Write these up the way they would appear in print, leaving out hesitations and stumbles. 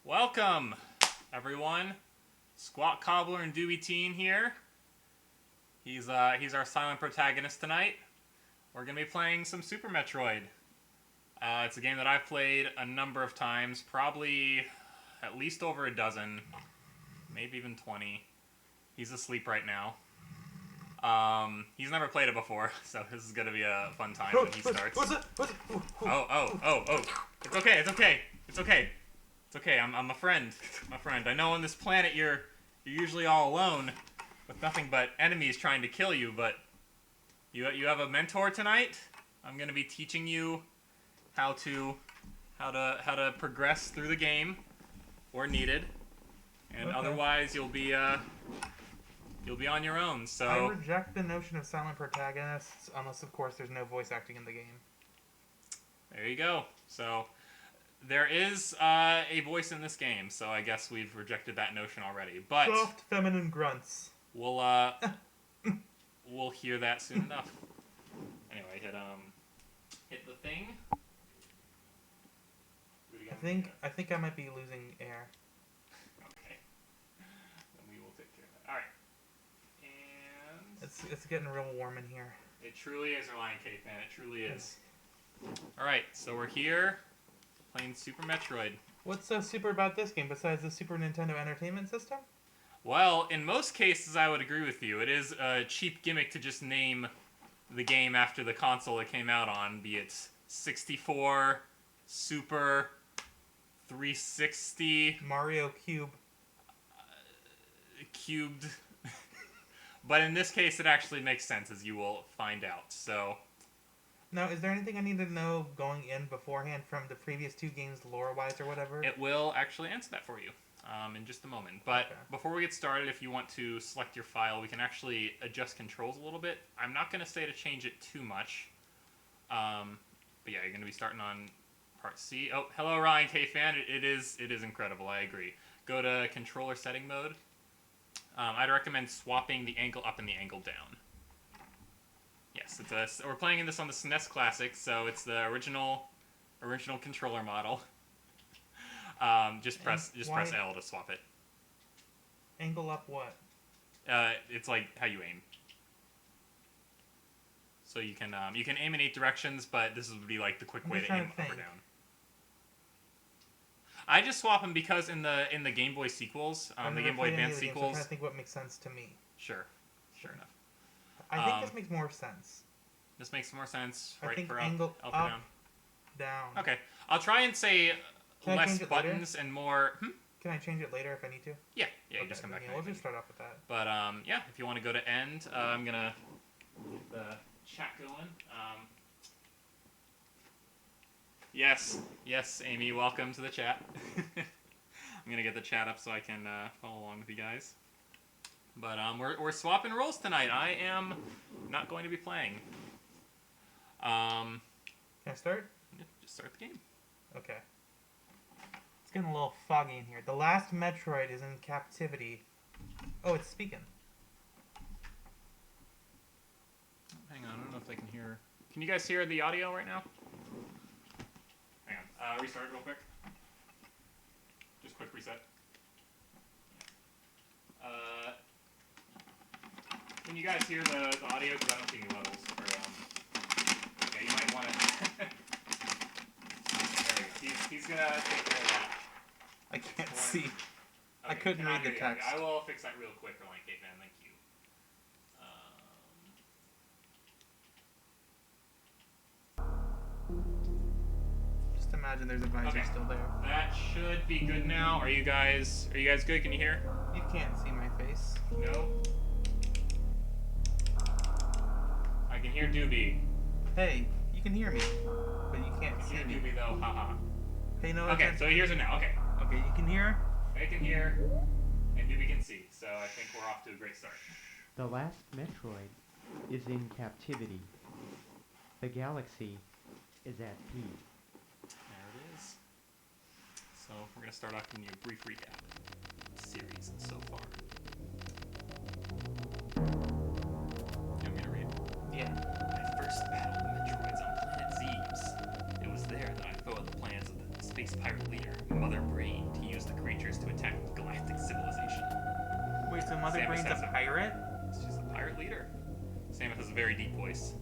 Welcome, everyone. Squat Cobbler and Dooby Teen here. He's our silent protagonist tonight. We're gonna be playing some Super Metroid. It's a game that I've played a number of times, probably at least over a dozen, maybe even 20. He's asleep right now. He's never played it before, so this is gonna be a fun time when he starts. Oh. It's okay. It's okay. I'm a friend. I know on this planet you're usually all alone with nothing but enemies trying to kill you, but you have a mentor tonight. I'm gonna be teaching you how to progress through the game where needed, and otherwise you'll be on your own. So I reject the notion of silent protagonists unless, of course, there's no voice acting in the game. There you go. So there is a voice in this game, so I guess we've rejected that notion already. But soft feminine grunts. We'll hear that soon enough. Anyway, hit the thing. I think I might be losing air. Okay. Then we will take care of that. All right. And it's getting real warm in here. It truly is, Reliant K fan. It truly is. All right, so we're here playing Super Metroid. What's so super about this game besides the Super Nintendo Entertainment System? Well, in most cases, I would agree with you. It is a cheap gimmick to just name the game after the console it came out on, be it 64, Super, 360, Mario Cube, Cubed. But in this case, it actually makes sense, as you will find out. So now, is there anything I need to know going in beforehand from the previous two games, lore-wise or whatever? It will actually answer that for you in just a moment. But before we get started, if you want to select your file, we can actually adjust controls a little bit. I'm not going to say to change it too much. But yeah, you're going to be starting on part C. Oh, hello, Ryan K. Fan. It is incredible. I agree. Go to controller setting mode. I'd recommend swapping the angle up and the angle down. Yes, we're playing this on the SNES Classic, so it's the original controller model. Just press L to swap it. Angle up what? It's like how you aim. So you can aim in 8 directions, but this would be like the quick way to aim up or down. I just swap them because in the Game Boy sequels, the Game Boy Advance sequels. I'm trying to think what makes sense to me. Sure enough. I think this makes more sense. This makes more sense. I think for angle up or down. Down. Okay, I'll try and say less buttons and more. Can I change it later if I need to? Yeah. Okay, you just come back. Yeah, we'll just start off with that. But yeah, if you want to go to end, I'm gonna get the chat going. Yes, Amy, welcome to the chat. I'm gonna get the chat up so I can follow along with you guys. But we're swapping roles tonight. I am not going to be playing. Can I start? Yeah, just start the game. Okay. It's getting a little foggy in here. The last Metroid is in captivity. Oh, it's speaking. if I can hear. Can you guys hear the audio right now? Hang on. Restart real quick. Just quick reset. Can you guys hear the audio? Because I don't see any levels. Okay, you might want to. There we go. He's gonna take care of that. I can't see. Okay, I couldn't read the text. I will fix that real quick, Rolling Caveman. Thank you. Just imagine there's a visor still there. That should be good now. Are you guys good? Can you hear? You can't see my face. No. I can hear Doobie. Hey, you can hear me, but you can't see me. Doobie though, haha. Hey, no. Okay, so here's it now. Okay. Okay, you can hear. I can hear, and Doobie can see. So I think we're off to a great start. The last Metroid is in captivity. The galaxy is at peace. There it is. So we're gonna start off giving you a brief recap of the series so far. You want me to read? Yeah. I first battled the Metroids on planet Zebes. It was there that I followed the plans of the space pirate leader, Mother Brain, to use the creatures to attack the galactic civilization. Wait, so Mother Samus Brain's has a pirate? She's the pirate leader. Samus has a very deep voice.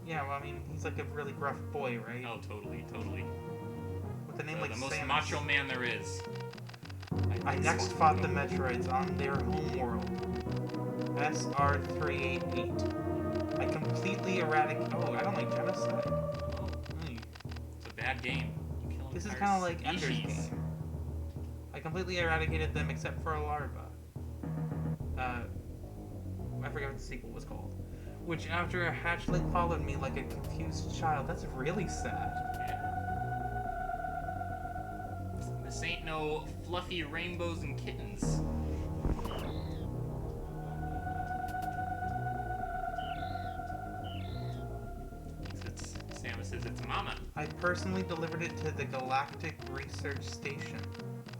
Yeah, well, I mean, he's like a really gruff boy, right? Oh, totally, totally. With a name like The most Samus. macho man there is. I next fought the Metroids on their homeworld, SR388. I completely eradicated. Oh, I don't like genocide. Oh, it's a bad game. You kill an This is entire kind of like Ender's species. Game. I completely eradicated them except for a larva. I forget what the sequel was called. Which, after a hatchling followed me like a confused child, that's really sad. Yeah. This ain't no fluffy rainbows and kittens. Samus says it's mama. I personally delivered it to the Galactic Research Station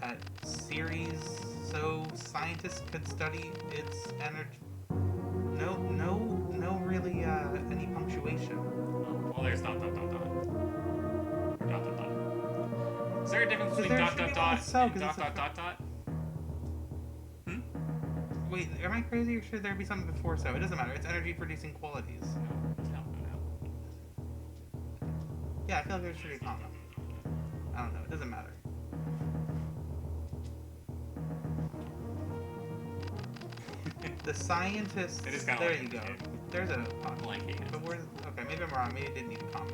at Ceres so scientists could study its energy. No, really, any punctuation. Oh, well, there's dot dot dot dot. Or dot dot dot. Is there a difference between there dot should dot be dot one so, and 'cause dot it's dot a- dot dot? Wait, am I crazy or should there be something before so? It doesn't matter. It's energy producing qualities. No. Yeah, I feel like there should be a comma. I don't know. It doesn't matter. The scientists. It is kinda there like you go. Ender's Game. There's a comma. Blank Game. But where's? Okay, maybe I'm wrong. Maybe it didn't need a comma.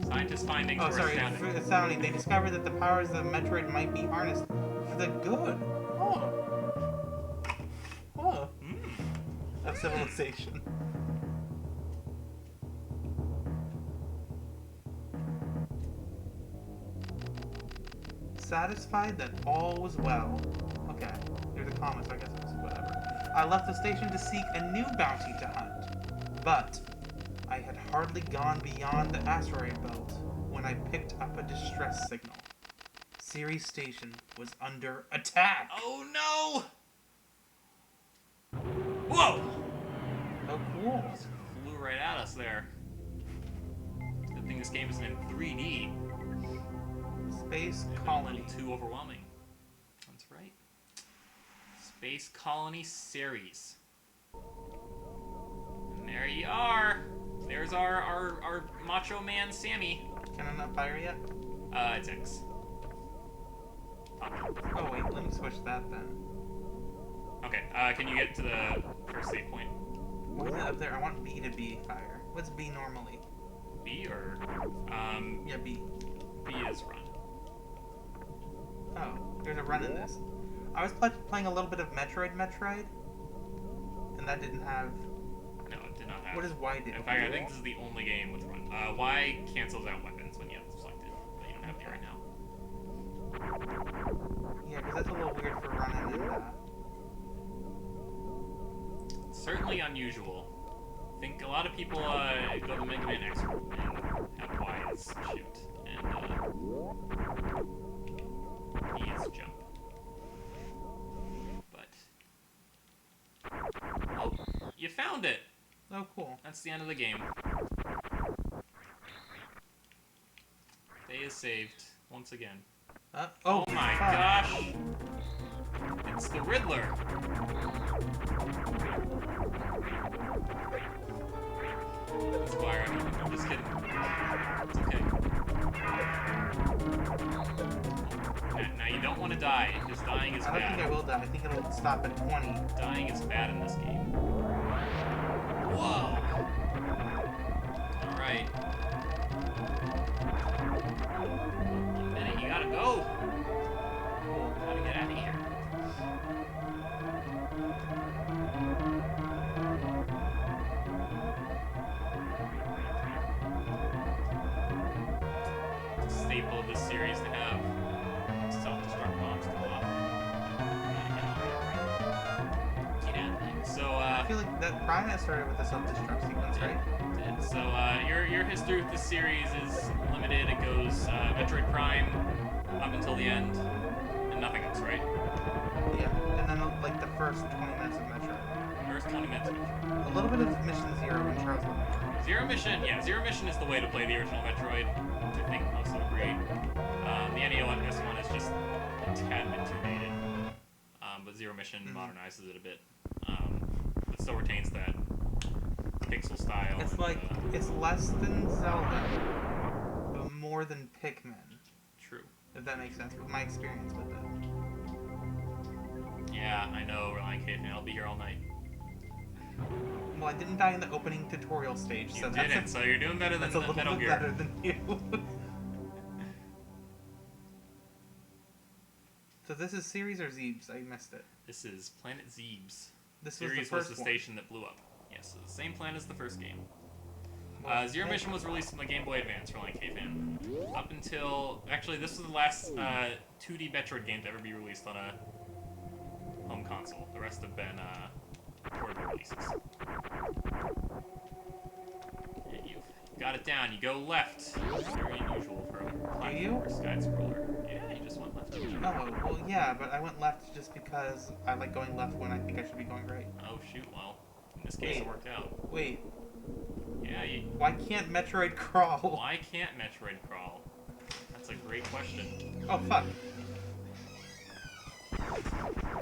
Scientists' findings Oh, were sorry. astounding. It's sounding. They discovered that the powers of the Metroid might be harnessed for the good. Of civilization. Satisfied that all was well. Okay, there's a comma, so I guess it's whatever. I left the station to seek a new bounty to hunt, but I had hardly gone beyond the asteroid belt when I picked up a distress signal. Ceres Station was under attack. Oh no! Whoa! Oh, cool. Just flew right at us there. Good thing this game isn't in 3D. Space A colony. little too overwhelming. That's right. Space Colony Series. And there you are. There's our macho man Sammy. Can I not fire yet? It's X. Oh wait, let me switch that then. Okay, can you get to the first save point? Why is it up there? I want B to be fire. What's B normally? B or Yeah, B. B is run. Oh, there's a run in this. I was playing a little bit of Metroid, and that didn't have. No, it did not have. What does Y do? In fact, I think this is the only game with run. Y cancels out weapons when you have it selected, but you don't have it right now. Yeah, because that's a little weird for running in that. Certainly unusual. I think a lot of people go to Mega Man X and have Y as shoot, and E is jump. But found it. Oh, cool. That's the end of the game. Day is saved once again. Oh my fuck. gosh! It's the Riddler. Squire, I'm just kidding. It's okay. Now you don't want to die, because dying is I don't bad. think I will die. I think it'll stop at 20. Dying is bad in this game. Whoa! Alright. 1 minute, you gotta go! Gotta get out of here. It's a staple of this series to have self-destruct bombs go off. Get out of there. So, I feel like that Prime started with the self-destruct sequence, right? did. So, your history with this series is limited. It goes Metroid Prime up until the end, and nothing else, right? Yeah. And then like the first 20 minutes of Metro. First 20 minutes of Metroid. A little bit of Mission Zero and Charles Lemon. Zero Mission, yeah, Zero Mission is the way to play the original Metroid. I think most would agree. The NES one is just a tad bit too dated. But Zero Mission modernizes it a bit. But still retains that pixel style. It's and, like, it's less than Zelda, but more than Pikmin. True. If that makes sense, with my experience with it. Yeah, I know, Reliant Cave, I'll be here all night. Well, I didn't die in the opening tutorial stage, You so didn't, so you're doing better than that's a little Metal bit Gear. better than you. So this is Ceres or Zebes? I missed it. This is Planet Zebes. This Ceres was the first the one. station that blew up. Yes, the same planet as the first game. Well, Zero Mission was released on the Game Boy Advance for Reliant Cave Fan. Up until... Actually, this was the last 2D Metroid game to ever be released on a home console. The rest have been portable releases. Yeah, you've got it down. You go left. Very unusual for a platformer side scroller. Yeah, you just went left. Oh, well, yeah, but I went left just because I like going left when I think I should be going right. Oh, shoot. Well, in this case, it worked out. Wait, Yeah, why can't Metroid crawl? why can't Metroid crawl? That's a great question. Oh, fuck.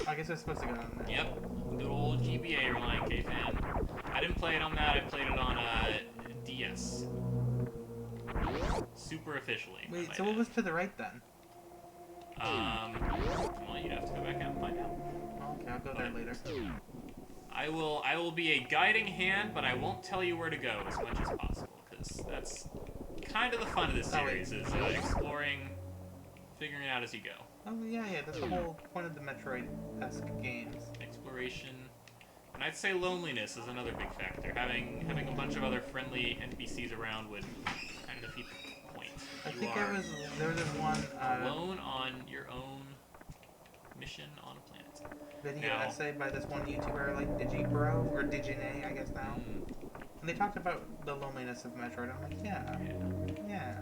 I guess I was supposed to go down there. Yep, good old GBA Reliant K fan. I didn't play it on that, I played it on DS. Super officially. Wait, so what was to the right then? Well, you'd have to go back out and find out. Okay, I'll go there later. I will be a guiding hand, but I won't tell you where to go as much as possible, because that's kind of the fun of this series, is exploring, figuring it out as you go. Oh, yeah, that's the whole point of the Metroid-esque games. Exploration. And I'd say loneliness is another big factor. Having a bunch of other friendly NPCs around would kind of defeat the point. I You think are there was this one alone on your own mission on a planet. video Now- essay by this one YouTuber, like Digibro, or Digine, I guess now. And they talked about the loneliness of Metroid. I'm like, yeah. Yeah.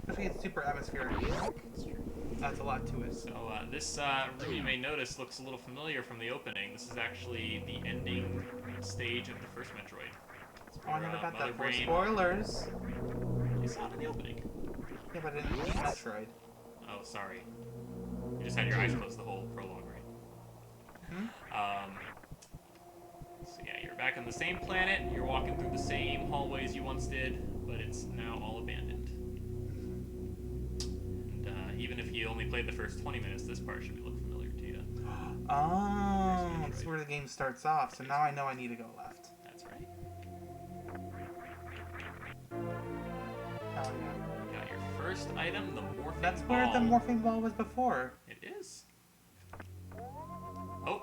Especially it's super atmospheric music. That's a lot to it. So this room, you may notice, looks a little familiar from the opening. This is actually the ending stage of the first Metroid. It's Oh, I where, never got Mother that for Brain- spoilers. You saw it in the opening. Yeah, but I didn't beat Metroid. Oh, sorry. You just had your eyes closed the whole prologue, right? So yeah, you're back on the same planet. You're walking through the same hallways you once did, but it's now all abandoned. And even if you only played the first 20 minutes, this part should look familiar to you. Oh, that's where the game starts off. So now I know I need to go left. That's right. Hell yeah. You got your first item, the morphing That's ball. where the morphing ball was before. It is. Oh,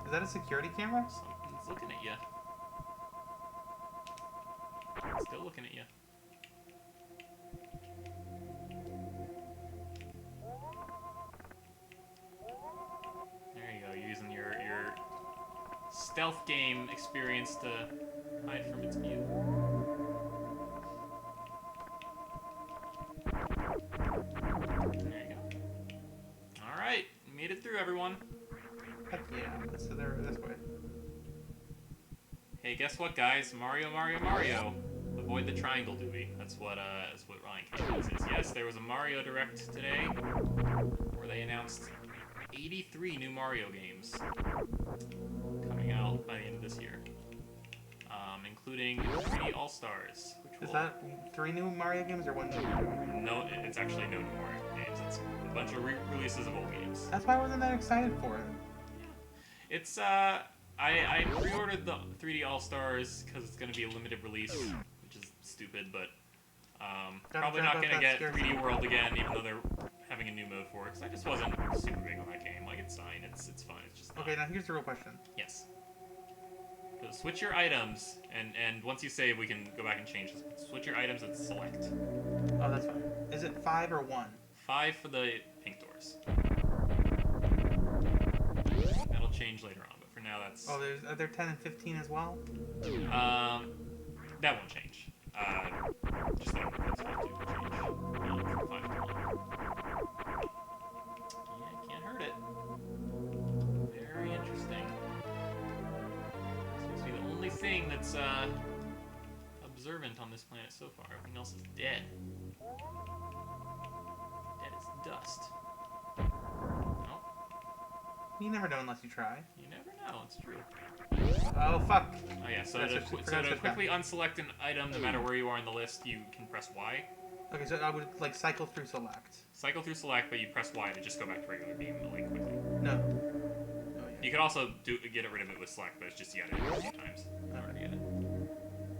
Is that a security camera? something's looking at you. Still looking at you. There you go, using your stealth game experience to hide from its view. There you go. Alright, made it through, everyone. Heck yeah. So they're this way. Hey, guess what, guys? Mario, Mario, Mario. Avoid the triangle doobie. That's what Ryan K says. Yes, there was a Mario Direct today where they announced 83 new Mario games coming out by the end of this year, including 3D All Stars. Is that 3 new Mario games or 1 new Mario game? No, it's actually no new Mario games. It's a bunch of releases of old games. That's why I wasn't that excited for it. Yeah. It's I pre-ordered the 3D All Stars because it's going to be a limited release, which is stupid, but probably not going to get 3D World again, even though they're having a new mode for it. Because I just wasn't super big on that game. Like, it's fine. It's fine. It's just not. Okay, now here's the real question. Yes. So switch your items, and once you save, we can go back and change this. Switch your items and select. Oh, that's fine. Is it 5 or 1? 5 for the pink doors. That'll change later on, but for now that's... Oh, are there 10 and 15 as well? That won't change. Just that it's going to change from 5 to 1. Yeah, can't hurt it. Very interesting. Seems to be the only thing that's observant on this planet so far. Everything else is dead. Dead as dust. Nope. You never know unless you try. You never know, it's true. Oh, fuck. Oh yeah, so to quickly unselect an item, no matter where you are in the list, you can press Y. Okay, so I would, like, cycle through select. Cycle through select, but you press Y to just go back to regular game, like, quickly. No. Oh, yeah. You could also get rid of it with select, but it's just you gotta do it a few times in order to get it.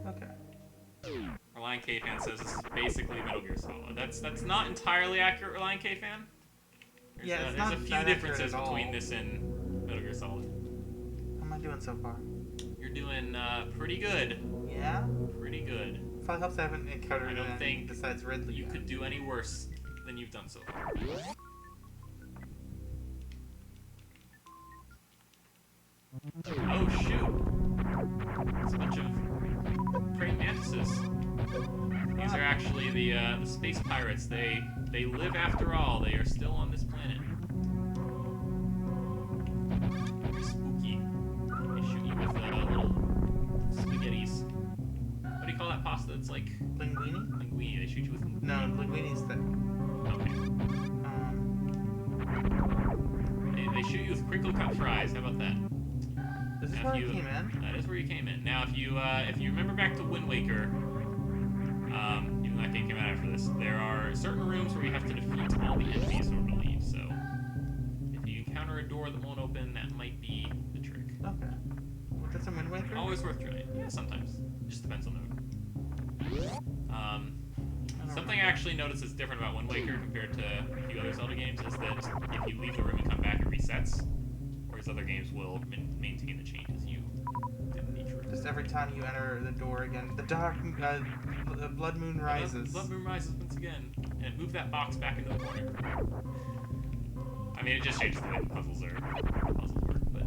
Okay. Reliant K fan says this is basically Metal Gear Solid. That's not entirely accurate, Reliant K fan. There's a few differences between this and Metal Gear Solid. How am I doing so far? You're doing pretty good. Yeah? Pretty good. Probably helps I haven't encountered I don't anything think besides Ridley you yet. could do any worse than you've done so far. Oh shoot! It's a bunch of praying mantises. These are actually the space pirates. They live after all. They are still on this planet. Very spooky. They shoot you with little spaghettis. What do you call that pasta that's like Linguini? linguine? They shoot you with linguine. No, linguini's thick. Okay. They shoot you with crinkle cut fries. How about that? This is Now, where I if you- came in? That is where you came in. Now, if you remember back to Wind Waker, even though that game came out after this, there are certain rooms where you have to defeat all the enemies in order to leave. So, if you encounter a door that won't open, that might be the trick. Okay. Was that some Wind Waker? Always worth trying. Yeah, sometimes. It just depends on the room. Something I actually noticed that's different about Wind Waker compared to a few other Zelda games is that if you leave the room and come back, it resets. Whereas other games will maintain the changes you did in each room. Just every time you enter the door again, the blood moon rises. Blood moon rises once again. And move that box back into the corner. I mean, it just changes the way the puzzles work, but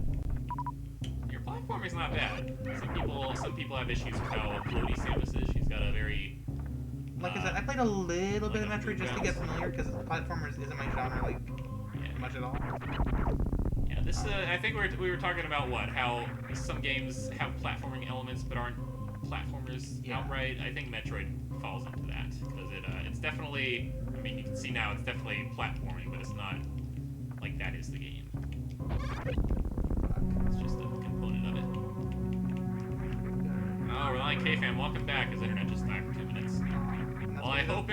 your platforming's not bad. Some people have issues with how floaty Samus is. She's got a very Like I said, I played a little bit of like a Metroid just to get familiar, because platformers isn't my genre, like, much at all. Yeah, this I think we were talking about how some games have platforming elements but aren't platformers outright. I think Metroid falls into that because it's definitely. I mean, you can see now it's definitely platforming, but it's not like that is the game. It's just a component of it. Oh, Reliant K fan, welcome back. His internet just died for 2 minutes. Well, I hope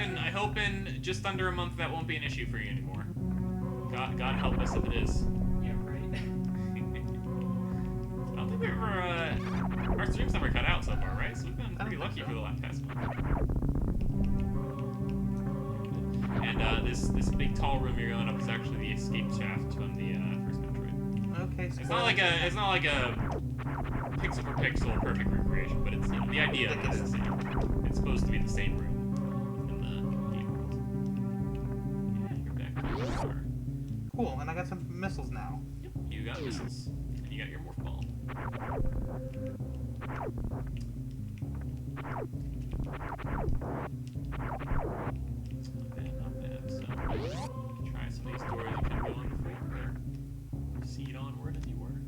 in just under a month that won't be an issue for you anymore. God help us if it is. Yeah, right. I don't think we've ever, our stream's never cut out so far, right? So we've been pretty lucky for the last past month. And this big tall room you're going up is actually the escape shaft from the first Metroid. Okay, It's not like a pixel for pixel perfect recreation, but it's the idea is the same. It's supposed to be the same room in the game world. Yeah, you're back to where you are. cool, and I got some missiles now. Yep, you got missiles. And you got your morph ball. Not bad, not bad. So, you can try some of these doors you couldn't go in before, or proceed onward as you were.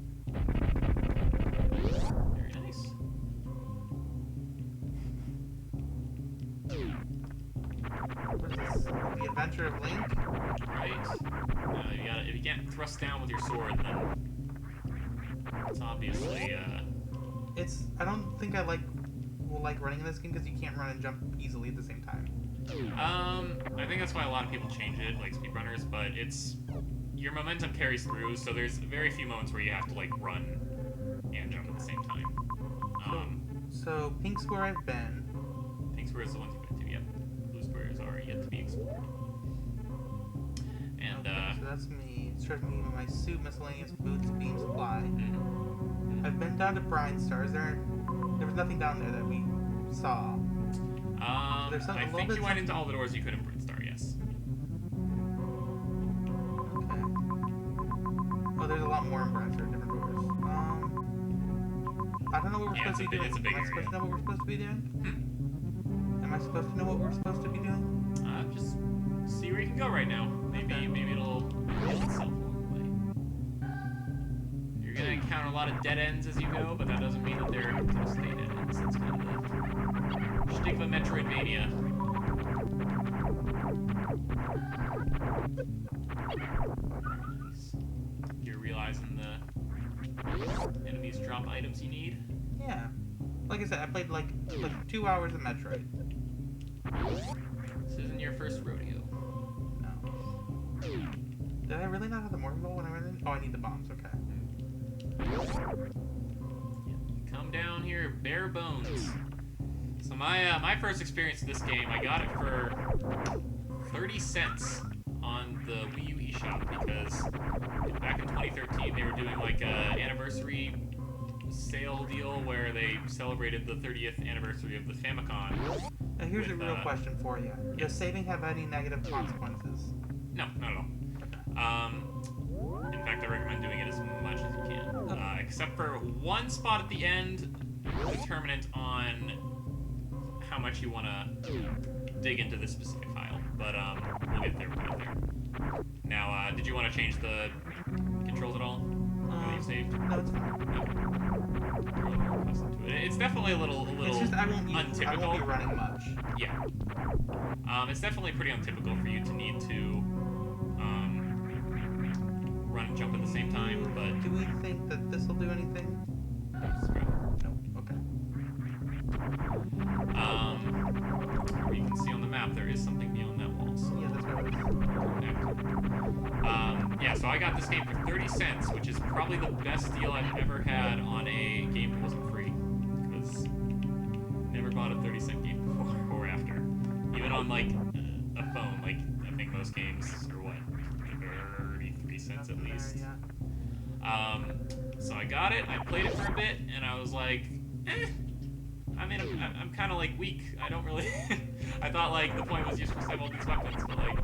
Very nice. you can't thrust down with your sword, then it's obviously, I don't think will like running in this game because you can't run and jump easily at the same time. I think that's why a lot of people change it, like speedrunners, but your momentum carries through, so there's very few moments where you have to, like, run and jump at the same time. So, pink square I've been. Pink square is the ones you've been to, yep. Blue squares are yet to be explored. And, okay, so that's me. It shows me my suit, miscellaneous boots, beam supply. I've been down to Brine Stars. There was nothing down there that we saw. I think you went into all the doors you could in Brine Star, yes. Okay. Oh, there's a lot more in Brine Star, different doors. I don't know what we're supposed to be doing. It's a big Am I supposed to know what we're supposed to be doing? Am I supposed to know what we're supposed to be doing? Just see where you can go right now. Maybe it'll reveal itself along the way. You're gonna encounter a lot of dead ends as you go, but that doesn't mean that they're gonna stay dead ends. That's kind of the shtick of a Metroidvania. Nice. You're realizing the enemies drop items you need. Yeah. Like I said, I played like 2 hours of Metroid. This isn't your first rodeo. No. Did I really not have the morning ball when I went in? Oh, I need the bombs. Okay. Come down here, bare bones. So my first experience with this game, I got it for 30 cents on the Wii U eShop because back in 2013 they were doing like a anniversary sale deal where they celebrated the 30th anniversary of the Famicom. Now here's a real question for you. Does saving have any negative consequences? No, not at all. In fact, I recommend doing it as much as you can. Except for one spot at the end, determinant on how much you want to dig into this specific file. But we'll get there. Now, did you want to change the controls at all? That you saved? No, it's fine. No. You're a little more accustomed to it. It's definitely a little It's just untypical. I won't be running much. Yeah. It's definitely pretty untypical for you to need to run and jump at the same time, but... Do we think that this will do anything? No. Okay. You can see on the map there is something beyond that wall. So Yeah, that's what I was... yeah, so I got this game for 30 cents, which is probably the best deal I've ever had on a game that wasn't free. Because I never bought a 30-cent game before or after. Even on, like, a phone. Like, I think most games are, what, 33 cents at least. Yeah. So I got it, I played it for a bit, and I was like, I mean, I'm kind of, like, weak. I don't really... I thought, like, the point was you're supposed to have all these weapons, but, like,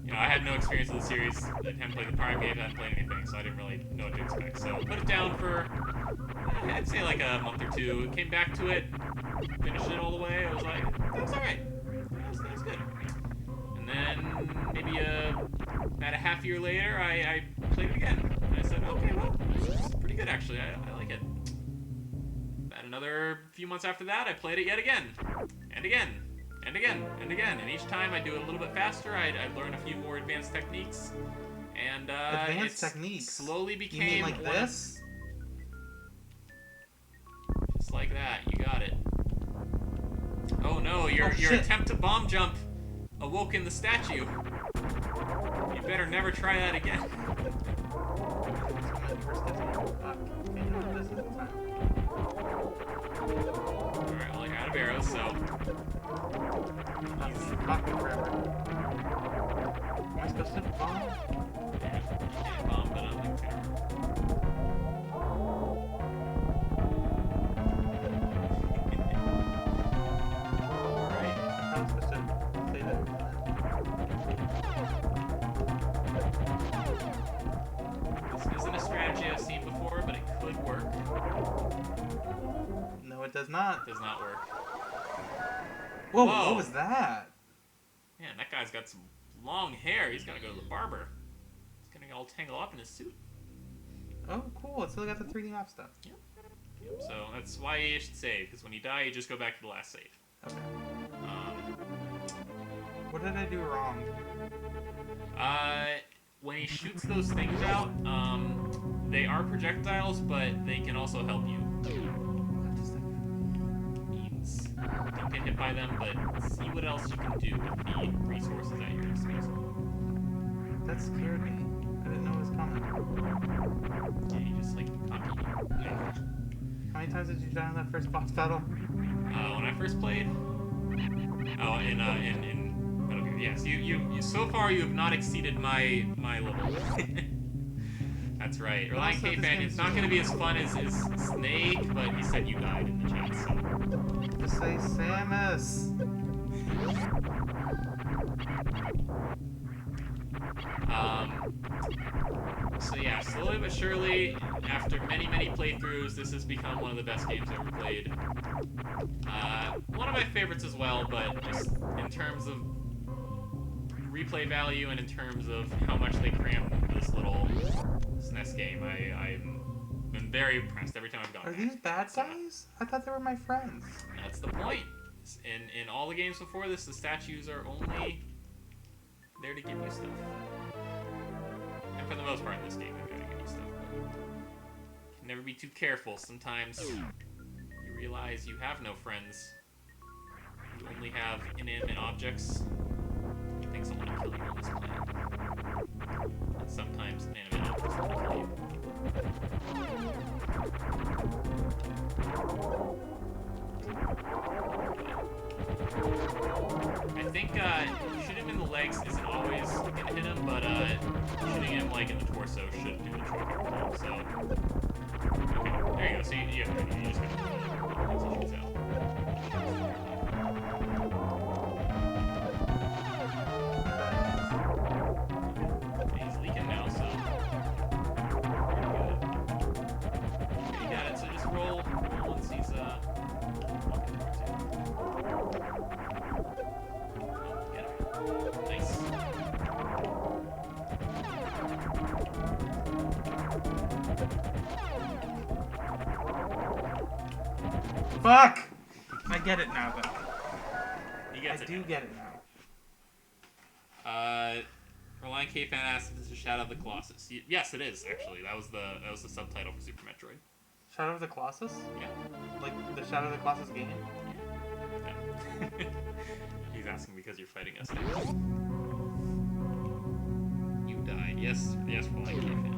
you know, I had no experience with the series. I hadn't played the prior game, I hadn't played anything, so I didn't really know what to expect. So put it down for, I'd say, like, a month or two. Came back to it, finished it all the way. I was like, that was alright. That was good. And then, maybe about a half year later, I played it again. And I said, okay, well, it's pretty good, actually. I like it. About another few months after that, I played it yet again. And again. And again. And again. And each time I do it a little bit faster. I learn a few more advanced techniques. And advanced techniques? Slowly became... You mean like this? Just like that. You got it. Oh no, your attempt to bomb jump awoke in the statue. You better never try that again. Alright, well, you're out of arrows, so... Am I supposed to bomb? Yeah, bomb, but on the camera. Alright. I'm supposed to say that. This isn't a strategy I've seen before, but it could work. No, it does not. It does not work. Whoa, Whoa. What was that? Man, that guy's got some long hair. He's gotta go to the barber. He's gonna get all tangled up in his suit. Oh, cool. It still got the 3D map stuff. Yep. So that's why you should save, because when you die, you just go back to the last save. Okay. What did I do wrong? when he shoots those things out, they are projectiles, but they can also help you. What does that Means don't get hit by them, but see what else you can do with the resources at your disposal. That scared me. I didn't know it was coming. Yeah, you just like copy. How many times did you die in that first boss battle? When I first played. Oh, in Metal Gear. Yes, you. So far, you have not exceeded my level. That's right. Reliant Also, Cape this Fan, game's it's not going to be as fun as Snake, but he said you died in the chat, so. Just say Samus. So yeah, slowly but surely, after many playthroughs, this has become one of the best games I've ever played. One of my favorites as well, but just in terms of replay value and in terms of how much they crammed this little SNES game, I'm been very impressed every time I've gone Are back. these bad guys? I thought they were my friends. That's the point. In all the games before this, the statues are only there to give you stuff. And for the most part in this game, they're there to give you stuff. But can never be too careful. Sometimes you realize you have no friends. You only have inanimate objects. Things that want to kill you on this planet. And sometimes inanimate objects want to kill you. I think shooting him in the legs isn't always gonna hit him, but shooting him like in the torso should do the trick every time. So, okay, there you go. So you just gotta once he shoots out. He's leaking now, so pretty good. Okay, you got it. So just roll once he's walking towards you. Get him. Nice. Fuck! I get it now, though. He gets I it. do now. get it now. Reliant K fan asked if it's a Shadow of the Colossus. Yes, it is actually. That was the subtitle for Super Metroid. Shadow of the Colossus? Yeah. Like the Shadow of the Colossus game? Yeah. He's asking because you're fighting us. You died. Yes, Reliant K fan.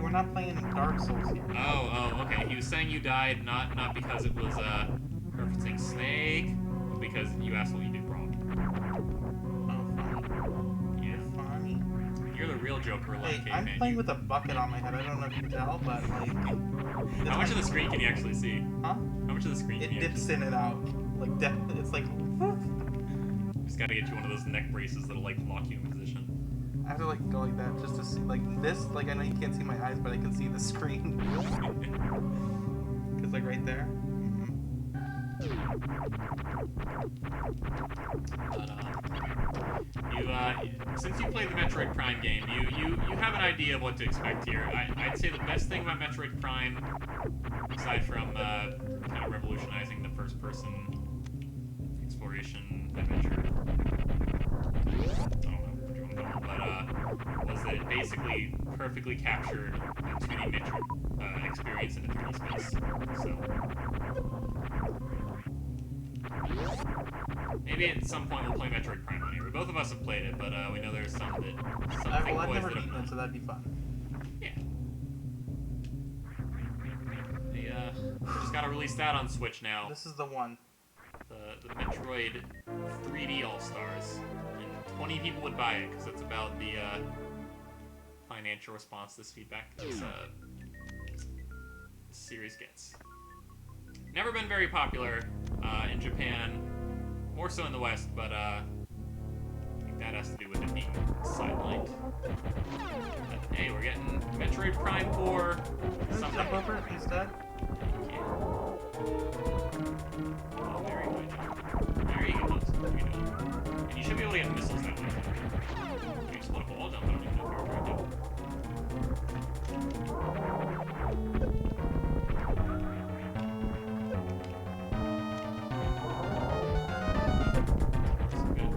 We're not playing Dark Souls here. Oh, okay. He was saying you died not because it was referencing Snake, but because you asked what you did wrong. Oh, funny. Yeah. Funny. You're the real Joker, Reliant Hey, K I'm fan. playing with a bucket on my head. I don't know if you can tell, but like... How much of the screen can you actually see? Huh? How much of the screen It can you dips actually in and out. Like, it's like... Just gotta get you one of those neck braces that'll like lock you in position. I have to like go like that just to see, like this, like I know you can't see my eyes, but I can see the screen. Cause like right there. But you since you played the Metroid Prime game, you have an idea of what to expect here. I'd say the best thing about Metroid Prime, aside from kind of revolutionizing the first-person exploration adventure, I don't know what you want to call it, but was that it basically perfectly captured a 2D Metroid experience in a 3D space. So maybe at some point we'll play Metroid Prime on here. Both of us have played it, but we know there's some thick I've boys never that have beaten not. it, so that'd be fun. Yeah. They just gotta release that on Switch now. This is the one. The Metroid 3D All Stars, and 20 people would buy it because that's about the financial response this feedback this series gets. Never been very popular in Japan, more so in the West, but I think that has to do with it being sidelined. But, hey, we're getting Metroid Prime 4 someday. Jump over it instead? Yeah. Oh, very good job. There you go. What are you doing? And you should be able to get missiles that way. You just want to ball jump. I don't even know if you're trying to do. That's good.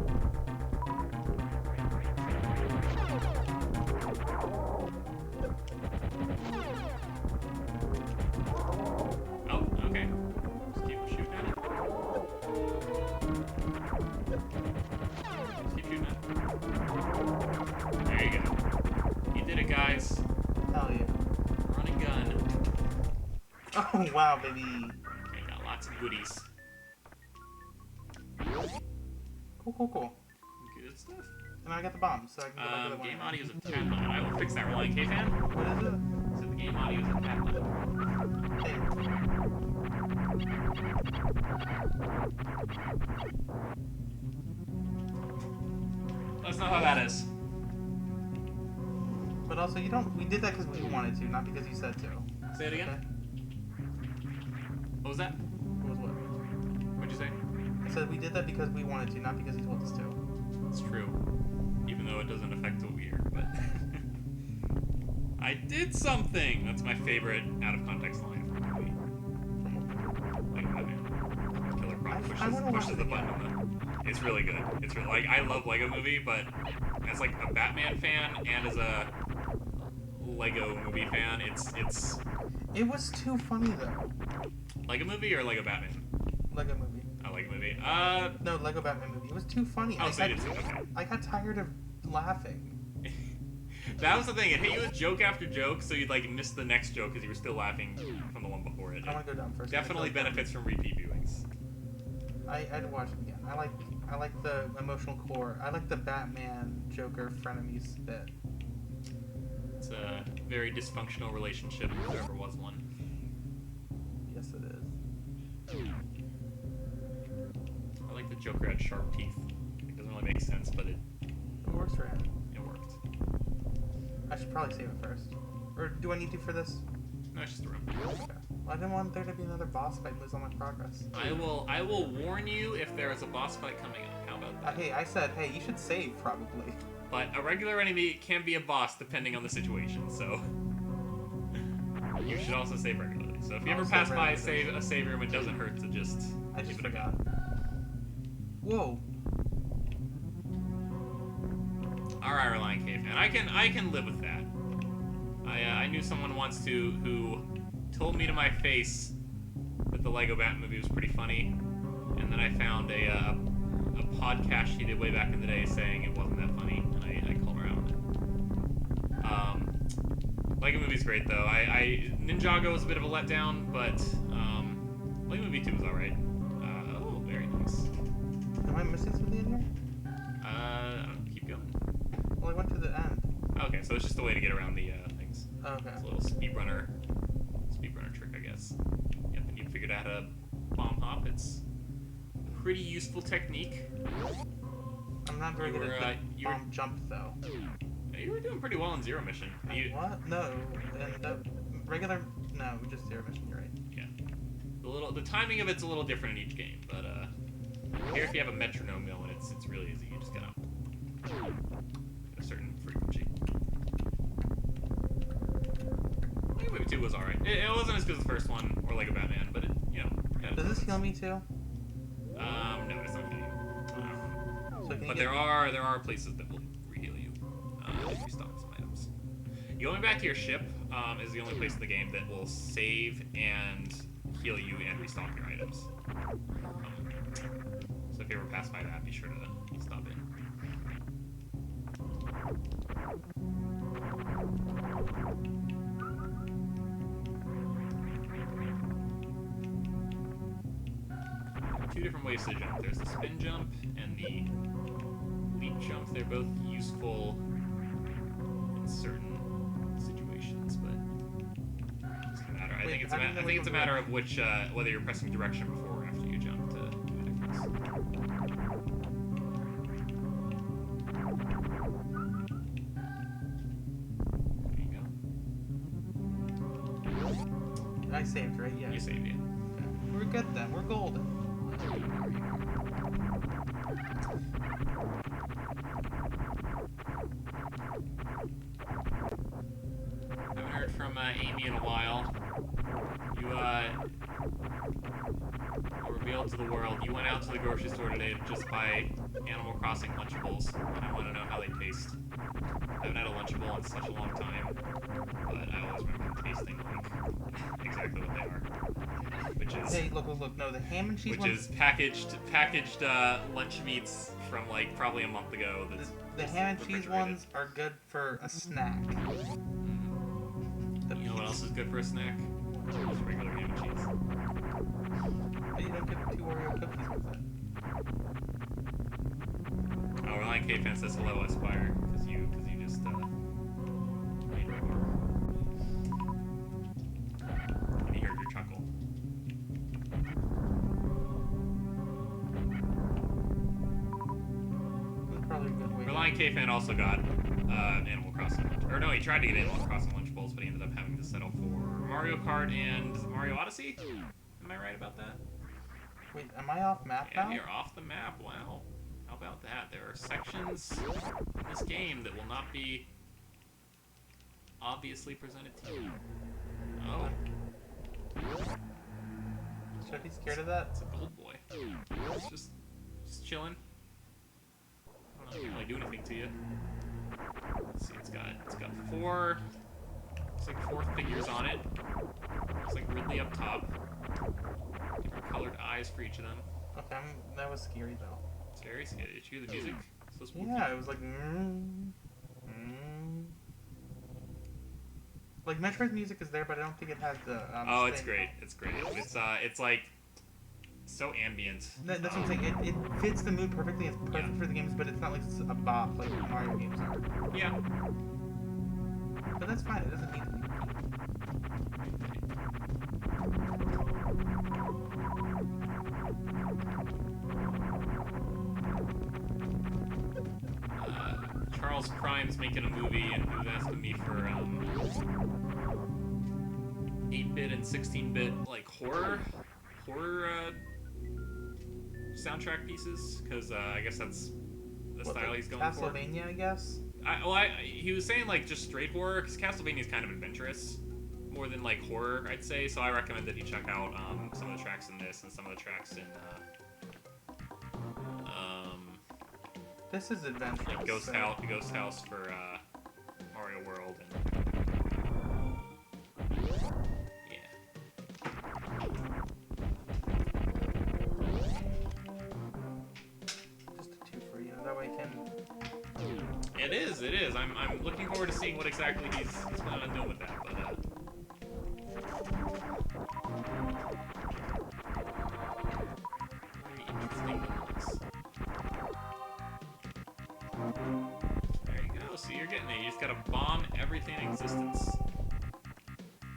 Oh, wow, baby. I got lots of goodies. Cool, cool, cool. Good stuff. And I got the bomb, so I can go back to the Game one. audio is a tad loud. I will fix that, Reliant K-Fan. What is it? So the game audio is a tad loud. Hey. Let us know how that is. But also, we did that because we wanted to, not because you said to. Say it again. Okay? What was that? What was what? What'd you say? I said we did that because we wanted to, not because you told us to. It's true. Even though it doesn't affect what we hear, but... I did something! That's my favorite out-of-context line from a movie. Like Batman. Killer Croc pushes the button on the... It's really good. It's really... Like, I love Lego Movie, but as, like, a Batman fan and as a Lego Movie fan, it's... It was too funny, though. Lego Movie or Lego Batman? Lego movie. Oh, Lego Movie. No, Lego Batman movie. It was too funny. Oh, so you did see it, okay. I got tired of laughing. That was the thing. It hit you with joke after joke, so you'd like miss the next joke because you were still laughing from the one before it. I want to go down first. Definitely benefits from repeat viewings. I'd watch it again. I like the emotional core. I like the Batman Joker frenemies bit. It's a very dysfunctional relationship, if there ever was one. Yes, it is. I like the Joker had sharp teeth. It doesn't really make sense, but it works for him. It worked. I should probably save it first. Or do I need to for this? No, it's just a room. Okay. Well, I didn't want there to be another boss fight and lose all my progress. I will warn you if there is a boss fight coming up. How about that? Hey, I said, hey, you should save, probably. But a regular enemy can be a boss depending on the situation, so... You should also save regularly. So if you ever pass by a save room, it doesn't hurt to just... I just forgot. Whoa. Alright, Reliant Cave, and I can live with that. I knew someone once who told me to my face that the Lego Batman movie was pretty funny, and then I found a podcast she did way back in the day saying it wasn't that funny, and I called her out on it. Lego Movie's great though. Ninjago was a bit of a letdown, but Lego Movie 2 was alright. Oh, very nice. Am I missing something in here? Keep going. Well, I went to the end. Okay, so it's just a way to get around the things. Okay. It's a little speedrunner trick, I guess. Yep, and you figured out how to bomb hop. It's a pretty useful technique. I'm not very good at the bomb jump, though. You were doing pretty well in Zero Mission. What? No. And regular... No, just Zero Mission, you're right. Yeah. The timing of it's a little different in each game, but here if you have a metronome going, it's really easy. You just gotta a certain frequency. Lego Movie 2 was alright. It wasn't as good as the first one, or Lego Batman, but it, you know. Does this heal me too? No, it's not healing you. But there are places that will re-heal you if you stock some items. Going back to your ship is the only place in the game that will save and heal you and restock your items. So if you ever pass by that, be sure to stop in. Two different ways to jump. There's the spin jump and the leap jump. They're both useful in certain situations, but it's a matter. I think it's a matter of which whether you're pressing direction before or after you jump to do a difference. There you go. I saved, right? Yeah. You saved, yeah. Okay. We're good then. We're golden. Haven't heard from Amy in a while. You revealed to the world you went out to the grocery store today to just buy Animal Crossing Lunchables, and I want to know how they taste. I haven't had a Lunchable in such a long time, but I always remember them tasting like exactly what they are. Which is hey, look! No, the ham and cheese. Which is packaged lunch meats from like probably a month ago. The ham and cheese ones are good for a snack. You know what else is good for a snack? Just regular ham and cheese. But you don't get 2 Oreo cookies with it. Oh, Reliant K fan says hello, Aspire, because you just made a remark. And he heard your chuckle. That's probably a good way. Reliant K fan also got Animal Crossing lunch, or no, he tried to get Animal Crossing lunch bowls, but he ended up having to settle for Mario Kart and Mario Odyssey. Am I right about that? Wait, am I off map Yeah, now? you're off the map. Wow. How about that? There are sections in this game that will not be obviously presented to you. Oh, Should I be scared of that? it's a gold boy. It's just chilling. I don't know, really do anything to you. Let's see, it's got 4, looks like 4 figures on it. Looks like Ridley up top. Different colored eyes for each of them. Okay, that was scary though. It's very scary. Did you hear the music? So spooky. Yeah, it was like. Like Metroid music is there, but I don't think it has the. Oh, it's thing. great. It's great. It's like so ambient. That's what I'm saying. It fits the mood perfectly. It's perfect for the games, but it's not like a bop like Mario games are. Yeah. But that's fine. It doesn't need to be. Charles Prime's making a movie, and he was asking me for 8-bit and 16-bit like horror soundtrack pieces, because I guess that's the style he's going for. Castlevania, I guess. He was saying like just straight horror, because Castlevania is kind of adventurous, more than like horror, I'd say. So I recommend that you check out some of the tracks in this and some of the tracks in This is adventurous. like Ghost House for Mario World, and yeah. Just a 2 for you. That way I can. It is. I'm looking forward to seeing what exactly he's planning on doing with that, but very interesting nonetheless. There you go. So you're getting it. You just gotta bomb everything in existence.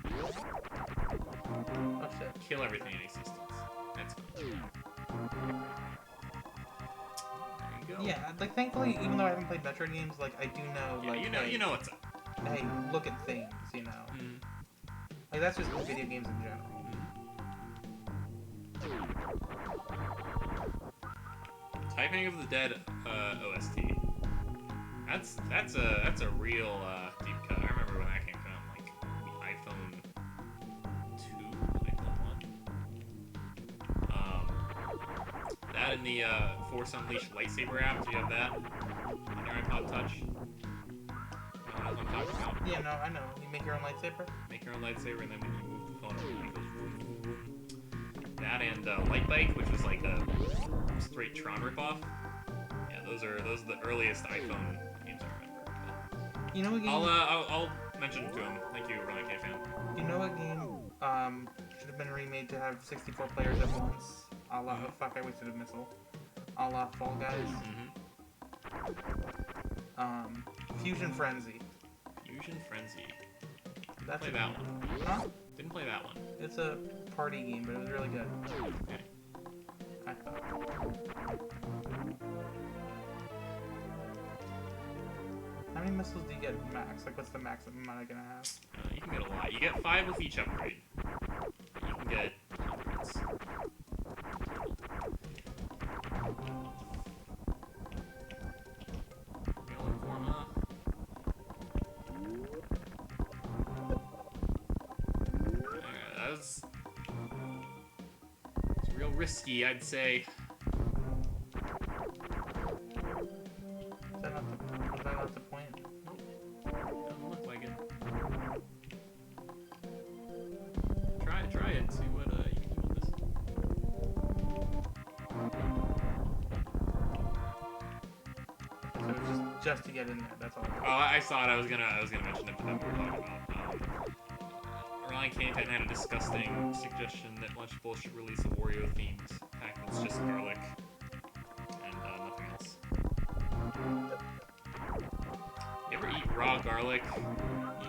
Oh shit. Kill everything in existence. That's fun. There you go. Yeah, like thankfully, even though I haven't played Metroid games, like I do know, Yeah, like you know what's up. hey, look at things, you know. Mm. Like that's just video games in general. Typing of the Dead OST. That's a real deep cut. I remember when that came out, like the iPhone 2, iPhone 1. That and the Force Unleashed lightsaber app. Do you have that on your iPod Touch? You know what I'm talking about? Yeah, no, I know. You make your own lightsaber. Make your own lightsaber, and then when you move the phone over, it goes vroom, vroom, vroom. That and Light Bike, which was like a straight Tron ripoff. Yeah, those are the earliest iPhone games I remember. But You know what game? I'll mention to him. Thank you, Ronnie K fan. You know what game should have been remade to have 64 players at once? A la fuck, I wasted a missile. A la Fall Guys. Fusion Frenzy. Fusion Frenzy. That's Play that one. Huh? Didn't play that one. It's a party game, but it was really good. Okay. I thought. How many missiles do you get max? Like, what's the maximum amount I'm gonna have? You can get a lot. You get 5 with each upgrade. But you can get hundreds. Going for him, huh? It's real risky, I'd say. Was that not the point? Doesn't look like it. Try it. See what you can do with this. So it's just to get in there. That's all. Oh, I saw it. I was gonna mention it, but then we were talking about Reliant Caveman had a disgusting suggestion that Lunchables should release a Wario-themed pack that's just garlic and nothing else. You ever eat raw garlic?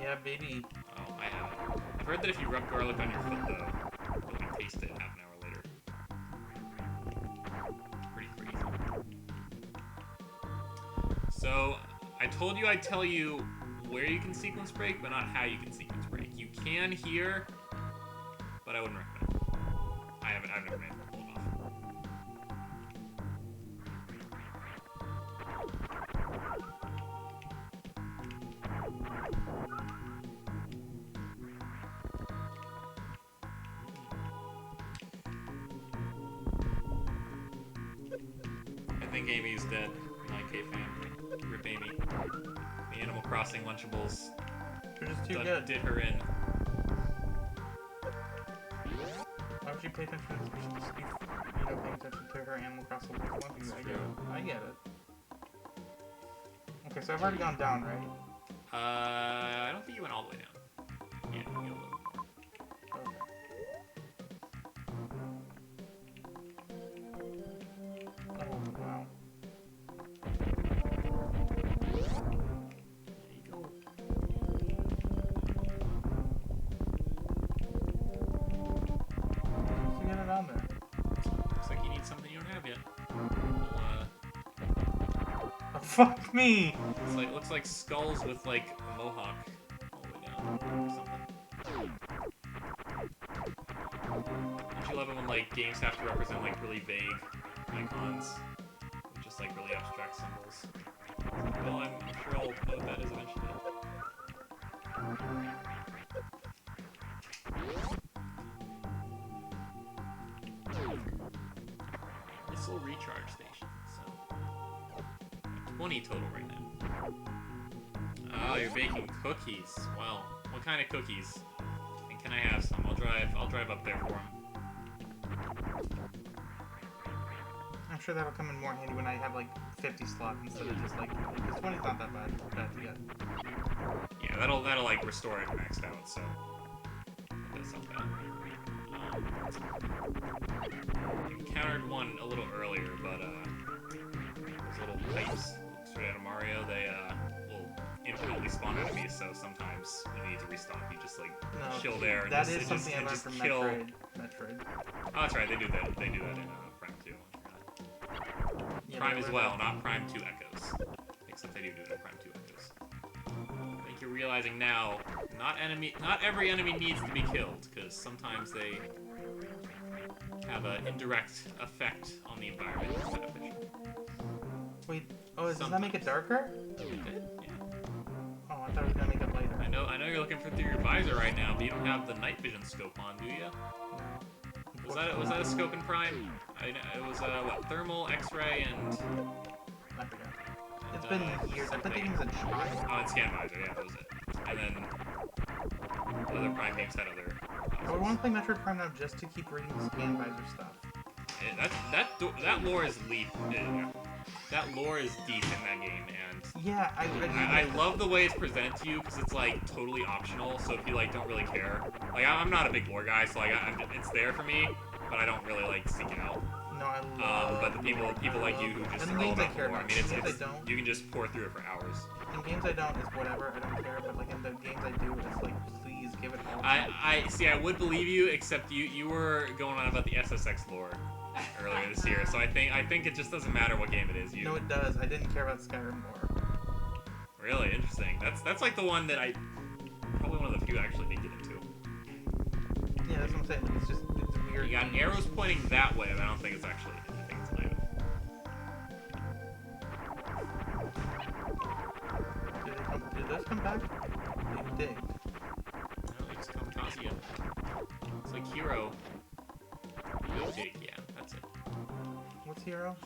Yeah, baby. Oh, I haven't. I've heard that if you rub garlic on your foot, though, you'll can taste it half an hour later. Pretty crazy. So, I told you I'd tell you where you can sequence break, but not how you can sequence break. You can here, but I wouldn't recommend it. I've never been able to pull it off. I think Amy's dead. My K family. Rip Amy. The Animal Crossing Lunchables You're just too good. did her in. Why would you pay attention to this? You should just be, paying attention to her Animal Crossing Lunchables. I get it. Okay, so I've already gone down, right? I don't think you went all the way down. Yeah, you go a little more. Okay. Oh, wow. There you go. So get it on there. Looks like you need something you don't have yet. Oh, fuck me! Looks like skulls with like a mohawk all the way down or something. Don't you love it when like games have to represent like really vague icons, with just like really abstract symbols? Well, I'm sure I'll know what that is eventually. Missile recharge station. So 20 total right now. Oh, you're baking cookies. Well, what kind of cookies? And can I have some? I'll drive up there for them. I'm sure that'll come in more handy when I have like 50 slots instead of just like, because 20's not that bad to get. Yeah, that'll like restore it maxed out. So that's not bad. Encountered one a little earlier, but those little pipes straight out of Mario, they will infinitely spawn enemies. So sometimes when you need to restock, you just like chill there. And that just, is something I learned from Metroid. Oh, that's right. They do that. They do that in Prime 2. Yeah, Prime as well, not Prime 2 Echoes. Except they do it in Prime 2 Echoes. I think you're realizing now, not every enemy needs to be killed, because sometimes they have an indirect effect on the environment that's beneficial. Wait, does that make it darker? It did, yeah. Oh, I thought it was gonna make it lighter. I know you're looking through your visor right now, but you don't have the night vision scope on, do you? No. Was that a scope in Prime? It was what, thermal, X-ray, and I forgot. It's been years. I put the games in child. Oh, and scan visor, yeah, that was it. And then other Prime games had other. I would want to play Metroid Prime now just to keep reading the scan visor stuff. That lore is deep. That lore is deep in that game, and yeah, I love the way it's presented to you because it's like totally optional. So if you like don't really care, like I'm not a big lore guy, so like it's there for me, but I don't really like seek it out. No, I love. But the people like you who just in all games I about care lore. I about. mean, In games I don't. you can just pour through it for hours. In games I don't, it's whatever. I don't care. But like in the games I do, it's like please give it all. I see. I would believe you, except you were going on about the SSX lore earlier this year, so I think it just doesn't matter what game it is. No, it does. I didn't care about Skyrim lore. Really interesting. That's like the one that probably one of the few I actually did get into. Yeah, that's what I'm saying. Like, it's weird. You got arrows pointing that way, but I don't think it's actually anything it's an item. Did those come back? They did. No, it's Kamikaze. It's like Hero. Go dig, yeah, that's it. What's Hero?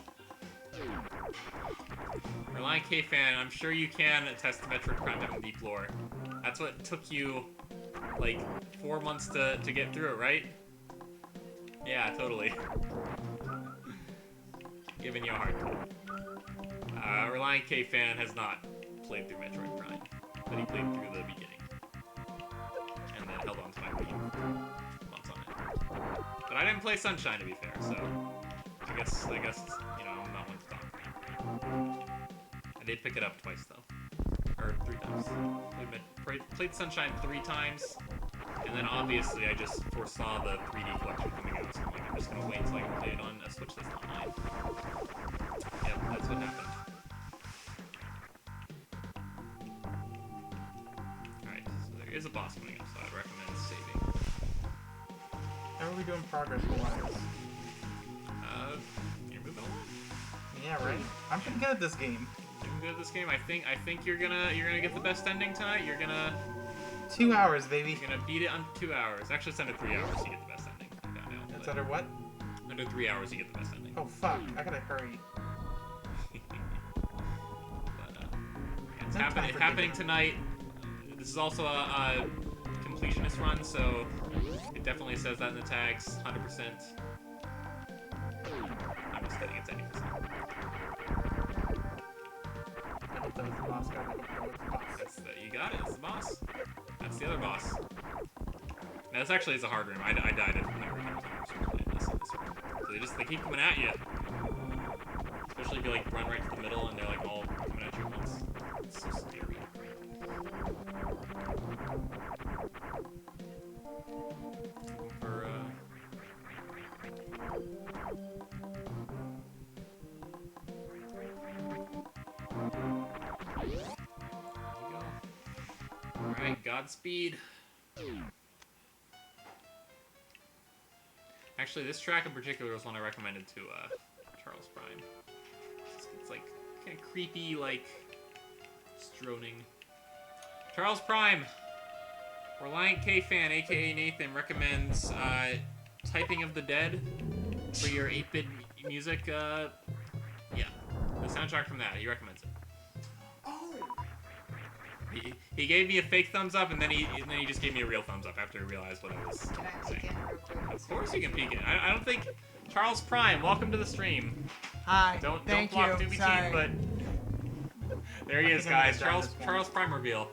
Reliant K fan, I'm sure you can attest to Metroid Prime having deep lore. That's what took you like 4 months to get through it, right? Yeah, totally. Giving you a hard time. Reliant K fan has not played through Metroid Prime, but he played through the beginning. And then held on to my Wii months on it. But I didn't play Sunshine, to be fair, so I guess you know, I'm not one to talk. I did pick it up twice though, or 3 times. Played Sunshine 3 times, and then obviously I just foresaw the 3D collection coming out, so I'm just gonna wait until I can play it on a Switch that's not mine. Yep, that's what happened. Alright, so there is a boss coming up, so I'd recommend saving. How are we doing progress-wise? You're moving along. Yeah, right? I'm pretty good at this game. Doing good at this game. I think you're gonna get the best ending tonight. You're gonna 2 hours, baby. You're gonna beat it on 2 hours. Actually, it's under 3 hours you get the best ending. I found out, It's under what? Under 3 hours you get the best ending. Oh, fuck. I gotta hurry. It's happening tonight. This is also a completionist run, so it definitely says that in the tags. 100%. I'm just kidding. It's 80%. I hope that was the boss guy. You got it. It's the boss. That's the other boss. Now, this actually is a hard room. I died a number of times in this room. So they keep coming at you. Especially if you like run right to the middle and they're like all coming at you at once. It's so scary. For Alright, Godspeed. Actually, this track in particular was one I recommended to Charles Prime. It's like kind of creepy, like droning. Charles Prime, Reliant K fan, aka Nathan, recommends Typing of the Dead for your 8-bit music. Yeah, the soundtrack from that. He recommends it. He gave me a fake thumbs up, and then he just gave me a real thumbs up after he realized what I was saying. Can I peek in real quick? Of course you can peek in. I don't think... Charles Prime, welcome to the stream. Hi. Don't Thank block you. Doobie Sorry. Team, but... There he is, think I'm guys. gonna die this Charles Prime reveal.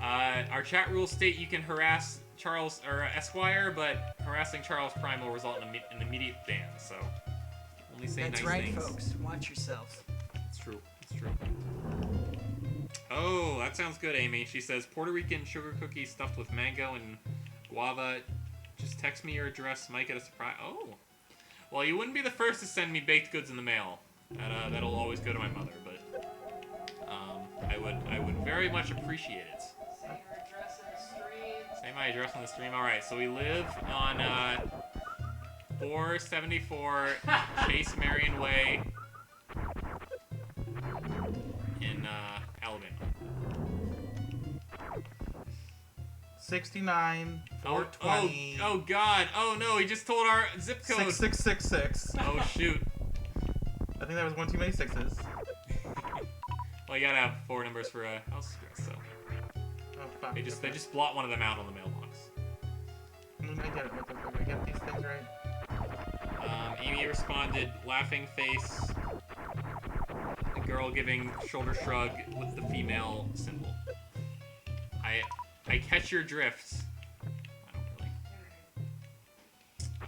Our chat rules state you can harass Charles, or Esquire, but harassing Charles Prime will result in an immediate ban, so... Only say That's nice right, things. folks. Watch yourselves. It's true. It's true. Oh, that sounds good, Amy. She says, Puerto Rican sugar cookies stuffed with mango and guava. Just text me your address. Might get a surprise. Oh. Well, you wouldn't be the first to send me baked goods in the mail. That'll always go to my mother, but I would very much appreciate it. Say your address in the stream. Say my address on the stream. All right, so we live on 474 Chase Marion Way in Alabama. 69, 420. Oh God! Oh no! He just told our zip code. 6666. Oh shoot! I think that was one too many sixes. Well, you gotta have 4 numbers for a house address, so Oh, fuck. they just blot one of them out on the mailbox. I get it. What the fuck? I get these things right. Amy responded, laughing face. The girl giving shoulder shrug with the female symbol. I catch your drift. I don't really.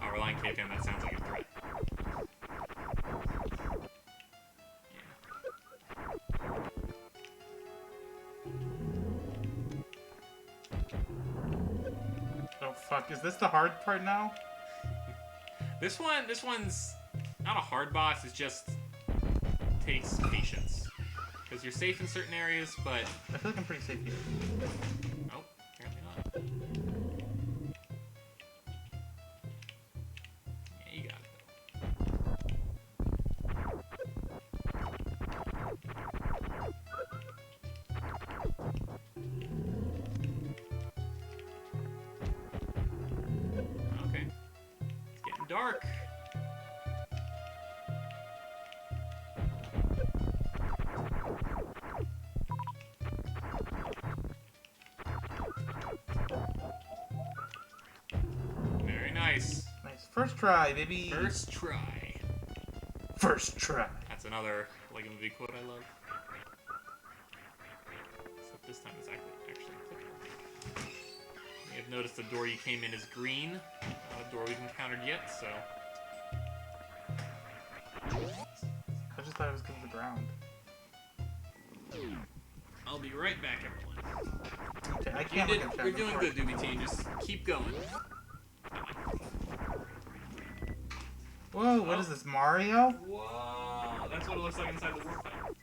Oh, Reliant K-Fan, that sounds like a threat. Oh, fuck. Is this the hard part now? This one's not a hard boss, it just takes patience. Because you're safe in certain areas, but... I feel like I'm pretty safe here. Oh, apparently not. Yeah, you got it. Okay. It's getting dark. Very nice. Nice. First try, baby. First try. First try. That's another Lego Movie quote I love. Except this time it's actually applicable. We have noticed the door you came in is green. Not a door we've encountered yet, so... I just thought it was because of the ground. I'll be right back, everyone. Okay, I can't look at chat. You're doing good, Doobie Team. Just keep going. Whoa, what is this, Mario? Whoa, that's what it looks like inside the warp pipe.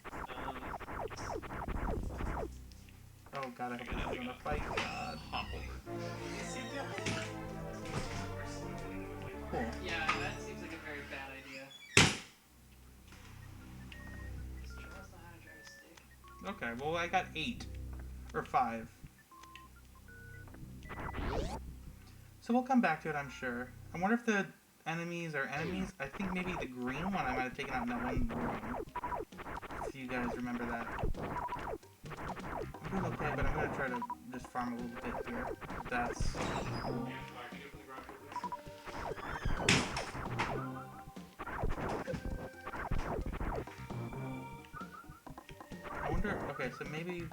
Oh god, I hope this isn't a fight. God. Hop over. Cool. Yeah, that seems like a very bad idea. Just trust not how to drive a stick. Okay, well I got 8. Or 5. So we'll come back to it, I'm sure. I wonder if the enemies are enemies. I think maybe the green one I might have taken out in that one room. If you guys remember that. I'm doing okay, but I'm gonna try to just farm a little bit here. That's cool. I wonder, okay, so maybe...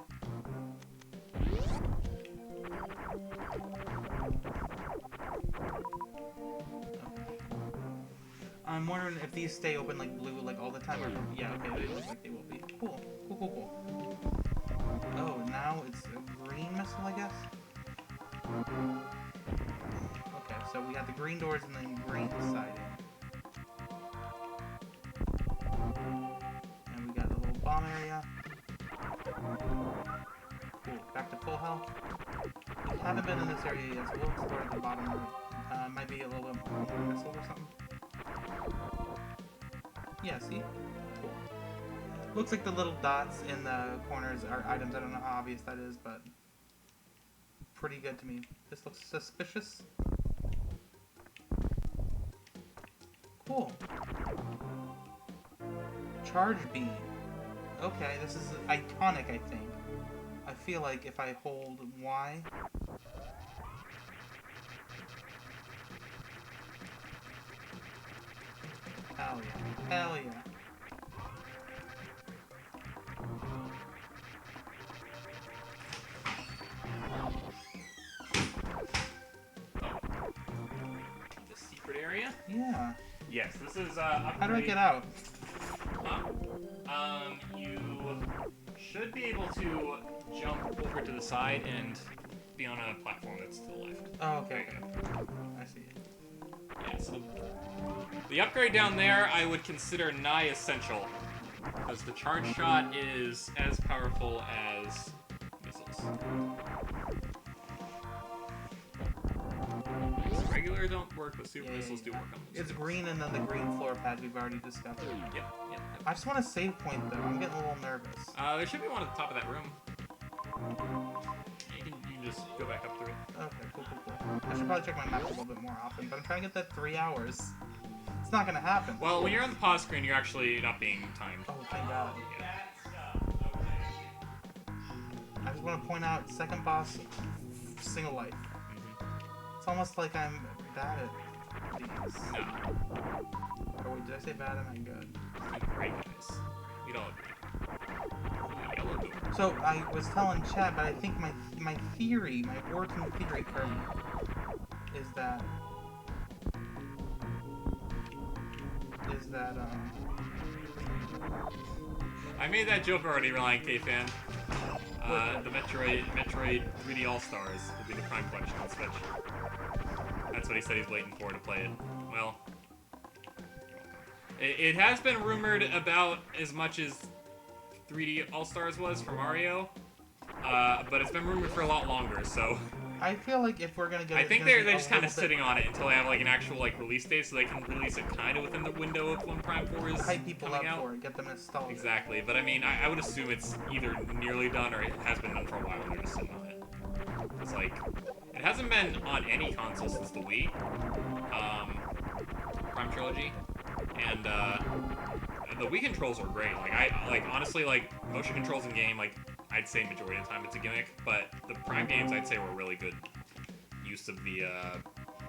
I'm wondering if these stay open like blue like all the time or yeah, okay, they look like they will be. Cool. Cool, cool, cool. Oh, now it's a green missile, I guess? Okay, so we got the green doors and then green siding. And we got the little bomb area. Cool, back to full health. We haven't been in this area yet, so we'll explore the bottom right. Might be a little bit more missile or something. Yeah, see? Cool. Looks like the little dots in the corners are items. I don't know how obvious that is, but pretty good to me. This looks suspicious. Cool. Charge beam. Okay, this is iconic, I think. I feel like if I hold Y... Hell yeah. Hell yeah. The secret area? Yeah. Yes, this is How do I get out? You should be able to jump over to the side and be on a platform that's to the left. Oh, okay. I see. Yeah, so the upgrade down there I would consider nigh essential, because the charge shot is as powerful as missiles. Regular don't work, but super missiles do work on those. It's green and then the green floor pads we've already discussed. Yep. I just want a save point though. I'm getting a little nervous. There should be one at the top of that room. You can just go back up through it. Okay, cool. I should probably check my map a little bit more often, but I'm trying to get that 3 hours. It's not gonna happen. Well, when you're on the pause screen, you're actually not being timed. Oh, thank God. Yeah. I just want to point out, second boss, single life. It's almost like I'm bad at these. No. Or wait, did I say bad? Am I good? Great guys. We'd all agree. Yellow door. So, I was telling Chad, but I think my theory, my working theory currently, is that I made that joke already, Reliant K fan. The Metroid 3D All-Stars will be the Prime Collection on Switch. That's what he said he's waiting for to play it. Well, it has been rumored about as much as 3D All-Stars was for Mario, but it's been rumored for a lot longer, so... I feel like if we're gonna get I think they're just kind of sitting on it until they have like an actual like release date, so they can release it kind of within the window of when Prime 4 is hype people coming up out. for it, get them installed. Exactly, but I mean, I would assume it's either nearly done or it has been done for a while and they're just sitting on it. It's like, it hasn't been on any console since the Wii, Prime Trilogy, and the Wii controls are great. Like, honestly, like, motion controls in game, like, I'd say majority of the time it's a gimmick, but the Prime games I'd say were really good use of the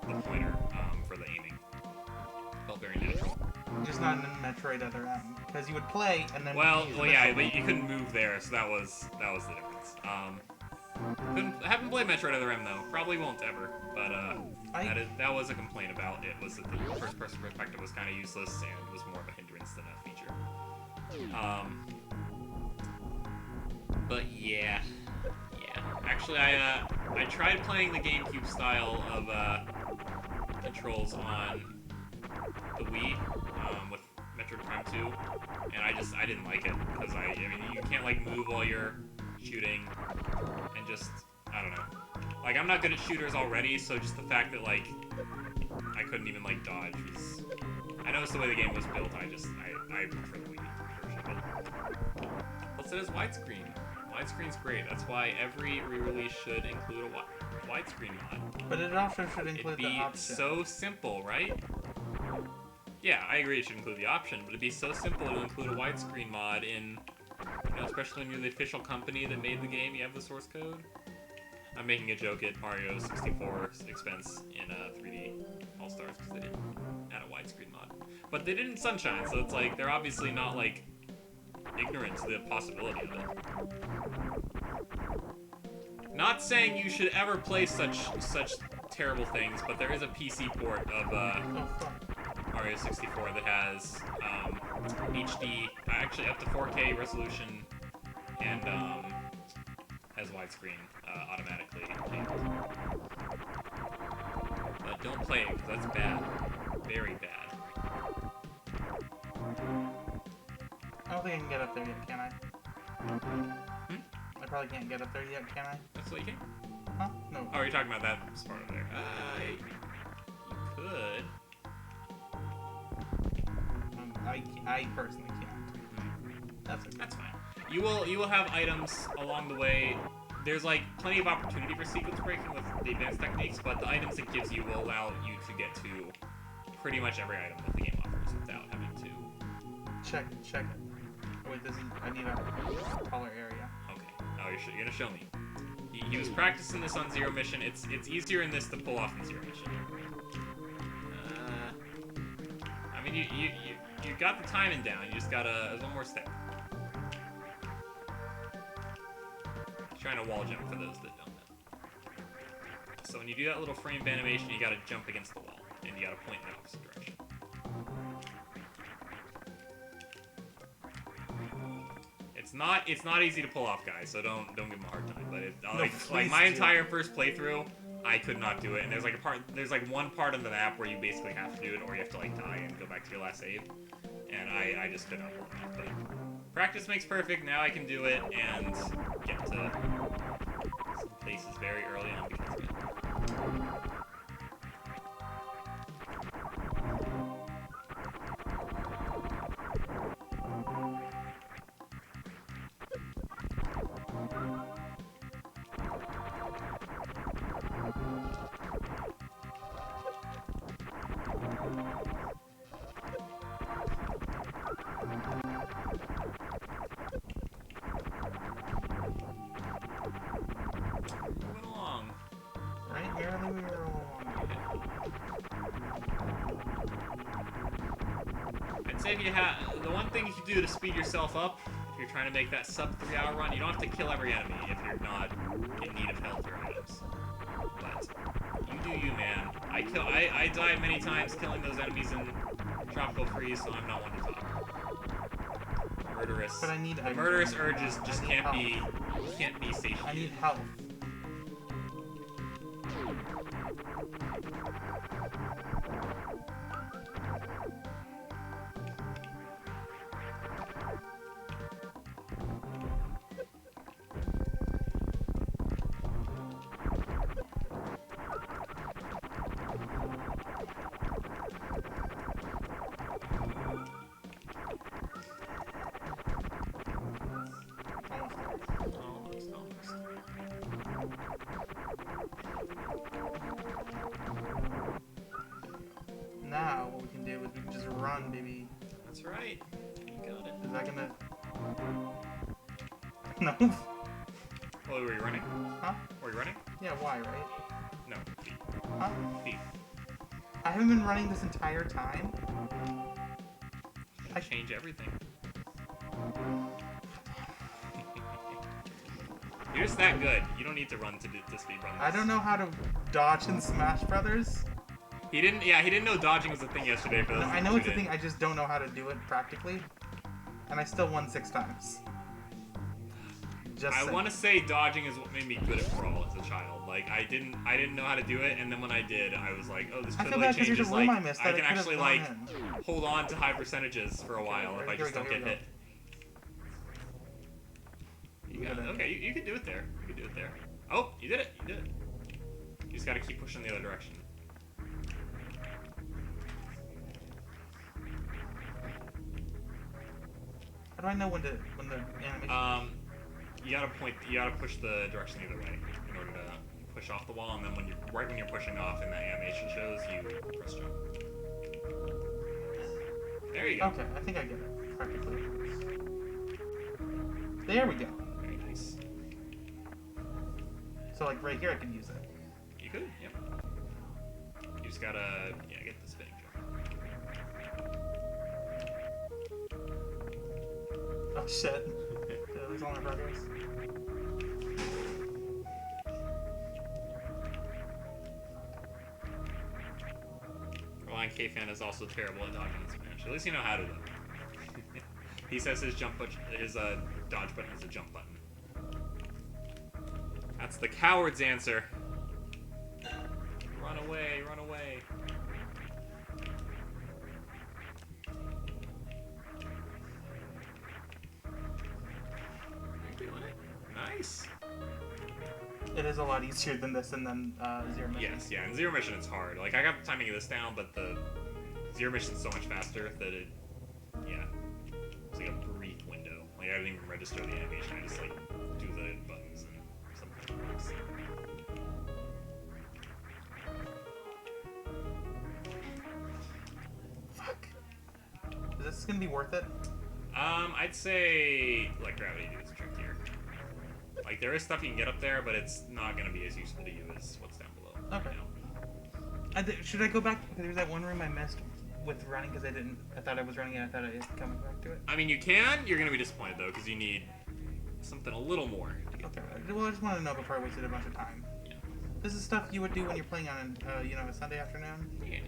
pointer for the aiming. Felt very natural. Just not in Metroid Other M, because you would play and then. Well, yeah, but you couldn't move there, so that was the difference. Haven't played Metroid Other M though. Probably won't ever. But that was a complaint about it. Was that the first-person perspective was kind of useless and was more of a hindrance than a feature. But yeah. Actually, I tried playing the GameCube style of controls on the Wii with Metroid Prime 2, and I didn't like it because I mean you can't like move while you're shooting, and just I don't know. Like I'm not good at shooters already, so just the fact that like I couldn't even like dodge was. I know it's the way the game was built. I prefer the Wii version of it. Plus it has widescreen. Widescreen's great. That's why every re-release should include a widescreen mod. But it also should include the option. It'd be so simple, right? Yeah, I agree it should include the option, but it'd be so simple to include a widescreen mod in, you know, especially when you're the official company that made the game, you have the source code. I'm making a joke at Mario 64's expense in 3D All-Stars because they didn't add a widescreen mod. But they did in Sunshine, so it's like, they're obviously not, like, ignorant to the possibility of it. Not saying you should ever play such terrible things, but there is a PC port of Mario 64 that has HD, actually up to 4K resolution, and has widescreen automatically enabled. But don't play it, because that's bad. Very bad. I don't think I can get up there yet, can I? I probably can't get up there yet, can I? That's what you can? Huh? No. Oh, you're talking about that spot over there. You could. I personally can't. That's okay. That's fine. You will have items along the way. There's like plenty of opportunity for sequence breaking with the advanced techniques, but the items it gives you will allow you to get to pretty much every item that the game offers without having to check it. Wait, I need a taller area. Okay. Oh, you're gonna show me. He was practicing this on Zero Mission. It's easier in this to pull off in Zero Mission. I mean, you got the timing down. You just gotta one more step. Trying to wall jump for those that don't know. So when you do that little frame animation, you gotta jump against the wall, and you gotta point in the opposite direction. It's not easy to pull off, guys. So don't give him a hard time. But like my entire first playthrough, I could not do it. And there's like one part of the map where you basically have to do it, or you have to like die and go back to your last save. And I just could not pull it off. But practice makes perfect. Now I can do it and get to some places very early on because of it. Moving along. Right? Merrily we were along. I'd say if you have the one thing you can do to speed yourself up, if you're trying to make that sub 3-hour run, you don't have to kill every enemy if you're not in need of health or items. But you do you, man. I died many times killing those enemies in Tropical Freeze, so I'm not one to talk. Murderous. But I need the murderous urges just can't be satiated. I need health. Almost. Now, what we can do is we can just run, baby. That's right. You got it. Is that gonna... No. Oh, were you running? Huh? Were you running? Yeah, why, right? No. Feet. Huh? Feet. I haven't been running this entire time. I change everything. You're just that good. You don't need to run to speed run this. I don't know how to dodge in Smash Brothers. He didn't. Yeah, he didn't know dodging was a thing yesterday. For No, those I know who it's a didn't. thing. I just don't know how to do it practically, and I still won 6 times. Just I saying. want to say dodging is what made me good at Brawl as a child. Like I didn't know how to do it, and then when I did, I was like, oh, this I feel totally bad 'cause there's a changes. room Like I missed I that can it could've actually gone like in. hold on to high percentages for a while if I just don't get hit. You got it. Okay, you can do it there. You can do it there. Oh, you did it. You did it. You just gotta keep pushing the other direction. How do I know when the animation? You gotta push the direction the other way in order to push off the wall, and then when you're pushing off and the animation shows, you press jump. There you go. Okay, I think I get it practically. There we go. Very nice. So like right here, I can use it. You could, yep. You just gotta, get the spinning jump. Oh shit! Did I lose all my progress? Ryan K-Fan is also terrible at dodging in Smash. At least you know how to though. He says his dodge button is a jump button. That's the coward's answer. Run away, run away. You're doing it. Nice. It is a lot easier than this and then Zero Mission. Yes, yeah, in Zero Mission it's hard. Like, I got the timing of this down, but the Zero Mission's so much faster that it, it's like a brief window. Like, I didn't even register the animation, I just, like, do the buttons and something works. Fuck. Is this gonna be worth it? I'd say let gravity do its trick here. Like, there is stuff you can get up there, but it's not gonna be as useful to you as what's down below. Okay. You know? Should I go back? Because there's that one room I missed with running because I thought I was running it. I thought I was coming back to it. I mean, you can. You're gonna be disappointed though, because you need something a little more to get Okay. there. Well, I just wanted to know before I wasted a bunch of time. Yeah. This is stuff you would do when you're playing on, a Sunday afternoon. Yeah.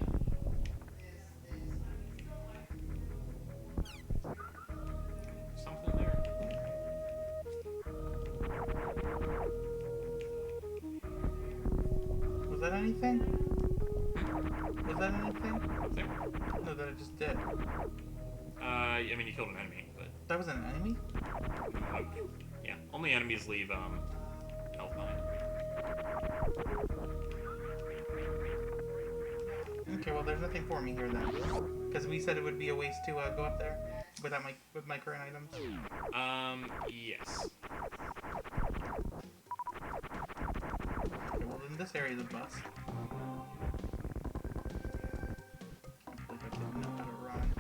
Something there. Was that anything? Was that anything? What's there? No, that I just did. I mean, you killed an enemy, but That was an enemy? yeah, only enemies leave health behind. Okay, well, there's nothing for me here then. Because we said it would be a waste to go up there with my current items. Yes. Okay, well, then this area is a bust. I didn't know how to run.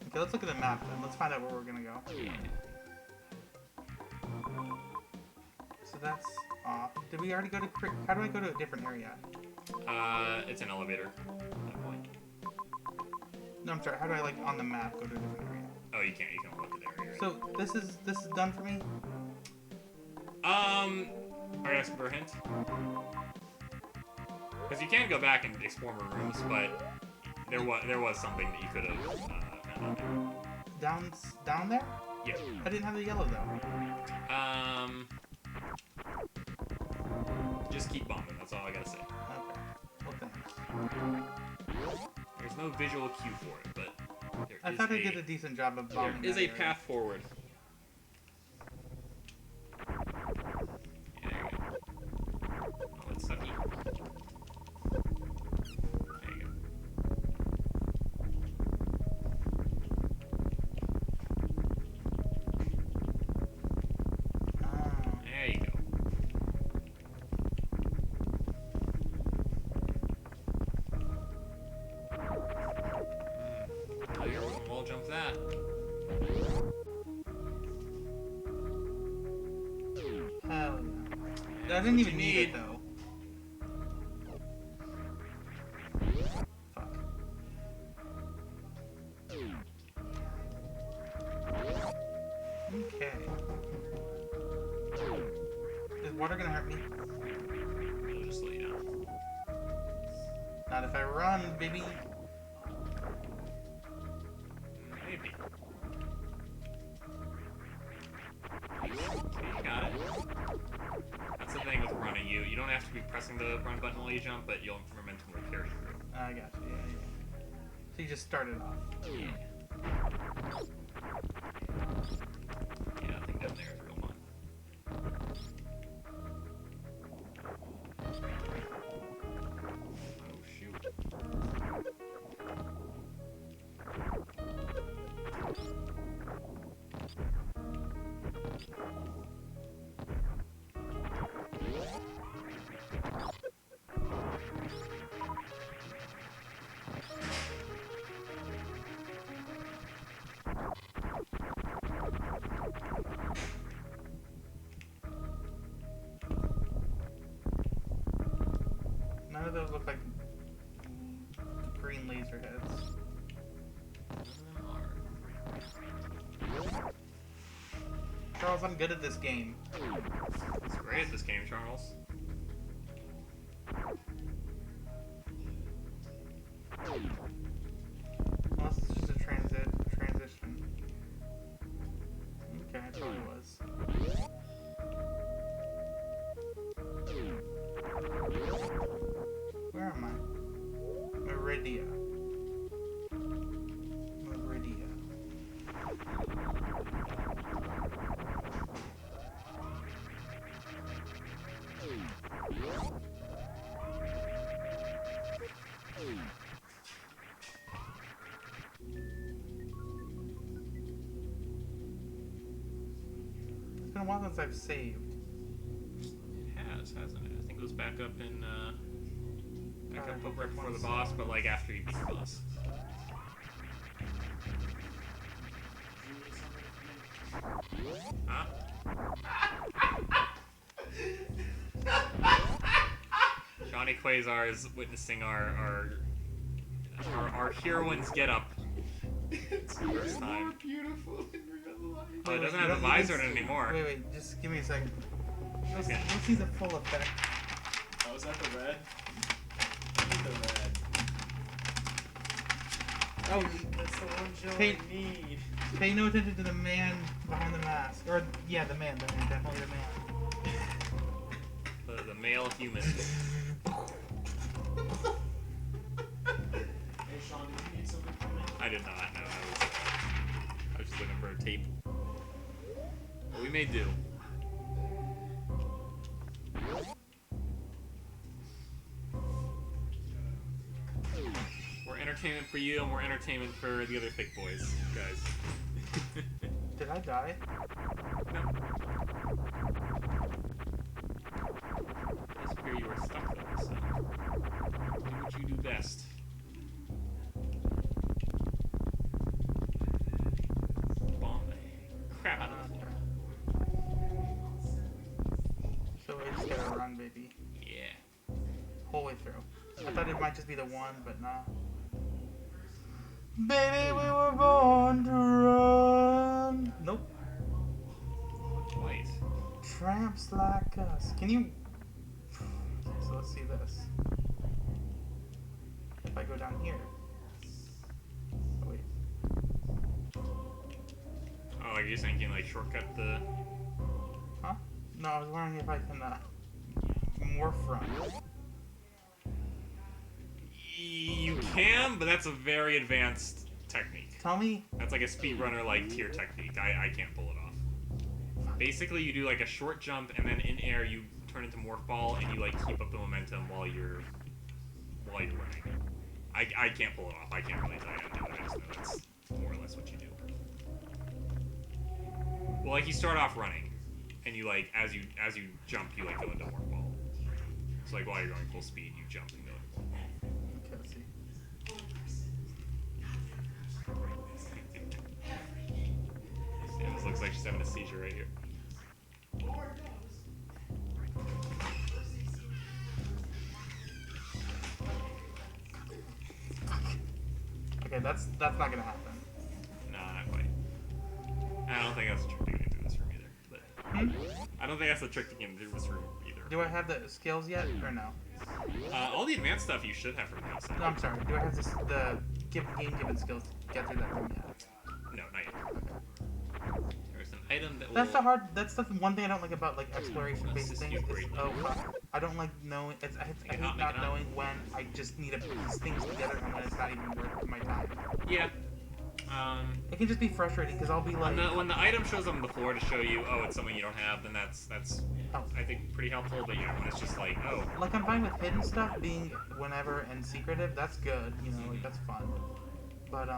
Okay, let's look at the map then. Let's find out where we're gonna go. So that's off. Did we already go to... How do I go to a different area? It's an elevator at that point. No, I'm sorry. How do I, like, on the map go to a different area? Oh, you can't look at the area. So, this is done for me? Are you asking for a hint? Because you can go back and explore more rooms, but there was something that you could have found out there. Down there? Yeah. I didn't have the yellow, though. Just keep bombing, that's all I gotta say. Okay. Well, thanks. There's no visual cue for it, but there I is thought I did a decent job of bombing there is that a area. path forward. Yeah, there you go. Oh, it's sucky. There you go. Ah. There you go. Oh, you're wall jump that. Hell yeah. Yeah, I didn't what even you need it, though. Fuck. Okay. Not if I run, baby. Maybe. Okay, you got it. That's the thing with running. You don't have to be pressing the run button while you jump, but you'll momentum will carry through. I got you. Yeah, yeah. So you just started off. Yeah. Yeah, nothing down there is real fun. Oh shoot. None of those look like green laser heads. Charles, I'm good at this game. It's great at this game, Charles. Unless it's just a transition. Okay, I thought it was. Where am I? Meridia. Meridia. It's been a while since I've saved. It has, hasn't it? I think it was back up in, back up right before the 27. boss, but like after you beat the boss. Huh? Johnny Quasar is witnessing our heroine's get up. It's First time. more beautiful in real life. But it doesn't You have the don't even visor in it anymore. Wait, just give me a second. Let's, Okay. let's see the full effect. Oh, is that the red? I need the red. Oh, That's the one Joe Hey. I need. pay no attention to the man behind the mask. Or, yeah, the man, definitely the man. The male human. Hey Sean, do you need something from me? I did not know. I was just looking for a tape. But we may do. We're entertainment for you, and we're entertainment for the other thick boys, guys. Did I die? No. It appear you were stuck though, so do what you do best. Bomb the crap out of the floor. So I just gotta run, baby. Yeah. Whole way through. I thought it might just be the one, but nah. Baby, we were born to run. Nope. Wait. Tramps like us. Can you... So let's see this. If I go down here. Oh, wait. Oh, like you're saying you can like shortcut the... Huh? No, I was wondering if I can, morph run. You can, but that's a very advanced technique. Tell me... That's like a speedrunner like tier technique. I can't pull it off. Basically, you do like a short jump, and then in air you turn into morph ball, and you like keep up the momentum while you're running. I can't pull it off. I can't really tell you how to do it. I just know that's more or less what you do. Well, like you start off running, and you like as you jump, you like go into morph ball. So like while you're going full speed, you jump and go into morph ball. Okay, let's see. Yeah, this looks like she's having a seizure right here. Okay, that's not gonna happen. No, not quite. I don't think that's the trick to get into this room either. But Hmm? I don't think that's the trick to get into this room either. Do I have the skills yet, or no? All the advanced stuff you should have from the outset. No, I'm sorry. Do I have the game-given skills to get through that thing yet? No, not yet. There's an item that That's will... the hard. That's the one thing I don't like about like exploration-based Assist things. you Is, greatly. oh fuck. I don't like knowing. I hate not knowing when I just need to piece things together and when it's not even worth my time. Yeah. It can just be frustrating because I'll be like, When the item shows up on the floor to show you, oh, it's something you don't have, then that's oh. I think pretty helpful. But yeah, when it's just like, oh, Like I'm fine with hidden stuff being whenever and secretive. That's good. You know, like that's fun. But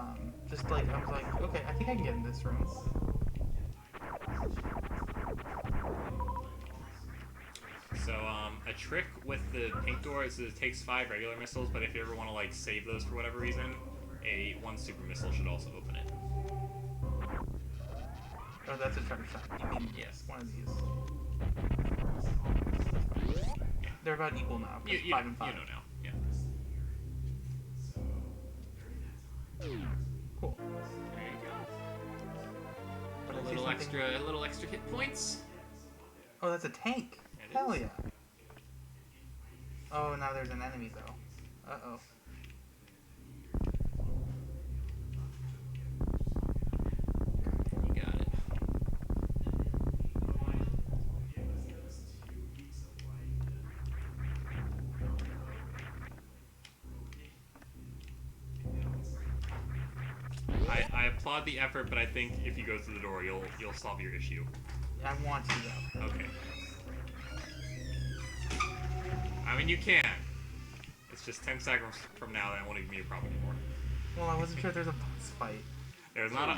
just like I was like, okay, I think I can get in this room. so a trick with the pink door is it takes 5 regular missiles, but if you ever want to like save those for whatever reason, one super missile should also open it. Oh, that's a charge shot. You mean Yes. one of these? They're about equal now. 'Cause You 5 and 5. know now. Yeah. Cool. There you go. But A I see little something- little extra hit points. Oh, that's a tank. It Hell is. yeah. Oh, now there's an enemy though. Uh oh. You got it. I applaud the effort, but I think if you go through the door, you'll solve your issue. I want to though. Okay. I mean, you can. It's just 10 seconds from now that won't even be a problem anymore. Well, I wasn't sure if there's a boss fight. There's not a.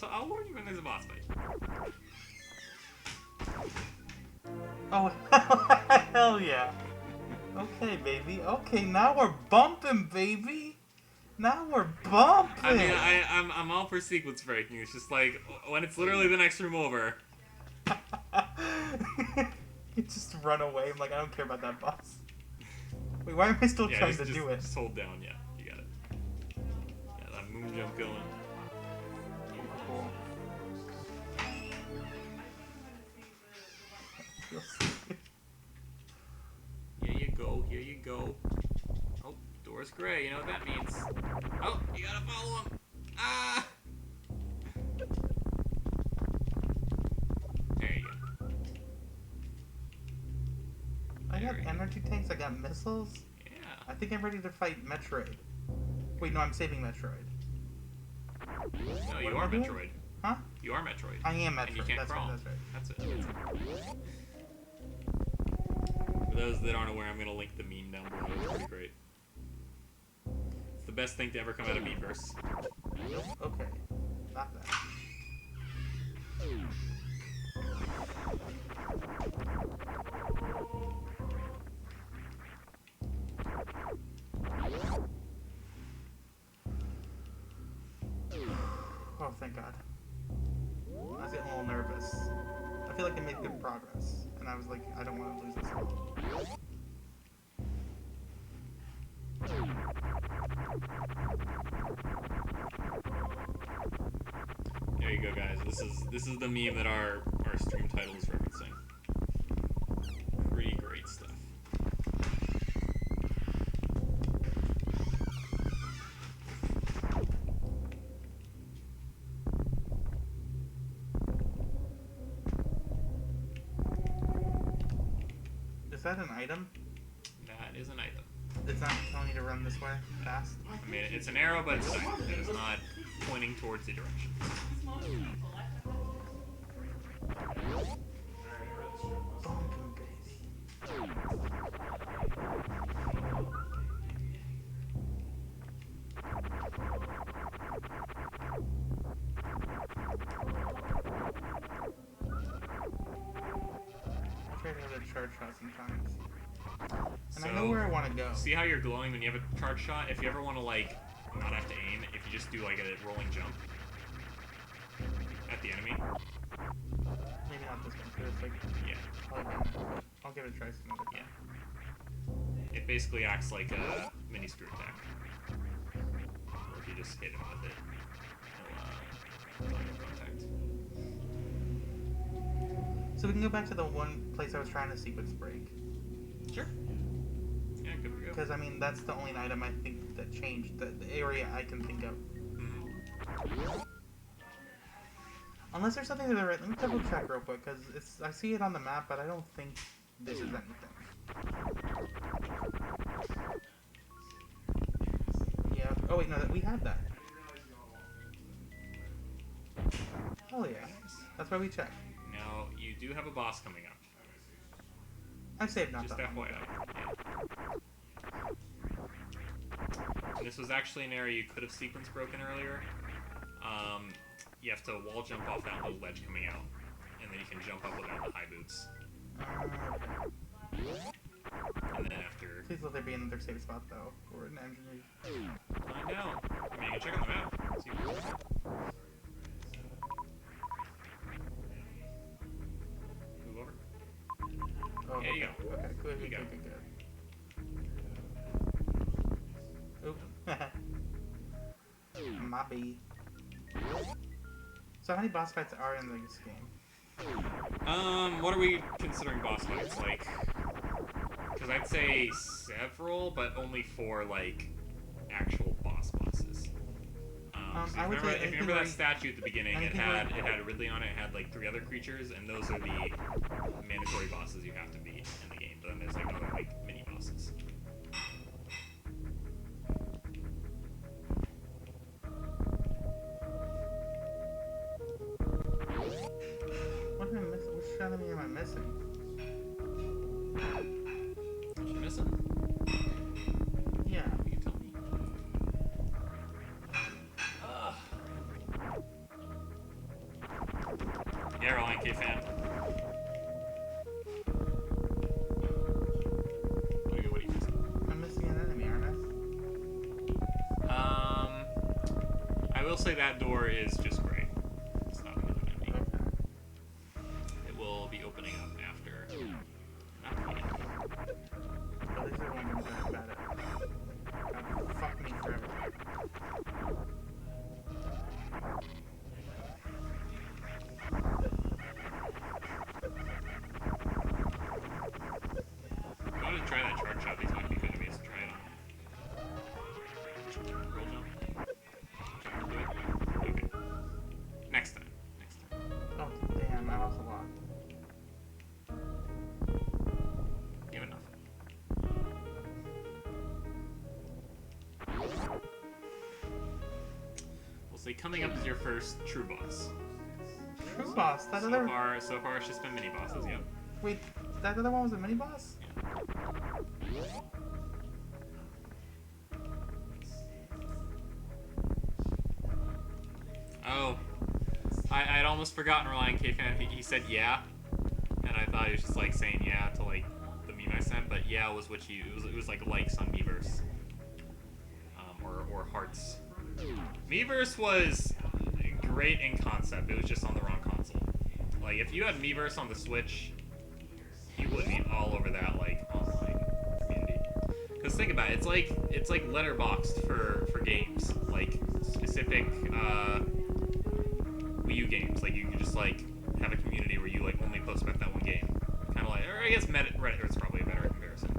I'll warn you when there's a boss fight. Oh, hell yeah. Okay, baby. Okay, now we're bumping, baby. Now we're bumping. I mean, I'm all for sequence breaking. It's just like when it's literally the next room over. You just run away. I'm like, I don't care about that boss. Wait, why am I still trying to do it? Just hold down. Yeah, you got it. Yeah, that moon jump going. Cool. Here you go. Here you go. Oh, door's gray. You know what that means. Oh, you gotta follow him. Ah! There you go. I got There you go. energy tanks. I got missiles. Yeah. I think I'm ready to fight Metroid. Wait, no, I'm saving Metroid. No, you am are I doing? Metroid. Huh? You are Metroid. I am Metroid. And you can't that's crawl. right. That's right. That's it. For those that aren't aware, I'm gonna link the meme down below. It's pretty great. It's the best thing to ever come out of Memeverse. Okay. Not that. Oh, thank God. I was getting a little nervous. I feel like I made good progress, and I was like, I don't want to lose this one. There you go, guys. This is the meme that our stream title is referencing. Pretty great stuff. Is that an item? That is an item. It's not telling you to run this way fast? I mean, it's an arrow, but it's an item. It is not pointing towards the direction. Bumping, baby. I try to have a charge shot sometimes. And I know where I want to go. See how you're glowing when you have a charge shot? If you ever want to, like, not have to aim, if you just do, like, a rolling jump at the enemy. Maybe not this one, because it's like, Yeah. I'll give it a try some other time. Yeah. It basically acts like a mini screw attack. Or if you just hit him with it, he'll no contact. So we can go back to the one place I was trying to sequence break. Sure. Yeah, good for you. Because, I mean, that's the only item I think that changed. The area I can think of. Mhm. Unless there's something to the right. Let me double check real quick, because I see it on the map, but I don't think this is anything. Yeah. Oh, wait, no, we had that. Oh, yeah. That's why we checked. Now, you do have a boss coming up. I saved not Just that long FYI. ago. Yeah. This was actually an area you could have sequence broken earlier. You have to wall jump off that little ledge coming out, and then you can jump up without the high boots. Okay. And then after... Please let there be another safe spot, though, or an engineer. Find out. I mean, you can check on the map. See what's there. Move over. Oh, There you okay. go. Okay, good, There you good, go. good, good, good. Oop. My bee. So how many boss fights are in this game? What are we considering boss fights? Like, because I'd say several, but only for, like, actual bosses. So I would say if you remember that statue at the beginning, it anything had where- Ridley on it, it had, like, 3 other creatures, and those are the mandatory bosses you have to beat in the game. But then there's, like, other, like, mini-bosses. What am I missing? Which enemy am I missing? What you missing? Yeah. You can tell me. Yeah, Reliant K fan. What are you missing? I'm missing an enemy, aren't I? I will say that door is just great. It's not really an enemy. Okay. It will be opening up after. Not the end. At least I won't be bad at it. Fuck me forever. I want to try that charge shot. These might be good enemies to try it on. Roll jump. Jump into it. Okay. Next time. Next time. Oh, damn, I lost a lot. You have enough. We'll say coming up is your first true boss. True boss? That So other... far it's just been mini bosses, yep. Wait, that other one was a mini boss? Oh, I'd almost forgotten Reliant K fan. He said yeah, and I thought he was just like saying yeah to like the meme I sent, but yeah was what you it was like likes on Miiverse, or hearts. Miiverse was great in concept. It was just on the wrong console. Like if you had Miiverse on the Switch, you would be all over that like online community. Because think about it, it's like Letterboxd for games, like specific Wii U games. Like you can just like have a community where you like only post about that one game. Kind of like, or I guess Reddit is probably a better comparison.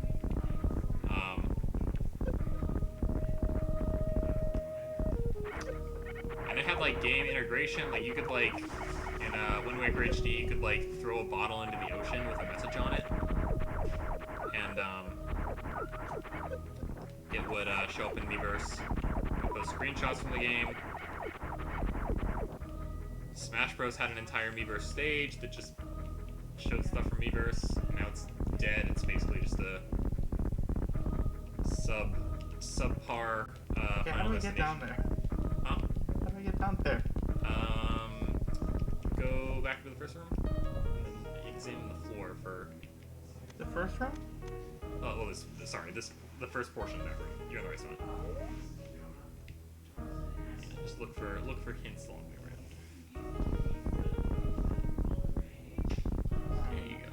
And it had like game integration. Like you could like in Wind Waker HD, you could like throw a bottle into the ocean with a message on it, and it would show up in Miiverse. You post screenshots from the game. Smash Bros had an entire Miiverse stage that just showed stuff from Miiverse. Now it's dead. It's basically just a subpar Okay, how Final do we get down Destination. there? Huh? How do we get down there? Go back to the first room and then examine the floor for. The first room? Oh, well, the first portion of that room. You're on the right side. Yeah, just look for hints along the way around. There you go.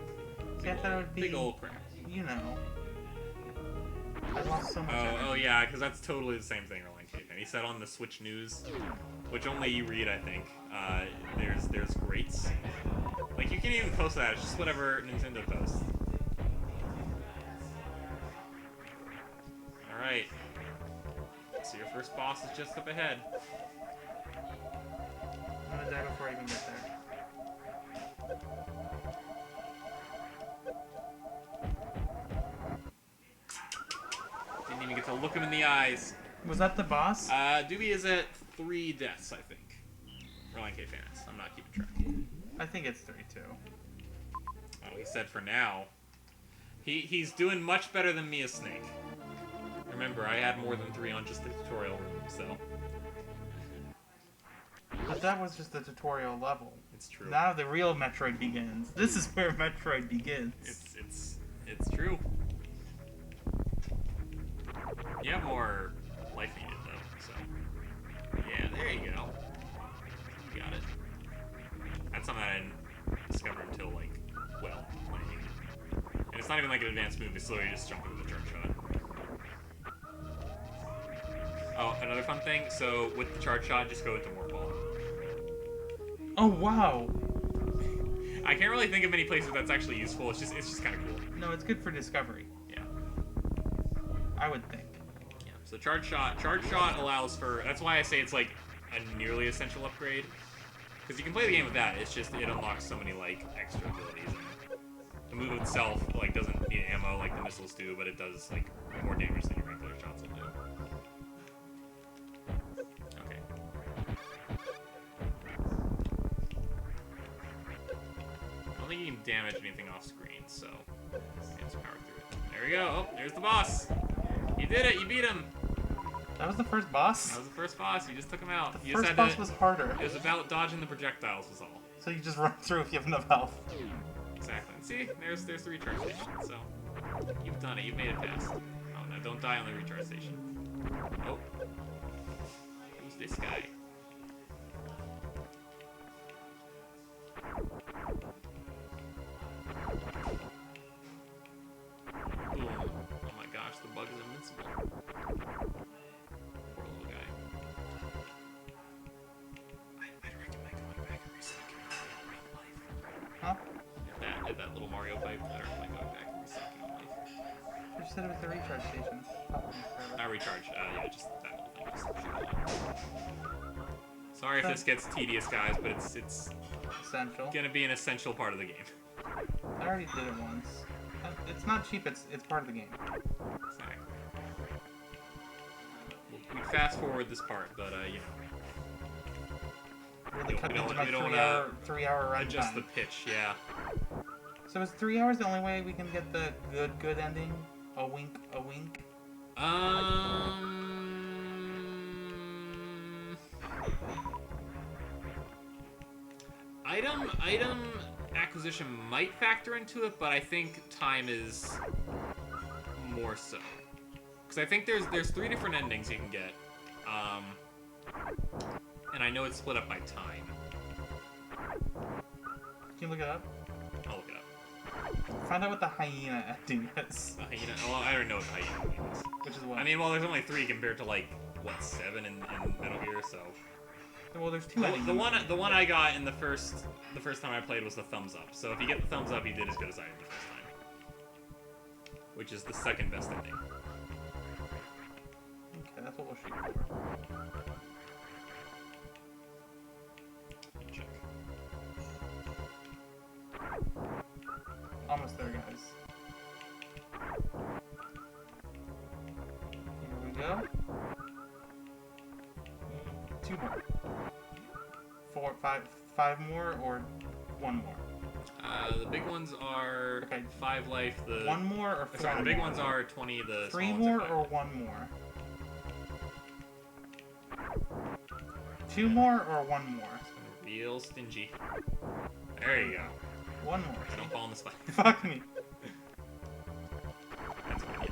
See, I thought it would be... Big old crap. You know. I lost so much energy. Oh yeah, because that's totally the same thing, Roland Caveman. He said on the Switch News, which only you read, I think. There's greats. Like you can't even post that. It's just whatever Nintendo posts. Alright. So your first boss is just up ahead. I'm gonna die before I even get there. Didn't even get to look him in the eyes. Was that the boss? Doobie is at 3 deaths, I think. For Line K fans. I'm not keeping track. I think it's 3 too. Oh, he said for now. He's doing much better than me as Snake. Remember, I had more than 3 on just the tutorial room, so. But that was just the tutorial level. It's true. Now the real Metroid begins. This is where Metroid begins. It's true. You have more life needed though, so. Yeah, there you go. You got it. That's something I didn't discover until, like, well, playing. And it's not even like an advanced move, it's literally just jumping with the charge shot. Oh, another fun thing, so with the charge shot, just go into more ball. Oh wow! I can't really think of any places that's actually useful, it's just kind of cool. No, it's good for discovery. Yeah. I would think. Yeah. So charge shot allows for, that's why I say it's like a nearly essential upgrade. Because you can play the game with that, it's just, it unlocks so many, like, extra abilities. And the move itself, like, doesn't need ammo like the missiles do, but it does, like, more damage than your regular shots will do. Okay. I don't think you can damage anything off screen, so let's power through it. There we go. Oh, there's the boss. You did it. You beat him. That was the first boss? That was the first boss. You just took him out. The You first just boss had to, was harder. It was about dodging the projectiles, was all. So you just run through if you have enough health. Exactly. And see, there's the recharge station. So you've done it. You've made it past. Oh no! Don't die on the recharge station. Oh, who's this guy? Boom. Oh my gosh, the bug is invincible. Poor little guy. I'd recommend going back and recycling in real life. Huh? Hit that little Mario pipe. I'd recommend going back and recycling in life. You said it was the recharge station. Not recharge, yeah, just that little thing. Just shoot it out. Sorry if this gets tedious, guys, but it's Essential. gonna be an essential part of the game. I already did it once. It's not cheap, it's part of the game. Exactly. We fast forward this part, but you know. Really cut we don't- into my we don't, 3-hour run Adjust time. the pitch, yeah. So is 3 hours the only way we can get the good ending? A wink, a wink? Item acquisition might factor into it, but I think time is more so. Because I think there's 3 different endings you can get. And I know it's split up by time. Can you look it up? I'll look it up. Find out what the hyena ending is. The hyena, well, I don't know what the hyena ending is. Which is what? I mean, well, there's only 3 compared to, like, what, 7 in Metal Gear, so... well, there's 2 The endings. one I got in the first time I played was the thumbs up. So if you get the thumbs up, you did as good as I did the first time. Which is the second best ending. Okay, that's what we'll shoot for. Check. Almost there, guys. Here we go. 2 more. 4, 5 more, or 1 more? The big ones are Okay. 5 life. The 1 more or 4 sorry, the big more? ones are 20. The 3 small ones are more 5. or 1 more? 2 more or 1 more? Real stingy. There you go. 1 more. Don't fall in the spike. Fuck me. That's what I need.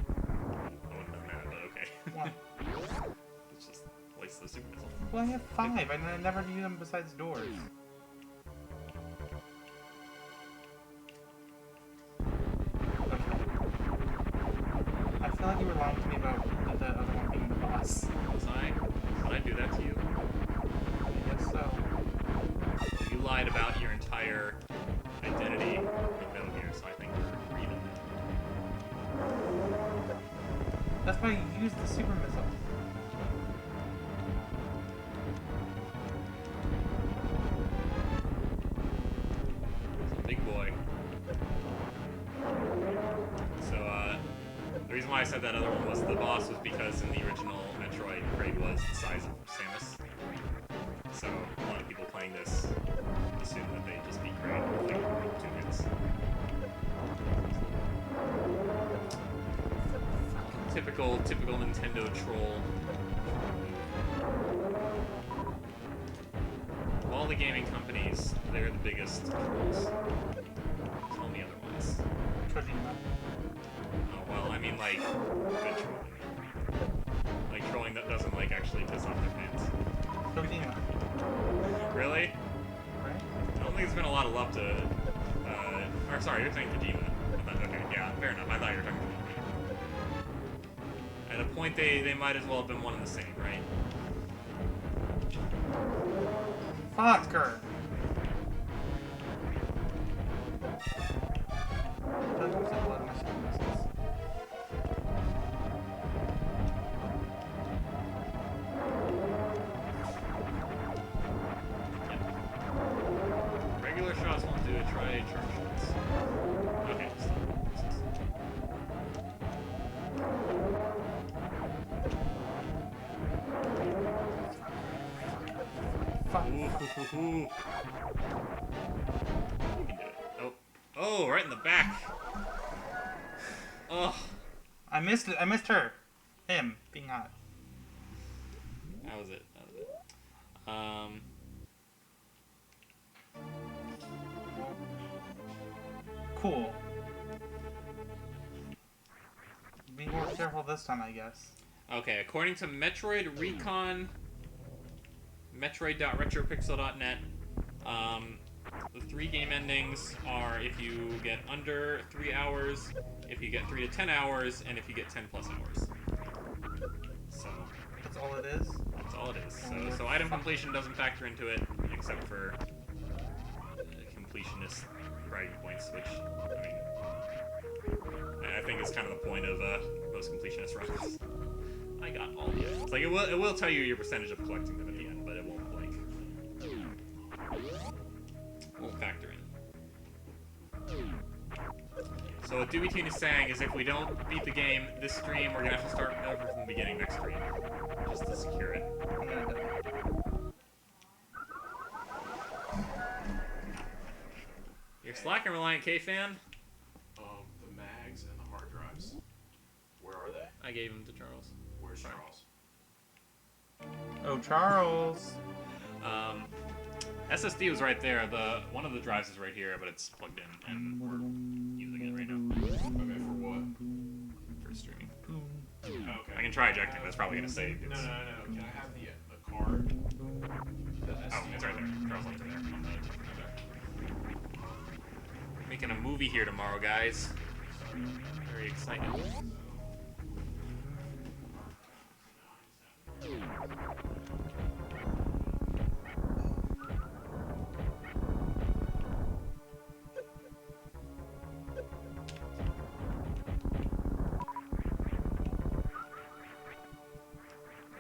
I wouldn't have done that, but okay. Why? Let's just place the super missile. Well, I have 5, and I never do them besides doors. I feel like you were lying to me about the other one being the boss. Was I? said that other one was the boss was because in the original Metroid, Kraid was the size of Samus. So a lot of people playing this assume that they just beat Kraid with like 2 hits. Typical Nintendo troll. Of all the gaming companies, they're the biggest trolls. Tell me other ones. Kojima. Oh, well, I mean, like, good trolling. Like, trolling that doesn't, like, actually piss off their fans. Kojima. Really? Right? I don't think there's been a lot of love to, or sorry, you're saying Kojima. I thought, okay, yeah, fair enough. I thought you were talking Kojima. At a point, they might as well have been one and the same, right? Fosker. Regular shots won't do it. Try charge shots. Okay. Fuck. Ooh. You can do it. Oh. Oh, right in the back. Oh. I missed it. I missed her. Him being hot. That was it. Cool. Be more careful this time, I guess. Okay, according to Metroid Recon, Metroid.retropixel.net, the 3 game endings are if you get under 3 hours, if you get 3 to 10 hours, and if you get 10 plus hours. So, That's all it is? that's all it is. So item completion doesn't factor into it, except for completionist bragging points, which, I think is kind of the point of most completionist runs. I got all the items. Like, it will tell you your percentage of collecting them at the end, but it won't, like, won't factor in. So what Dooby is saying is if we don't beat the game this stream, we're gonna have to start over from the beginning next stream, just to secure it. I'm gonna die. You're slacking, Reliant K fan. The mags and the hard drives. Where are they? I gave them to Charles. Where's Sorry. Charles? Oh, Charles. SSD was right there. One of the drives is right here, but it's plugged in, and we're using it right now Okay, for what? for streaming. Okay. I can try ejecting, but it's probably gonna save. No, It's- no, no. Can I have the card? The Oh, SD it's right there. Charles left it there. Okay. Making a movie here tomorrow, guys. Very excited.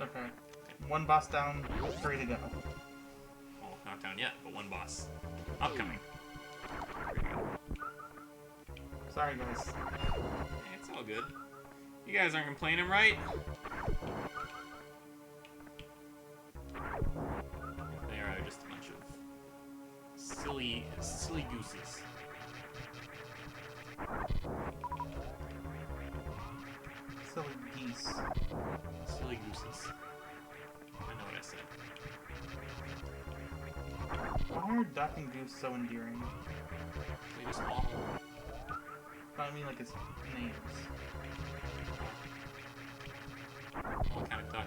Okay. One boss down, 3 to go. Well, not down yet, but one boss. Upcoming. Sorry, guys. Hey, it's all good. You guys aren't complaining, right? They are just a bunch of silly gooses. Silly geese. Silly gooses. I know what I said. Why are duck and goose so endearing? They just all. I mean, like, it's names. What kind of duck?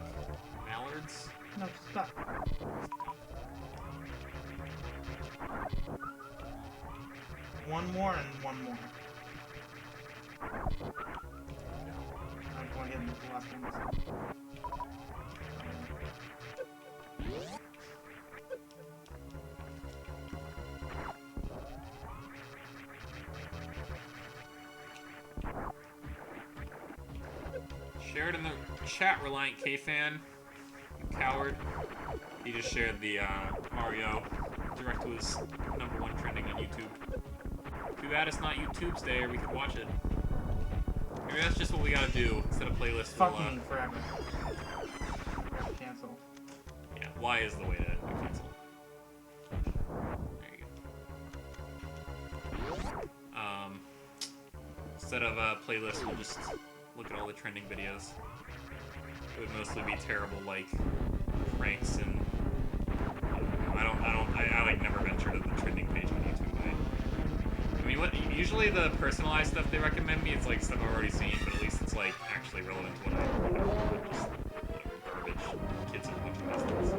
Mallards? No, just duck. One more and one more. I want to get the last one. Share it in the chat, Reliant K-Fan. You coward. He just shared the Mario direct to his #1 trending on YouTube. Too bad it's not YouTube's day, or we could watch it. Maybe that's just what we gotta do instead of playlist. Fucking me forever. Cancel. Yeah, Y is the way to cancel. There you go. Instead of a playlist, we'll just look at all the trending videos. It would mostly be terrible, like pranks and I like never venture to the trending page on YouTube. I mean, usually the personalized stuff they recommend me, it's like stuff I've already seen, but at least it's like actually relevant to what I just whatever garbage kids are watching these days.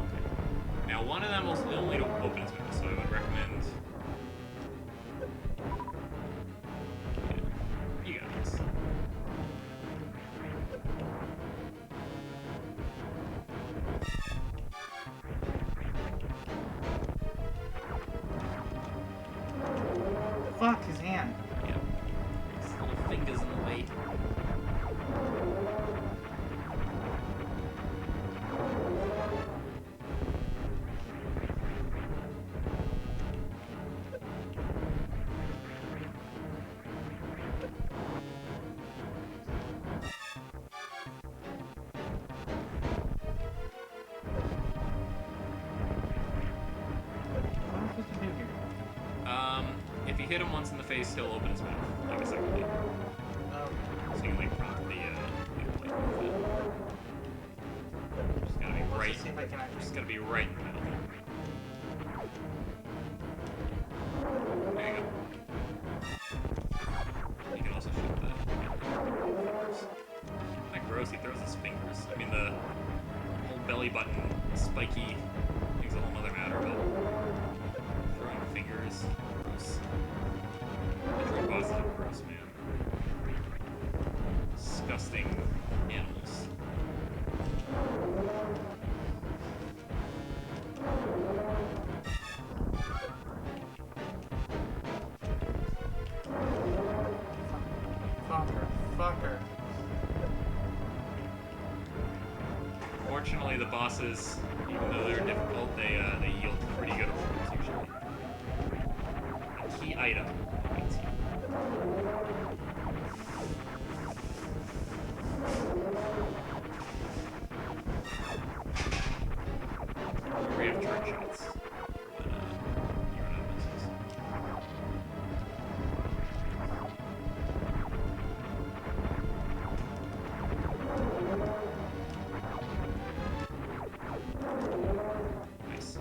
Okay. Now one of them will only open its window, so I would recommend. Yeah, you got this. Fuck his hand. Yep. His little fingers in the way. What am I supposed to do here? If you hit him once in the face, he'll open his mouth, like a second later. Oh. So you can like prompt the plate with it. Just gotta be Let's right. just see if I can actually. Just gotta be right in the middle. There you go. You can also shoot the fingers. Isn't that gross? He throws his fingers. I mean, the whole belly button spiky thing's a whole nother matter, but throwing fingers, gross. Metroid bosses are gross, man. Disgusting animals. Fucker. Fortunately, the bosses, even though they're difficult, they yield pretty good rewards usually. A key item. We have trick shots for when you run out of missiles. Nice.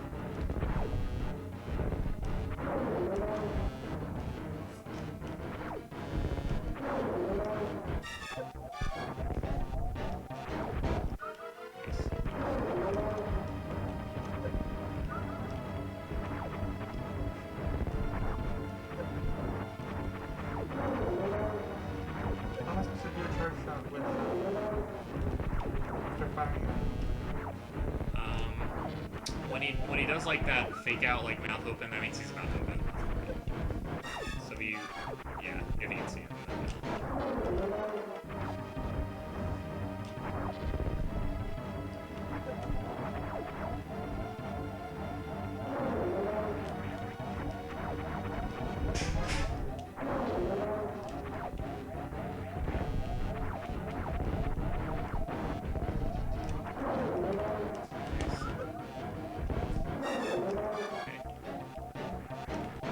How am I supposed to do a charge shot with after firing it? When he does like that fake out like mouth open, that means he's about to open. So if you can see him. Okay.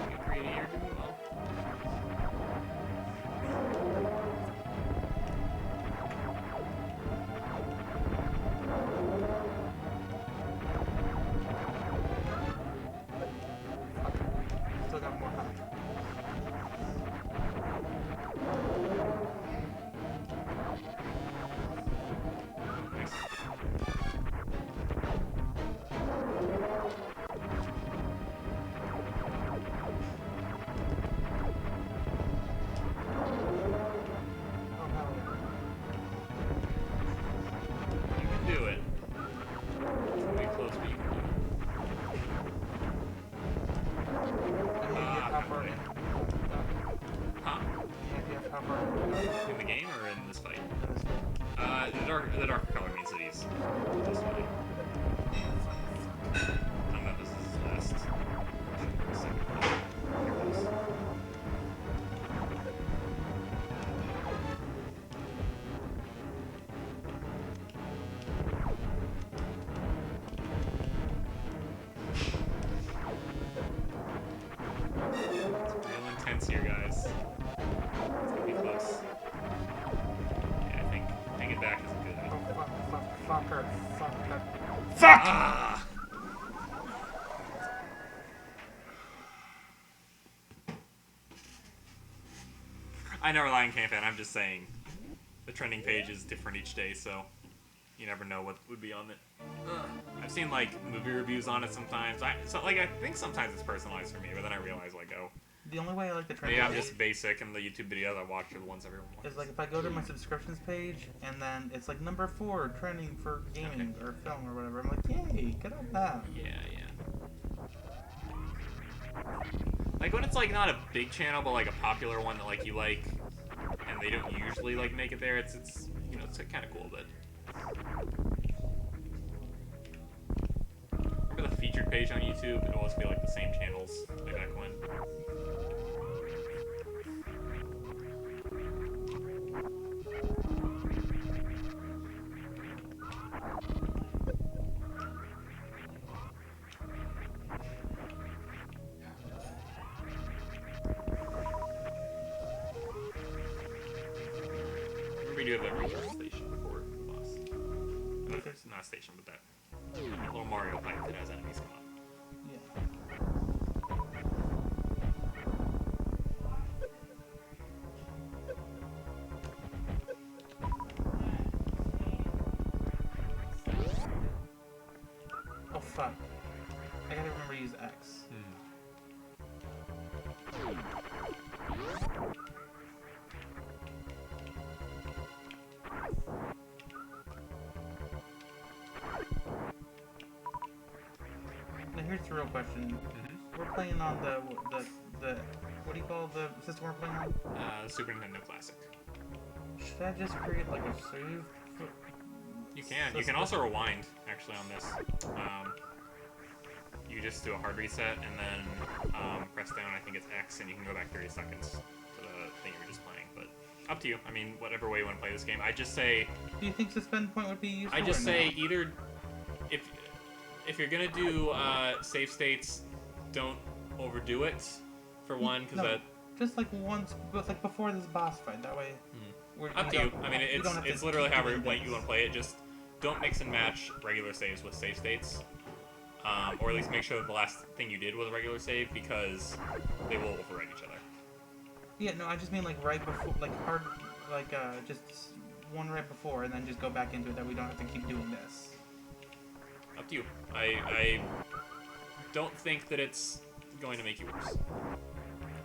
Get greedy here. Well. Still got more time. Nice. Oh hell yeah. You can do it. It's gonna be close, but you can do it. And maybe Ah, how far okay. in? Huh? Maybe how far In the game or in this fight? in this game? The darker color means that he's this way. I don't know if this is his last. guys. It's gonna be close. Yeah, I think hang it back is a good idea. Oh, fucker. Fuck! Ah! I know Reliant Campaign, I'm just saying the trending page is different each day, so you never know what would be on it. I've seen like movie reviews on it sometimes. I think sometimes it's personalized for me, but then I realize like, oh, The only way I like the trending maybe I'm page just basic, and the YouTube videos I watch are the ones everyone watches. is like if I go to my subscriptions page and then it's like number 4 trending for gaming or film or whatever. I'm like, yay, get on that. Yeah. Like when it's like not a big channel, but like a popular one that like you like, and they don't usually like make it there. It's you know, it's kind of cool, but. Remember the featured page on YouTube? It'll always be like the same channels way back when. We do have that research station before the boss. It's not a station, but that little Mario pipe that has enemies come up. Yeah. Oh fuck. I gotta remember to use X. Now here's the real question. We're playing on the what do you call the system we're playing on? Super Nintendo Classic. Should I just create like a save? You can. You can also rewind, actually, on this. You just do a hard reset, and then press down, I think it's X, and you can go back 30 seconds to the thing you were just playing. But up to you. I mean, whatever way you want to play this game. I just say... Do you think suspend point would be useful? I just or say no? either... If you're going to do save states, don't overdo it, for one, because No, that... just like once, but like before this boss fight. That way, Up to you. I mean, it's literally however you want to play it. Just don't mix and match regular saves with save states. Or at least make sure that the last thing you did was a regular save, because they will override each other. Yeah, no, I just mean like right before, like hard, like just one right before, and then just go back into it. That we don't have to keep doing this. Up to you. I don't think that it's going to make you worse.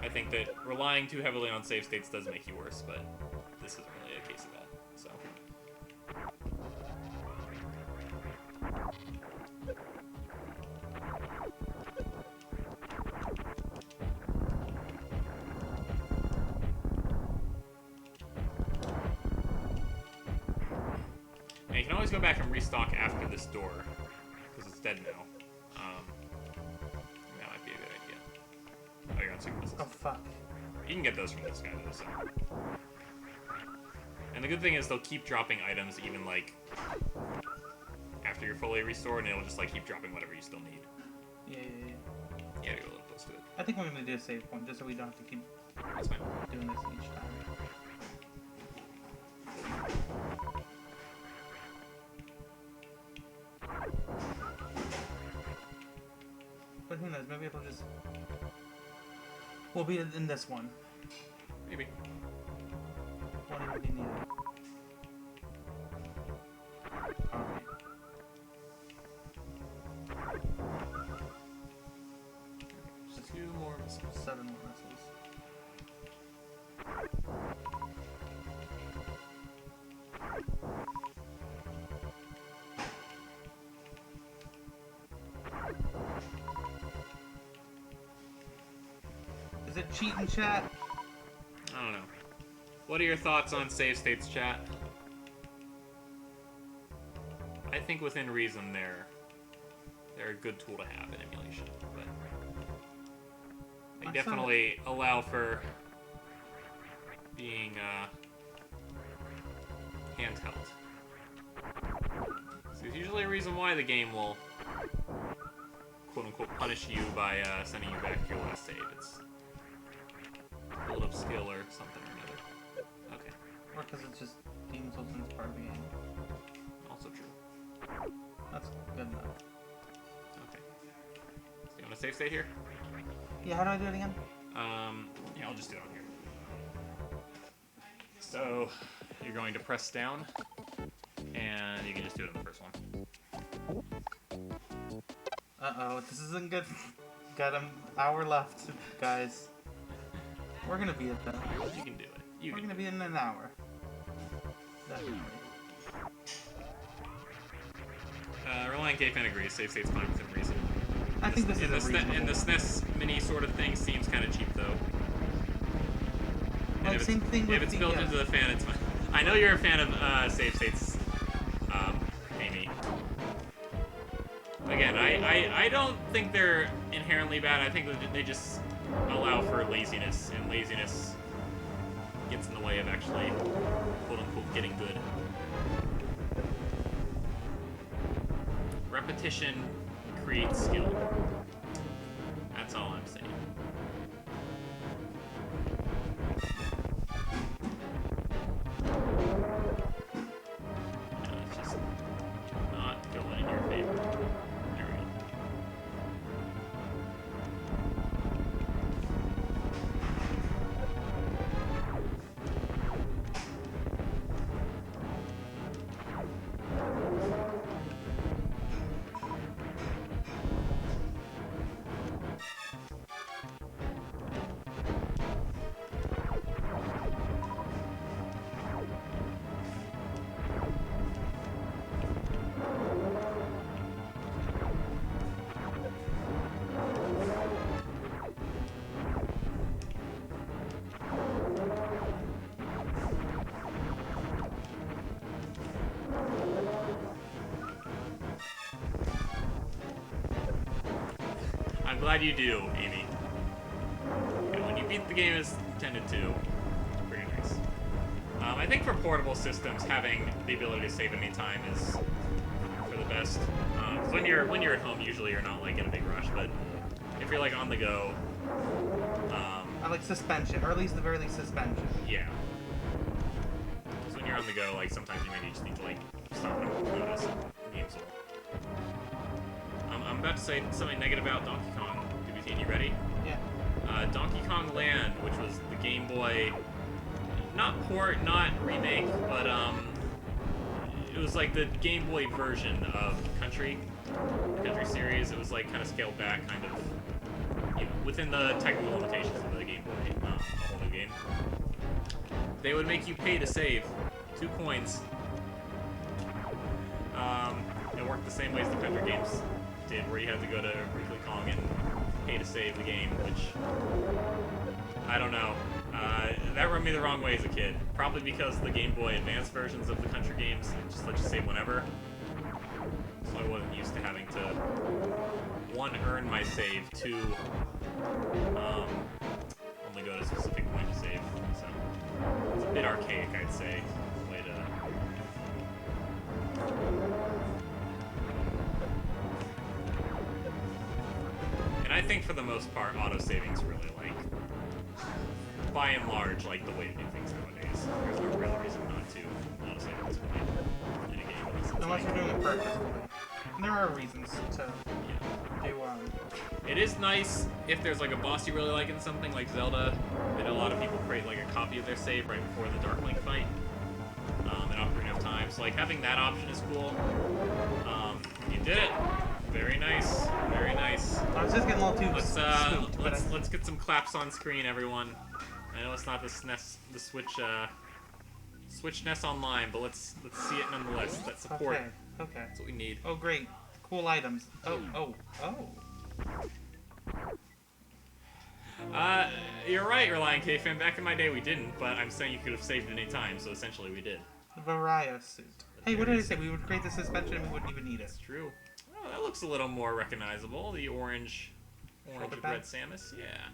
I think that relying too heavily on save states does make you worse, but this isn't really a case of that. So. And you can always go back and restock after this door, because it's dead now. That might be a good idea. Oh, you're on super missiles. Oh fuck. You can get those from this guy, though, so. And the good thing is they'll keep dropping items even, like, after you're fully restored, and it'll just, like, keep dropping whatever you still need. Yeah. Yeah, you're a little close to it. I think we're gonna do a save point just so we don't have to keep That's fine. doing this each time. But who knows? Maybe it'll just. We'll be in this one. Maybe. Won't even be needed. Alright. Just 2 more missiles. 7 more missiles. Is it cheating, chat? I don't know. What are your thoughts on save states, chat? I think within reason they're a good tool to have in emulation, but they definitely allow for being handheld. So there's usually a reason why the game will quote unquote punish you by sending you back to your last save. It's a build up skill or something or another. Okay, Or because it's just Demon Souls and it's part of the game. also true. That's good enough. Okay. So you want to save state here? Yeah, how do I do it again? Yeah, I'll just do it on here. So you're going to press down, and you can just do it on the first one. Uh-oh, this isn't good. Got an hour left, guys. We're gonna beat it though. You can do it. You We're can. gonna beat it in an hour. Definitely. Reliant K fan agrees. Save state's fine within reason. I think this is a And reasonable the one. SNES mini sort of thing seems kind of cheap though. And Like, if same thing with if it's the, built into the fan, it's fine. I know you're a fan of save states, Amy. Again, I don't think they're inherently bad. I think that they just allow for laziness, and laziness gets in the way of actually, quote unquote, getting good. Repetition creates skill. That's all I'm saying. It's just not going in your favor. There we go. I'm glad you do, Amy. Yeah, when you beat the game as intended to, it's pretty nice. I think for portable systems, having the ability to save anytime is for the best. Because when you're at home, usually you're not like in a big rush. But if you're like on the go, I like suspension, or at least the very least suspension. yeah. Because when you're on the go, like sometimes you maybe just need to like stop and go to some games. I'm about to say something negative about Donkey Kong. DBT, you ready? Yeah. Donkey Kong Land, which was the Game Boy, not port, not remake, but it was like the Game Boy version of Country series. It was like kind of scaled back, kind of, you know, within the technical limitations of the Game Boy, a whole new game. They would make you pay to save 2 coins. It worked the same way as the Country games did, where you had to go to Wrinkly Kong and pay to save the game, which, I don't know. That rubbed me the wrong way as a kid. Probably because the Game Boy Advance versions of the Country games just let you save whenever. So I wasn't used to having to, 1, earn my save, 2, only go to a specific point to save. So it's a bit archaic, I'd say. Way to... And I think for the most part, auto-saving's really like, by and large, like the way to do things nowadays. There's no real reason not to auto-save at this point in a game. Unless you're doing it purposefully. And there are reasons to Yeah. do, It is nice if there's like a boss you really like in something, like Zelda. I know a lot of people create like a copy of their save right before the Dark Link fight. And Ocarina of Time. So like having that option is cool. You did it. Very nice. Very nice. I was just getting a little too Let's spooked, but let's get some claps on screen, everyone. I know it's not the SNES, the Switch SNES Online, but let's see it nonetheless. That support. Okay, okay. That's what we need. Oh, great. Cool items. Oh. You're right, Reliant K-Fan. Back in my day, we didn't, but I'm saying you could have saved at any time, so essentially we did. The Varia suit. Hey, what did I say? We would create the suspension and we wouldn't even need it. That's true. Oh, that looks a little more recognizable. The orange Shoulder with red pads? Samus. Yeah.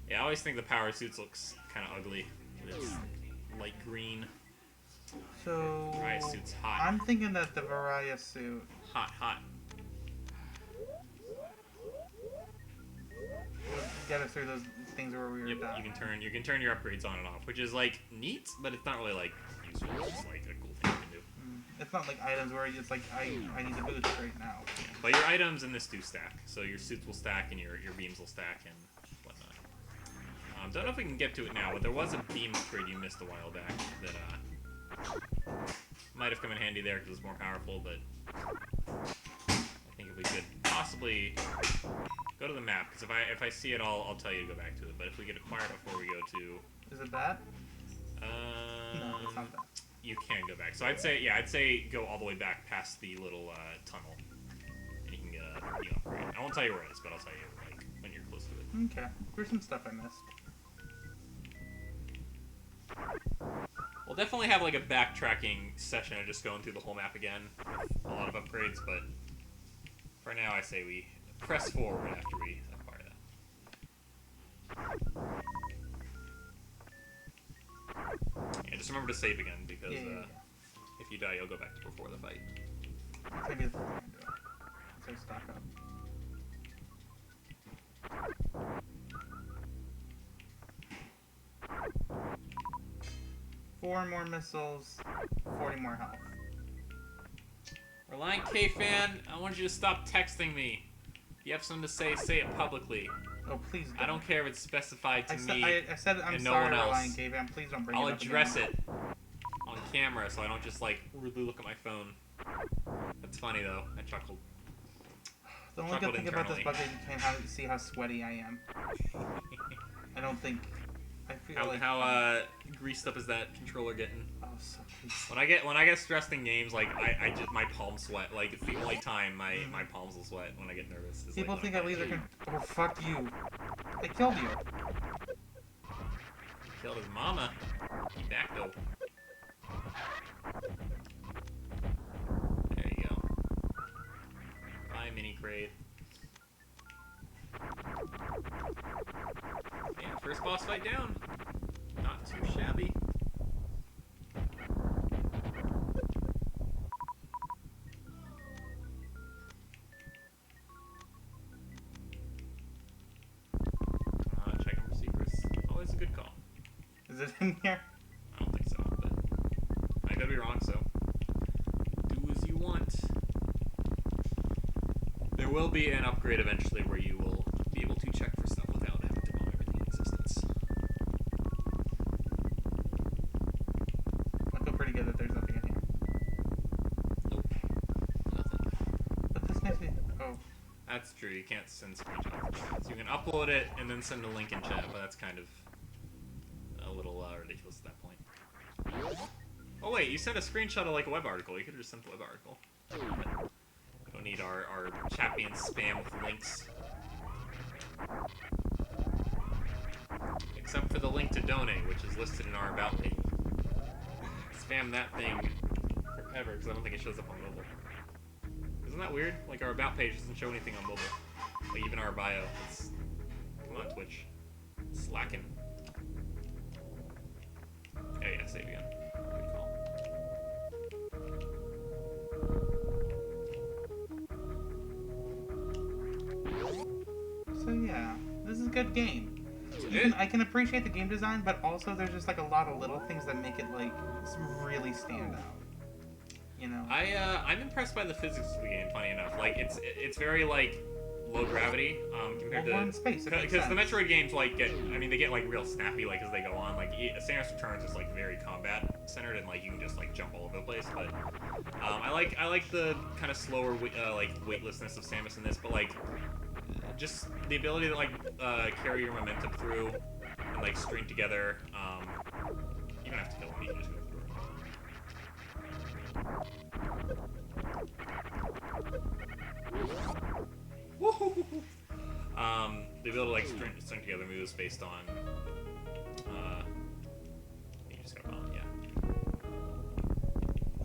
Yeah, I always think the power suits looks kind of ugly. It's light green. So Varia suit's hot. I'm thinking that the Varia suit. Hot. get us through those things where we were Yep, dying. you can turn your upgrades on and off, which is like neat, but it's not really like useful. It's just like a cool thing you can do. It's not like items where it's like I need the boost right now. But your items in this do stack, so your suits will stack and your beams will stack and whatnot. Don't know if we can get to it now, but there was a beam upgrade you missed a while back that might have come in handy there because it's more powerful. But I think if we could possibly go to the map, because if I see it, I'll tell you to go back to it. But if we could acquire it before we go to, Is it that? No, it's not that. you can go back. So I'd say go all the way back past the little tunnel, and you can get a beam upgrade. I won't tell you where it is, but I'll tell you like when you're close to it. Okay. There's some stuff I missed. We'll definitely have like a backtracking session of just going through the whole map again with a lot of upgrades, but for now I say we press forward after we acquire that. Yeah, just remember to save again because Yeah. if you die, you'll go back to before the fight. Maybe that's what I'm gonna do. So stock up. Four more missiles, 40 more health. Reliant K fan, I want you to stop texting me. If you have something to say, say it publicly. Oh, please don't. I don't care if it's specified to me. I said I'm and no sorry, one else. Reliant Caveman. Please don't bring I'll it up address again. it on camera so I don't just like rudely look at my phone. That's funny though. I chuckled. The only good Chuckled thing about this internally. bug is you can see how sweaty I am. I don't think... I feel like... How greased up is that controller getting? Oh, so greasy. When I get stressed in games, like I just my palms sweat. Like it's the only time my palms will sweat when I get nervous. Is, People like, think when I I'm laser playing. can... Oh, fuck you. I killed you. Killed his mama. He back though. There you go. Bye, mini crate. Yeah, first boss fight down. Not too shabby. Checking for secrets. Always a good call. Is it in here? I don't think so, but I could be wrong, so do as you want. There will be an upgrade eventually where you will be able to check for stuff without having to bomb everything in existence. I feel pretty good that there's nothing in here. Nope. Nothing. But this makes me... Oh. That's true, you can't send screenshots in chat. So you can upload it and then send a link in chat, but that's kind of a little ridiculous at that point. Oh wait, you sent a screenshot of like a web article. You could have just sent the web article. We don't need our chat being spam with links. Except for the link to donate, which is listed in our about page. Spam that thing forever, because I don't think it shows up on mobile. Isn't that weird? Like, our about page doesn't show anything on mobile. Like, even our bio. It's... Come on, Twitch. It's slacking. Yeah, save again. Good call. So yeah, this is a good game. It- I can appreciate the game design, but also there's just like a lot of little things that make it like really stand out. You know? I'm impressed by the physics of the game. Funny enough, like it's very like low gravity compared Well, we're to in space, it makes because the sense. Metroid games like they get like real snappy like as they go on. Like Samus Returns is like very combat centered and like you can just like jump all over the place. But I like the kind of slower like weightlessness of Samus in this, but like just the ability to like carry your momentum through and like string together. You don't have to kill him; you can just go through. Woohoo! The ability to like string together moves based on. You just got bomb, yeah.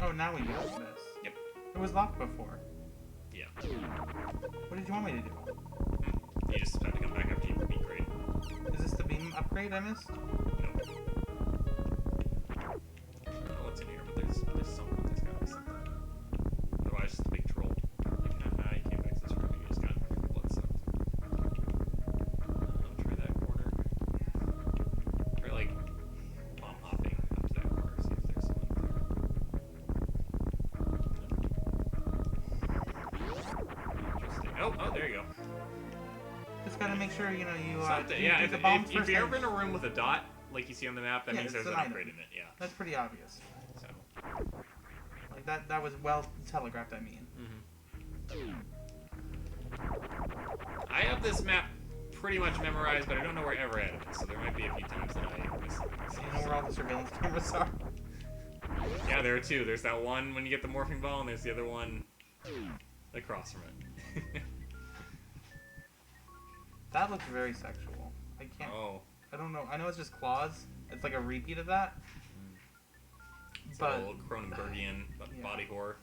Oh, now we use this. Yep. It was locked before. Yeah. What did you want me to do? You just have to come back after you beat great. Is this the beam upgrade I missed? Nope. I don't know what's in here, but there's something. There's gotta be something. Otherwise, it's just a big troll. Like, haha, you came back to this room and you just got blood sucked. gotta make sure you yeah, do if, the bombs if first. you're ever in a room with a dot, like you see on the map, that Yeah, means it's there's an an item. upgrade in it. Yeah. That's pretty obvious. So. Like that was well telegraphed. I mean. I have this map pretty much memorized, but I don't know where every item is, so there might be a few times that I miss it. So you know where all the surveillance cameras are. Yeah, there are two. There's that one when you get the morphing ball, and there's the other one across from it. That looks very sexual. I can't. Oh. I don't know. I know it's just claws. It's like a repeat of that. It's But a little Cronenbergian body horror.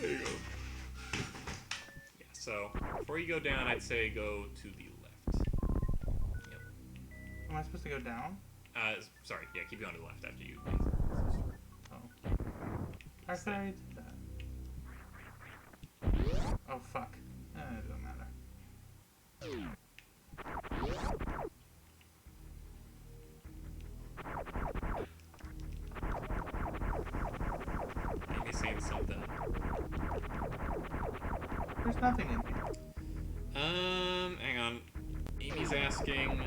There you go. Yeah, so before you go down, I'd say go to the left. Yep. am I supposed to go down? Sorry, yeah, keep going to the left after you. Oh. How could I already did that? Oh fuck. It doesn't matter. Maybe saying something. There's nothing in here. Hang on. Amy's asking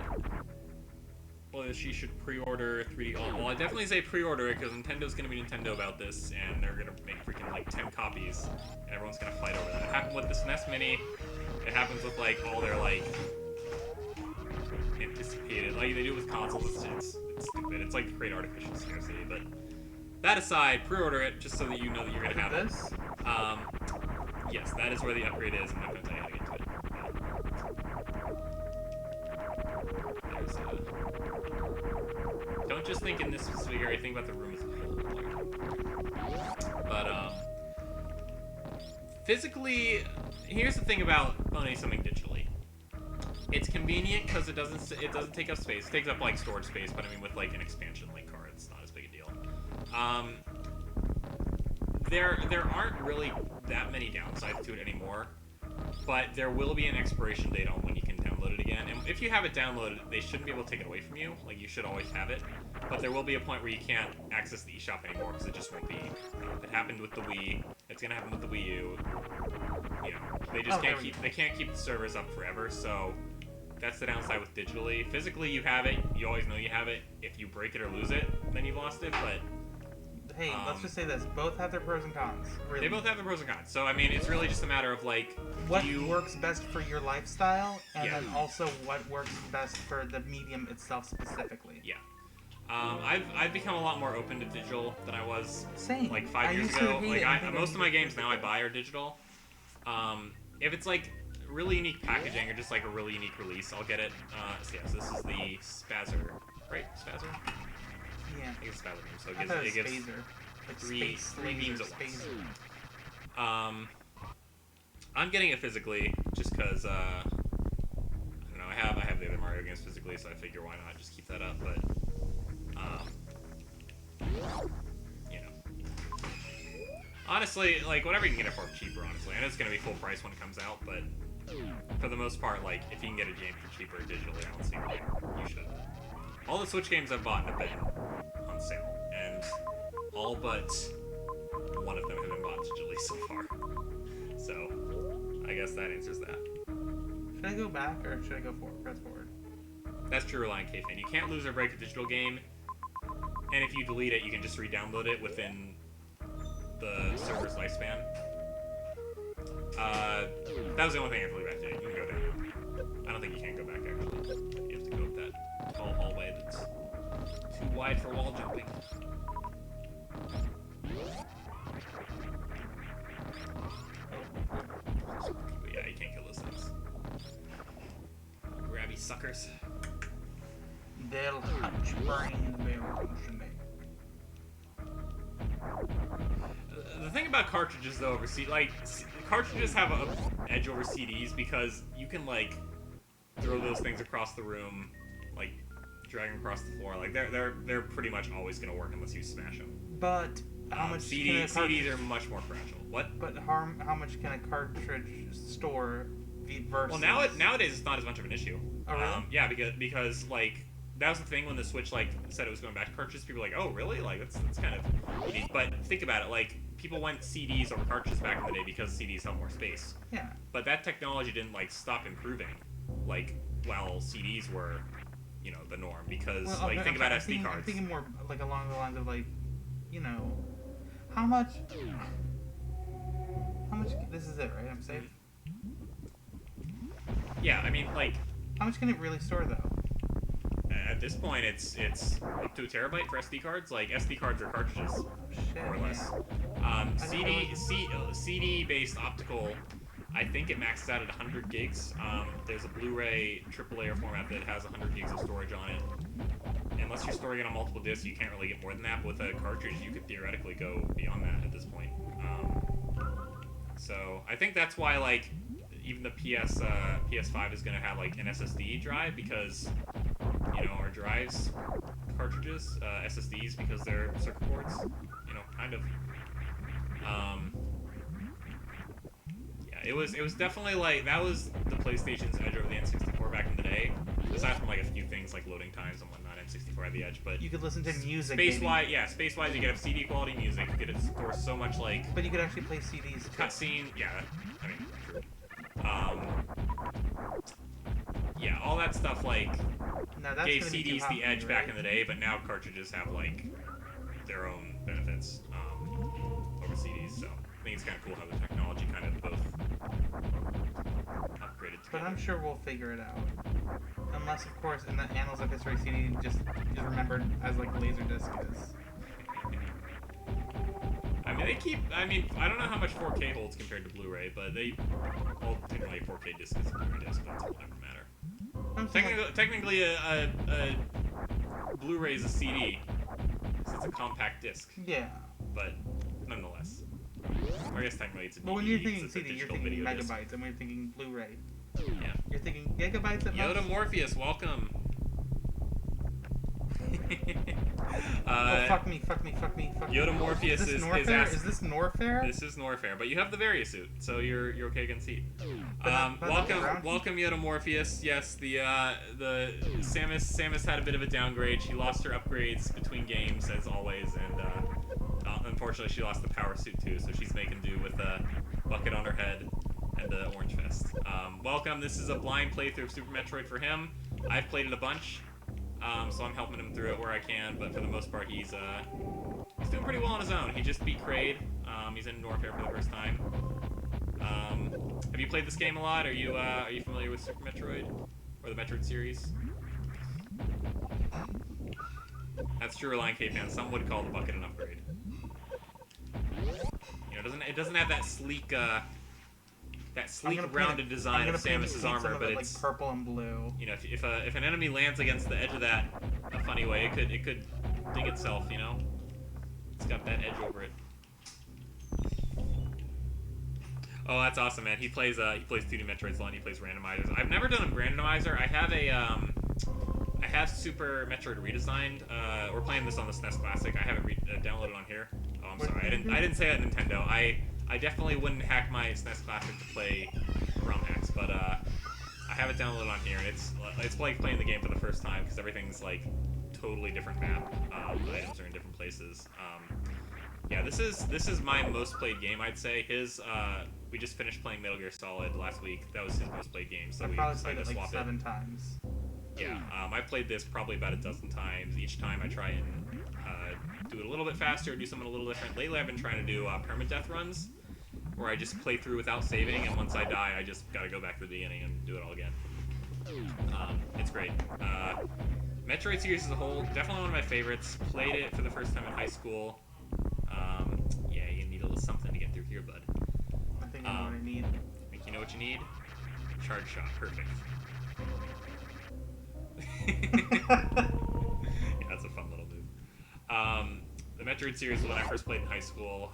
whether she should pre-order 3D. Well, I definitely say pre-order it because Nintendo's gonna be Nintendo about this, and they're gonna make freaking like 10 copies, and everyone's gonna fight over that. It happened with the SNES Mini. It happens with like all their like anticipated. Like they do it with consoles. It's stupid. It's like to create artificial scarcity. But that aside, pre-order it just so that you know that you're gonna have it. This? Yes, that is where the upgrade is. I'm not gonna tell you how to get to it. There's don't just think in this specific area. Think about the room as a whole. But physically, here's the thing about owning something digitally. It's convenient because it doesn't take up space. It takes up like storage space, but I mean with like an expansion link card, it's not as big a deal. There aren't really that many downsides to it anymore, but there will be an expiration date on when you can download it again. And if you have it downloaded, they shouldn't be able to take it away from you. Like you should always have it, but there will be a point where you can't access the eShop anymore because it just won't be. It happened with the Wii. It's gonna happen with the Wii U. You know, they just can't keep the servers up forever. So that's the downside with digitally. Physically, you have it. You always know you have it. If you break it or lose it, then you've lost it. But hey, let's just say this: both have their pros and cons. Really. They both have their pros and cons. So I mean, it's really just a matter of like what works best for your lifestyle, and Yeah. then also what works best for the medium itself specifically. Yeah. I've become a lot more open to digital than I was Same. like 5 I years used to ago. hate Like it and think most it of was my games now I buy are digital. If it's like really unique packaging or just like a really unique release, I'll get it. So yes, this is the Spazzer, right? Spazzer? Yeah. I think it's Spazzer name. So I thought it was it gives Spazer. Like three space beams laser, at once. spacer. I'm getting it physically just because I don't know. I have the other Mario games physically, so I figure why not just keep that up. But you know, honestly, like whatever you can get it for cheaper. Honestly, I know it's gonna be full price when it comes out, but for the most part, like if you can get a game for cheaper digitally, I don't see why you should. All the Switch games I've bought have been on sale, and all but one of them have been bought digitally so far. So, I guess that answers that. Should I go back or should I go forward? Press forward. That's true relying K-Fan. You can't lose or break a digital game, and if you delete it, you can just re-download it within the server's lifespan. That was the only thing I had to leave back to. You can go down. I don't think you can go back, actually. You have to go up that tall hallway that's too wide for wall jumping. But yeah, you can't kill those things. Grabby suckers. They'll hunch brains very emotionally. The thing about cartridges, though, over cartridges have a edge over CDs because you can like throw those things across the room, like drag them across the floor. Like they're pretty much always gonna work unless you smash them. But how much CDs are much more fragile. What? But how much can a cartridge store versus? Well, nowadays it's not as much of an issue. Oh, really? Yeah, because like that was the thing when the Switch like said it was going back to cartridges. People were like, oh really? Like that's kind of unique. But think about it, like people went CDs over cartridges back in the day because CDs held more space. Yeah. But that technology didn't like stop improving, like while CDs were, you know, the norm. Because like think about SD cards. I'm thinking more like along the lines of like, you know, how much? This is it, right? I'm safe. Yeah, I mean like. How much can it really store though? At this point, it's up to a terabyte for SD cards. Like SD cards are cartridges, Oh, shit. more or less. CD-based optical, I think it maxes out at 100 gigs. There's a Blu-ray triple layer format that has 100 gigs of storage on it. Unless you're storing it on multiple discs, you can't really get more than that. But with a cartridge, you could theoretically go beyond that at this point. So I think that's why like even the PS5 is going to have like an SSD drive because, you know, our drives, cartridges, SSDs because they're circuit boards, you know, kind of. Yeah, it was definitely like that was the PlayStation's edge over the N64 back in the day. Aside from like a few things like loading times and whatnot, N64 had the edge, but You could listen to music. space-wise, you could have CD quality music. You could store so much like But you could actually play CDs. cutscene. Yeah, I mean, true. Yeah, all that stuff like Now that's gave gonna be too CDs hot the for edge me, back right? in the day, but now cartridges have like their own benefits over CDs. So I think it's kind of cool how the technology kind of both upgraded together. But I'm sure we'll figure it out. Unless, of course, in the annals of history, CD just is remembered as like Laserdisc is. I mean, I don't know how much 4K holds compared to Blu-ray, but well, technically a 4K disc is a Blu-ray disc, but it doesn't matter. I'm saying, Technically, a Blu-ray is a CD, because it's a compact disc, yeah. but nonetheless. Or I guess technically it's a DVD. But when you're thinking it's a CD, you're digital thinking video disc. megabytes, and when you're thinking Blu-ray, Yeah. you're thinking gigabytes at Yoda most. Morpheus, welcome. Oh, fuck me. Yoda Morpheus Is this is Norfair? asking. Is this Norfair? This is Norfair, but you have the Varia suit, so you're okay against heat. But not the ground Welcome Yoda Morpheus. Yes, the Samus had a bit of a downgrade. She lost her upgrades between games as always, and unfortunately she lost the power suit too. So she's making do with a bucket on her head and the orange vest. Welcome. This is a blind playthrough of Super Metroid for him. I've played it a bunch. So I'm helping him through it where I can, but for the most part, he's doing pretty well on his own. He just beat Kraid. He's in Norfair for the first time. Have you played this game a lot? Are you familiar with Super Metroid or the Metroid series? That's true, Reliant K-Fan. Some would call the bucket an upgrade. You know, it doesn't have that sleek rounded design of Samus's armor, but it's like purple and blue. you know, if an enemy lands against the edge of that a funny way, it could ding itself. You know, it's got that edge over it. Oh, that's awesome, man. He plays 2D Metroids a lot. And he plays randomizers. I've never done a randomizer. I have Super Metroid redesigned. We're playing this on the SNES Classic. I have it downloaded on here. Oh, I'm sorry. I didn't say that Nintendo. I definitely wouldn't hack my SNES Classic to play ROM hacks, but I have it downloaded on here, and it's like playing the game for the first time because everything's like totally different map. Items are in different places. Yeah, this is my most played game, I'd say. We just finished playing Metal Gear Solid last week. That was his most played game, so I we probably decided played to it swap like it. 7 times. Yeah, I played this probably about a dozen times. Each time I try and do it a little bit faster, do something a little different. Lately I've been trying to do permadeath runs, where I just play through without saving, and once I die, I just gotta go back to the beginning and do it all again. It's great. Metroid series as a whole, definitely one of my favorites. Played it for the first time in high school. Yeah, you need a little something to get through here, bud. I think I know what I need. Think you know what you need? Charge shot, perfect. Yeah, that's a fun little move. The Metroid series was when I first played in high school.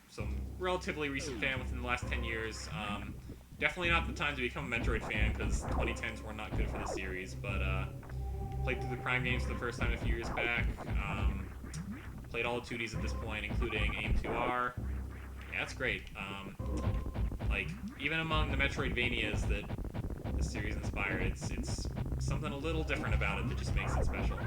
Some relatively recent fan within the last 10 years. Definitely not the time to become a Metroid fan because 2010s were not good for the series, but played through the Prime games for the first time a few years back. Played all the 2Ds at this point, including AIM2R. Yeah, that's great. Like, even among the Metroidvanias that the series inspired, it's something a little different about it that just makes it special.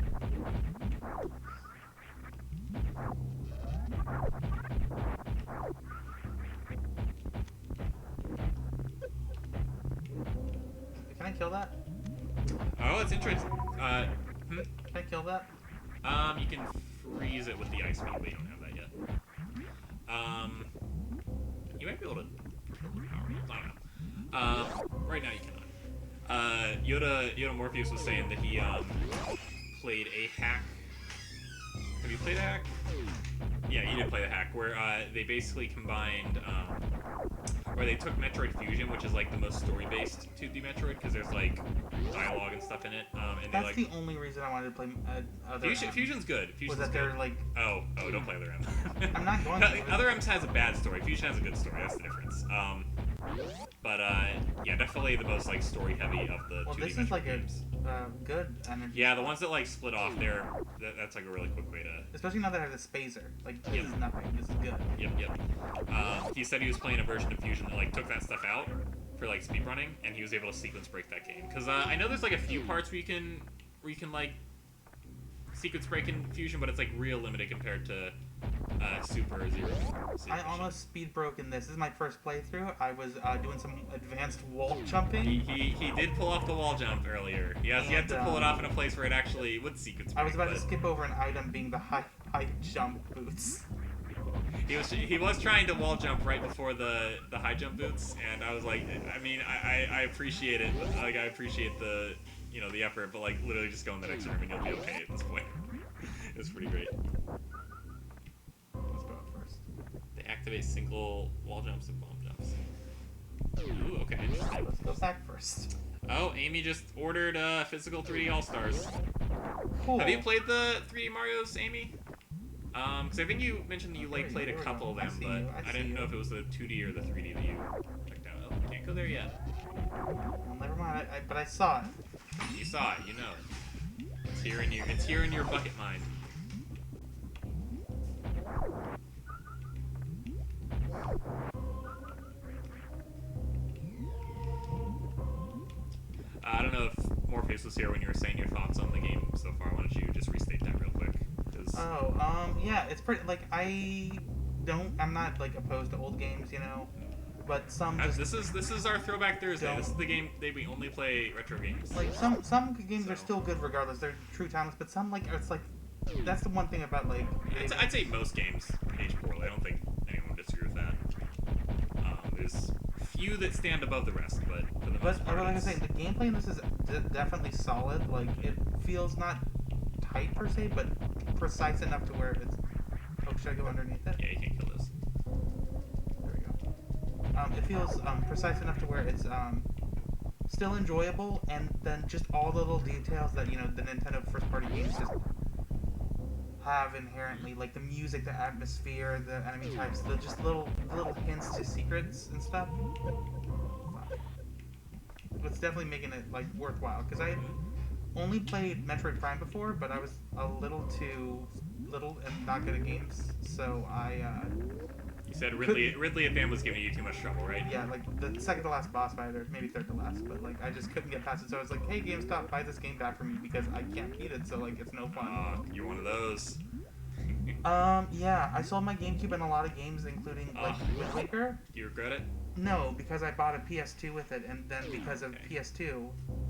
Can I kill that? Oh, it's interesting. Can I kill that? You can freeze it with the ice beam, but you don't have that yet. You might be able to power it. I don't know. Right now you cannot. Yoda Morpheus was saying that he played a hack. Have you played a hack? Yeah, you did play the hack, where they basically combined, where they took Metroid Fusion, which is like the most story-based 2D Metroid, because there's like dialogue and stuff in it, and That's they the only reason I wanted to play Other Fusion, M. Fusion's good. Fusion's Was that good. they're like... Oh, don't play Other M. I'm not going to. Other M has a bad story. Fusion has a good story. That's the difference. But yeah, definitely the most like story-heavy of the 2D this Metroid is like games. a good energy. Yeah, the ones that like split off, that's like a really quick way to. Especially now that I have the spacer. Like, this Yep. is nothing. This is good. Yep. He said he was playing a version of Fusion that like took that stuff out for like speedrunning, and he was able to sequence break that game. Because I know there's like a few parts where you can like sequence break in Fusion, but it's like real limited compared to Super Zero. I almost speed broke in this. This is my first playthrough. I was doing some advanced wall jumping. He did pull off the wall jump earlier. He has yet to pull it off in a place where it actually would sequence break. I was about to skip over an item being the high jump boots. He was trying to wall jump right before the high jump boots, and I was like, I mean, I appreciate it. Like, I appreciate the the effort, but like literally just go in the next room and you'll be okay at this point. It's pretty great. Let's go up first. They activate single wall jumps and bomb jumps. Ooh, okay, interesting. Let's go back first. Oh, Amy just ordered physical 3D All-Stars. Cool. Have you played the 3D Marios, Amy? Because I think you mentioned that you like played a There we couple of go. I them, see but you. I I see didn't you. know if it was the 2D or the 3D that you checked out. Oh, can't go there yet. Well, never mind. But I saw it. You saw it, you know it. It's here in your bucket mind. I don't know if Morpheus was here when you were saying your thoughts on the game so far. Why don't you just restate that real quick? 'Cause Yeah, it's pretty, like, I'm not, like, opposed to old games, but some just, this is our Throwback Thursday. don't- This is the game that we only play retro games. like, some games are So- still good regardless, they're true timeless, but some, like, it's like, that's the one thing about, like, I'd say most games age poorly. I don't think anyone would disagree with that. There's few that stand above the rest, but for the most part, like I it's- say, the gameplay in this is definitely solid, like, it feels not tight per se, but precise enough to where it's, should I go underneath it? yeah, you can't kill this. There we go. It feels precise enough to where it's still enjoyable, and then just all the little details that the Nintendo first-party games just have inherently, like the music, the atmosphere, the enemy types, the just little hints to secrets and stuff. It's definitely making it like worthwhile, because I only played Metroid Prime before, but I was a little too little and not good at games, so You said Ridley and Bam was giving you too much trouble, right? yeah, like the second to last boss fight, or maybe third to last, but like I just couldn't get past it. So I was like, "Hey, GameStop, buy this game back for me because I can't beat it." So like, it's no fun. You're one of those. Yeah, I sold my GameCube in a lot of games, including like Wind Waker. Do you regret it? No, because I bought a PS2 with it, and then because of Okay. PS2,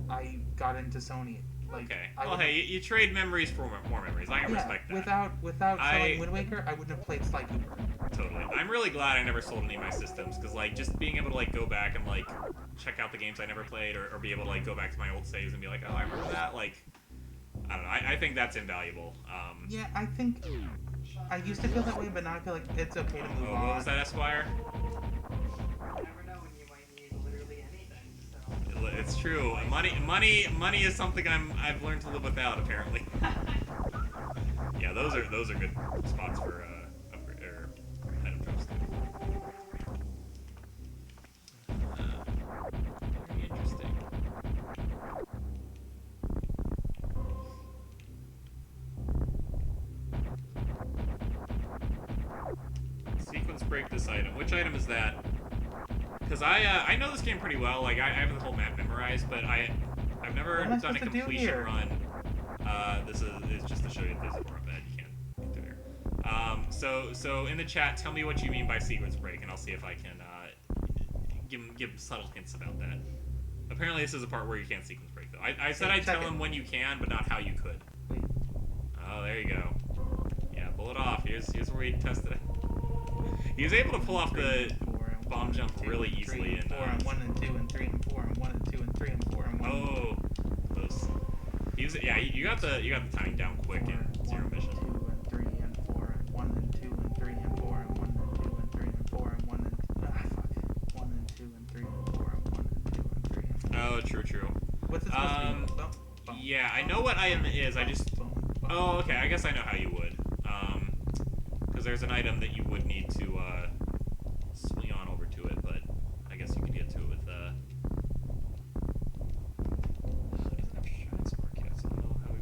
I got into Sony. Like, Okay. I Well, wouldn't- hey, you trade memories for more memories. I can yeah, respect that. without I- selling Wind Waker, I wouldn't have played Sly Cooper. Totally. I'm really glad I never sold any of my systems, because like just being able to like go back and like check out the games I never played, or be able to like go back to my old saves and be like, oh, I remember that. Like, I don't know. I think that's invaluable. Yeah, I think I used to feel that way, but now I feel like it's okay to move on. What was that, Esquire? You never know when you might need literally anything. So. It's true. Money is something I've learned to live without, apparently. Yeah, those are good spots for upgrade or item drops too. Very interesting. Sequence break this item. Which item is that? Because I know this game pretty well. Like I have the whole map memorized, but I I've never What am I done a supposed to do completion here? run. This is just to show you that there's a door up ahead. You can't get through here. So in the chat, tell me what you mean by sequence break, and I'll see if I can give subtle hints about that. Apparently, this is a part where you can't sequence break, though. I said I'd tell him when you can, but not how you could. Wait. Oh, there you go. Yeah, pull it off. Here's where he tested it. He was able to pull off the bomb jump really easily. And 4 and 1 and 2 and 3 and 4 and 1 and 2 and 3 and 4 and 1. Oh, those. He was, yeah, you got the timing down quick in Zero Mission. 2 and 3 and 4 and 1 and 2 and 3 and 4 and 1 and 2 and 3 and 4 and 1 and fuck 1 and 2 and 3 and 4 and 1 and 2 and 3 and 4. Oh, true. What's it supposed to be? Boom, boom, Yeah, I know what item it is. I just. boom, boom. Oh, okay. I guess I know how you would. Because there's an item that you would need to swing on over to it, but I guess you could get to it with. He doesn't have shine spark yet, so I don't know how he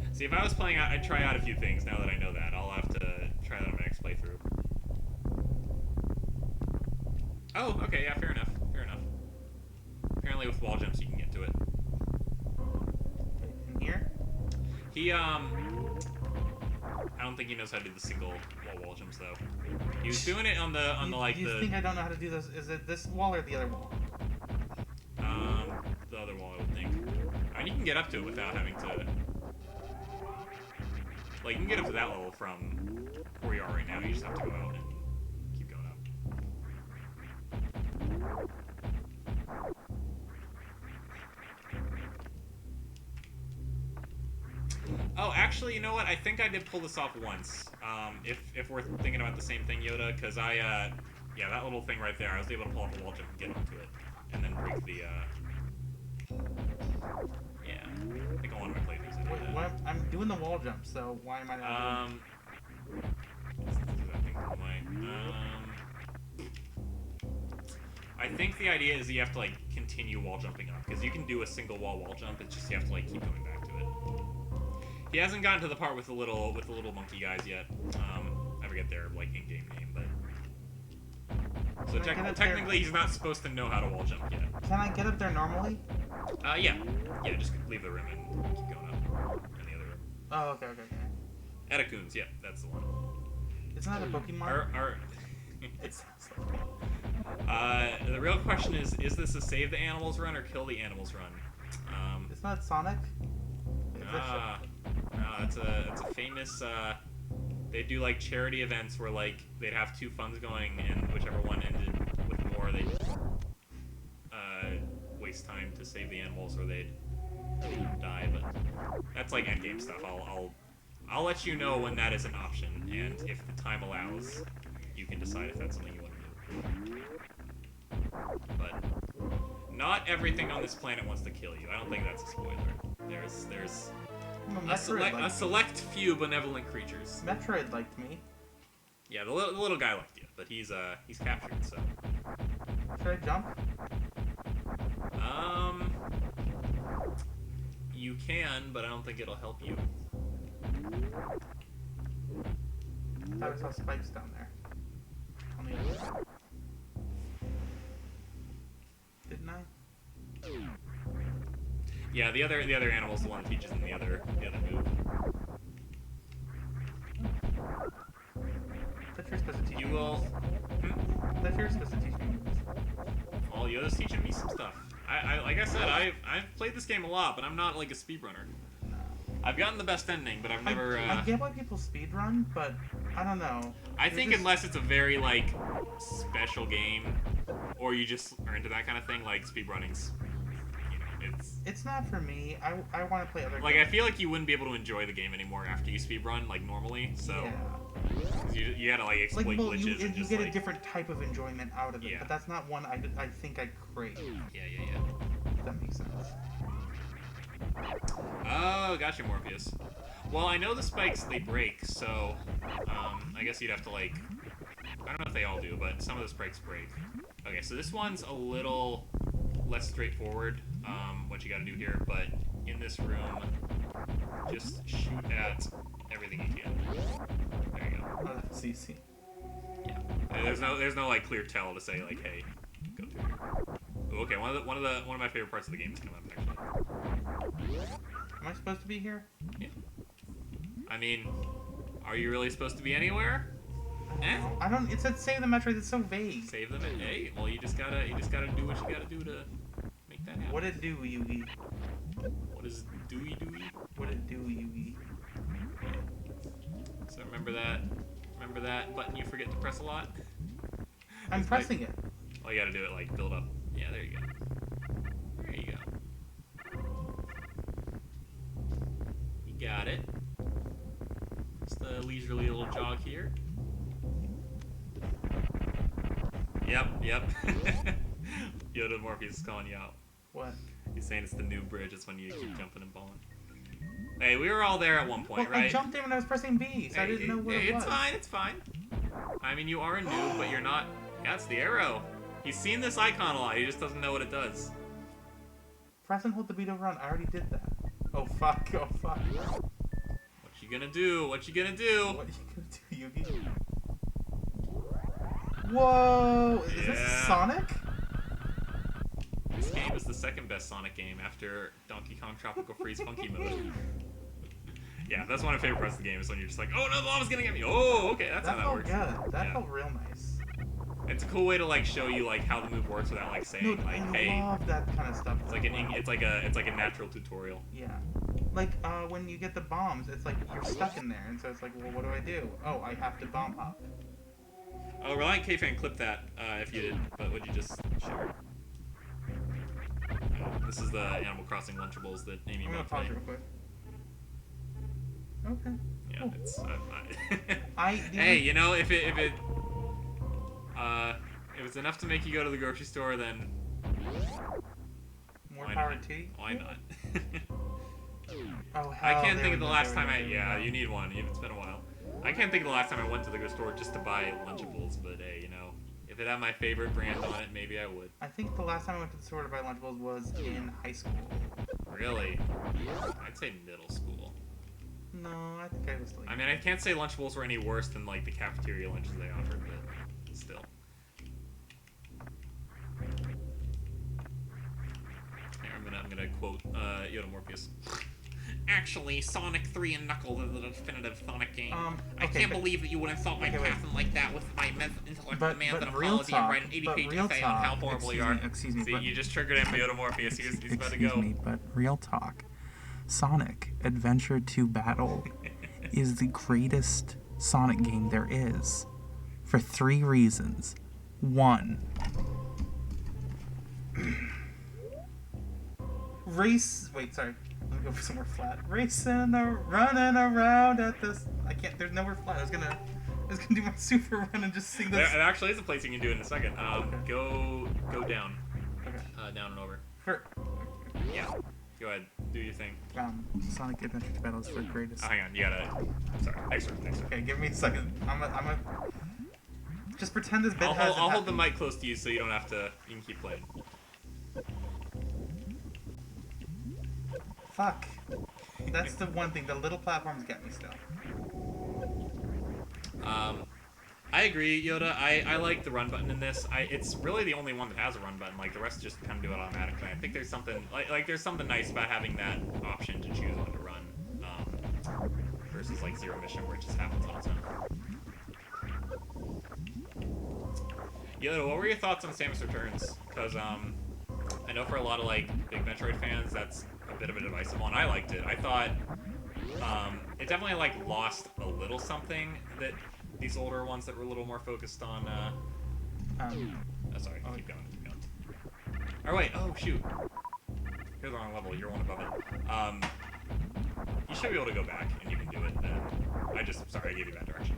would. See, if I was playing, I'd try out a few things. Now that I know that, I'll have to try that on my next playthrough. Oh, okay, yeah, fair enough. Apparently, with wall jumps, you can get to it. In here? He, I don't think he knows how to do the single wall jumps though. He was doing it on the You think I don't know how to do this? Is it this wall or the other wall? the other wall, I would think. And you can get up to it without having to. Like, you can get up to that level from where you are right now. You just have to go out and keep going up. Oh, actually, you know what? I think I did pull this off once. If we're thinking about the same thing, Yoda, because yeah, that little thing right there, I was able to pull off a wall jump and get onto it, and then break the, yeah. I think on one of my playthroughs I did Wait, that. what? I'm doing the wall jump, so why am I not doing Let's do that thing the way. I think the idea is you have to, like, continue wall jumping up, because you can do a single wall jump, it's just you have to, like, keep going back to it. He hasn't gotten to the part with the little monkey guys yet. I forget their like in-game name, but so technically he's not supposed to know how to wall jump yet. Can I get up there normally? Yeah, just leave the room and keep going up in the other room. Oh, okay. Etacoons, yeah, that's the one. Isn't that a Pokemon? It sounds like The real question is this a save the animals run or kill the animals run? It's not Sonic. It's a famous. They do like charity events where like they'd have two funds going, and whichever one ended with more, they'd waste time to save the animals, or they'd die. But that's like endgame stuff. I'll let you know when that is an option, and if the time allows, you can decide if that's something you want to do. But not everything on this planet wants to kill you. I don't think that's a spoiler. There's a select few benevolent creatures. Metroid liked me. Yeah, the little guy liked you, but he's captured, so. Should I jump? You can, but I don't think it'll help you. I thought I saw spikes down there. On the other side. Didn't I? Yeah, the other animal's the one that teaches him the other move. That's you're supposed to teach You me. will. That's you're supposed to teach me. Well, Yoda's teaching me some stuff. I like I said, I've played this game a lot, but I'm not like a speedrunner. I've gotten the best ending, but I've never. I get why people speedrun, but I don't know. I think unless it's a very like special game, or you just are into that kind of thing, like speedrunning's, you know, it's not for me. I want to play other like games. I feel like you wouldn't be able to enjoy the game anymore after you speedrun like normally. So Yeah. 'cause you gotta like exploit glitches and you just get like, a different type of enjoyment out of it, Yeah. but that's not one I think I crave. Yeah. If that makes sense. Oh, gotcha, Morpheus. Well, I know the spikes, they break, so I guess you'd have to like, I don't know if they all do, but some of the spikes break. Okay, so this one's a little less straightforward, what you gotta do here, but in this room, just shoot at everything you can. There you go. Oh, that's easy. Yeah. And there's no like clear tell to say like, hey, go through here. okay. One of my favorite parts of the game is coming up actually. Am I supposed to be here? Yeah. I mean, are you really supposed to be anywhere? Eh? I don't. It said save the Metroid. It's so vague. Save them. Hey, well, you just gotta do what you gotta do to make that happen. What it do, Yugi? What is Dewey? What it do, Yugi? So remember that button you forget to press a lot? I'm It's pressing it. Oh, you gotta do it like build up. Yeah, there you go. There you go. You got it. Just a leisurely little jog here. Yep. Yoda Morpheus is calling you out. What? He's saying it's the new bridge. It's when you keep jumping and falling. Hey, we were all there at one point, Well, right? I jumped in when I was pressing B, so I didn't know what it was. It's fine. I mean, you are a noob, but you're not. Yeah, it's the arrow. He's seen this icon a lot. He just doesn't know what it does. Press and hold the B to run. I already did that. Oh fuck! Oh fuck! What you gonna do? What you gonna do? What are you gonna do, Yugi? Whoa! Is this Yeah. Sonic? This game is the second best Sonic game after Donkey Kong Tropical Freeze Funky Mode. Yeah, that's one of my favorite parts of the game is when you're just like, oh no, the lava's gonna get me. Oh, okay, that's That how that felt works. good. That Yeah. felt real nice. It's a cool way to like show you like how the move works without like saying Dude, like, I hey, love that kind of stuff. it's like a natural tutorial. Yeah. Like, when you get the bombs, it's like you're stuck in there, and so it's like, well, what do I do? Oh, I have to bomb hop. Oh, Reliant K-Fan clipped that if you did, but would you just share? This is the Animal Crossing Lunchables that Amy I'm gonna bought pause today. real quick. Okay. Yeah, Cool. it's. Hey, you know, if it's enough to make you go to the grocery store, then more why power not? to you. Why not? Oh, hell, I can't there think we of the go, last there we time go, I. there we Yeah, go. you need one. It's been a while. I can't think of the last time I went to the store just to buy Lunchables, but hey, you know, if it had my favorite brand on it, maybe I would. I think the last time I went to the store to buy Lunchables was in high school. Really? I'd say middle school. No, I think I was like. I mean, I can't say Lunchables were any worse than like the cafeteria lunches they offered, but still. Here, I'm gonna quote Yoda Morpheus. Actually, Sonic 3 and Knuckles is the definitive Sonic game. I okay, can't but- believe that you would insult my okay, wait. captain like that with my intellect But- demands but an real apology talk- and write an 80-page real essay on how talk- horrible you excuse are. me, excuse me, See, but- you just triggered him, Yoda Morpheus. He's about to Excuse go. me, but real talk. Sonic Adventure 2 Battle is the greatest Sonic game there is. For 3 reasons. 1. Wait, sorry. Let me go for somewhere flat. Racing or running around at this. I can't. There's nowhere flat. I was gonna do my super run and just sing There this. actually is a place you can do it in a second. Okay. Go down. Okay. Down and over. For Yeah. Go ahead. Do your thing. Sonic Adventure 2 Battle is the greatest. Oh, hang on. You gotta. Sorry. Next turn. Okay, give me a second. I'm a. Just pretend this bit I'll hasn't hold the happened. mic close to you so you don't have to. You can keep playing. Fuck. That's the one thing. The little platforms get me still. I agree, Yoda. I like the run button in this. It's really the only one that has a run button. Like the rest just kind of do it automatically. I think there's something like there's something nice about having that option to choose when to run, versus like Zero Mission where it just happens on its own. Yoda, what were your thoughts on Samus Returns? Because I know for a lot of like big Metroid fans, that's a bit of a divisive one. I liked it. I thought it definitely like lost a little something that these older ones that were a little more focused on. Sorry, keep going. Or wait, oh shoot, you're the wrong level. You're one above it. You should be able to go back and you can do it. Sorry, I gave you that direction.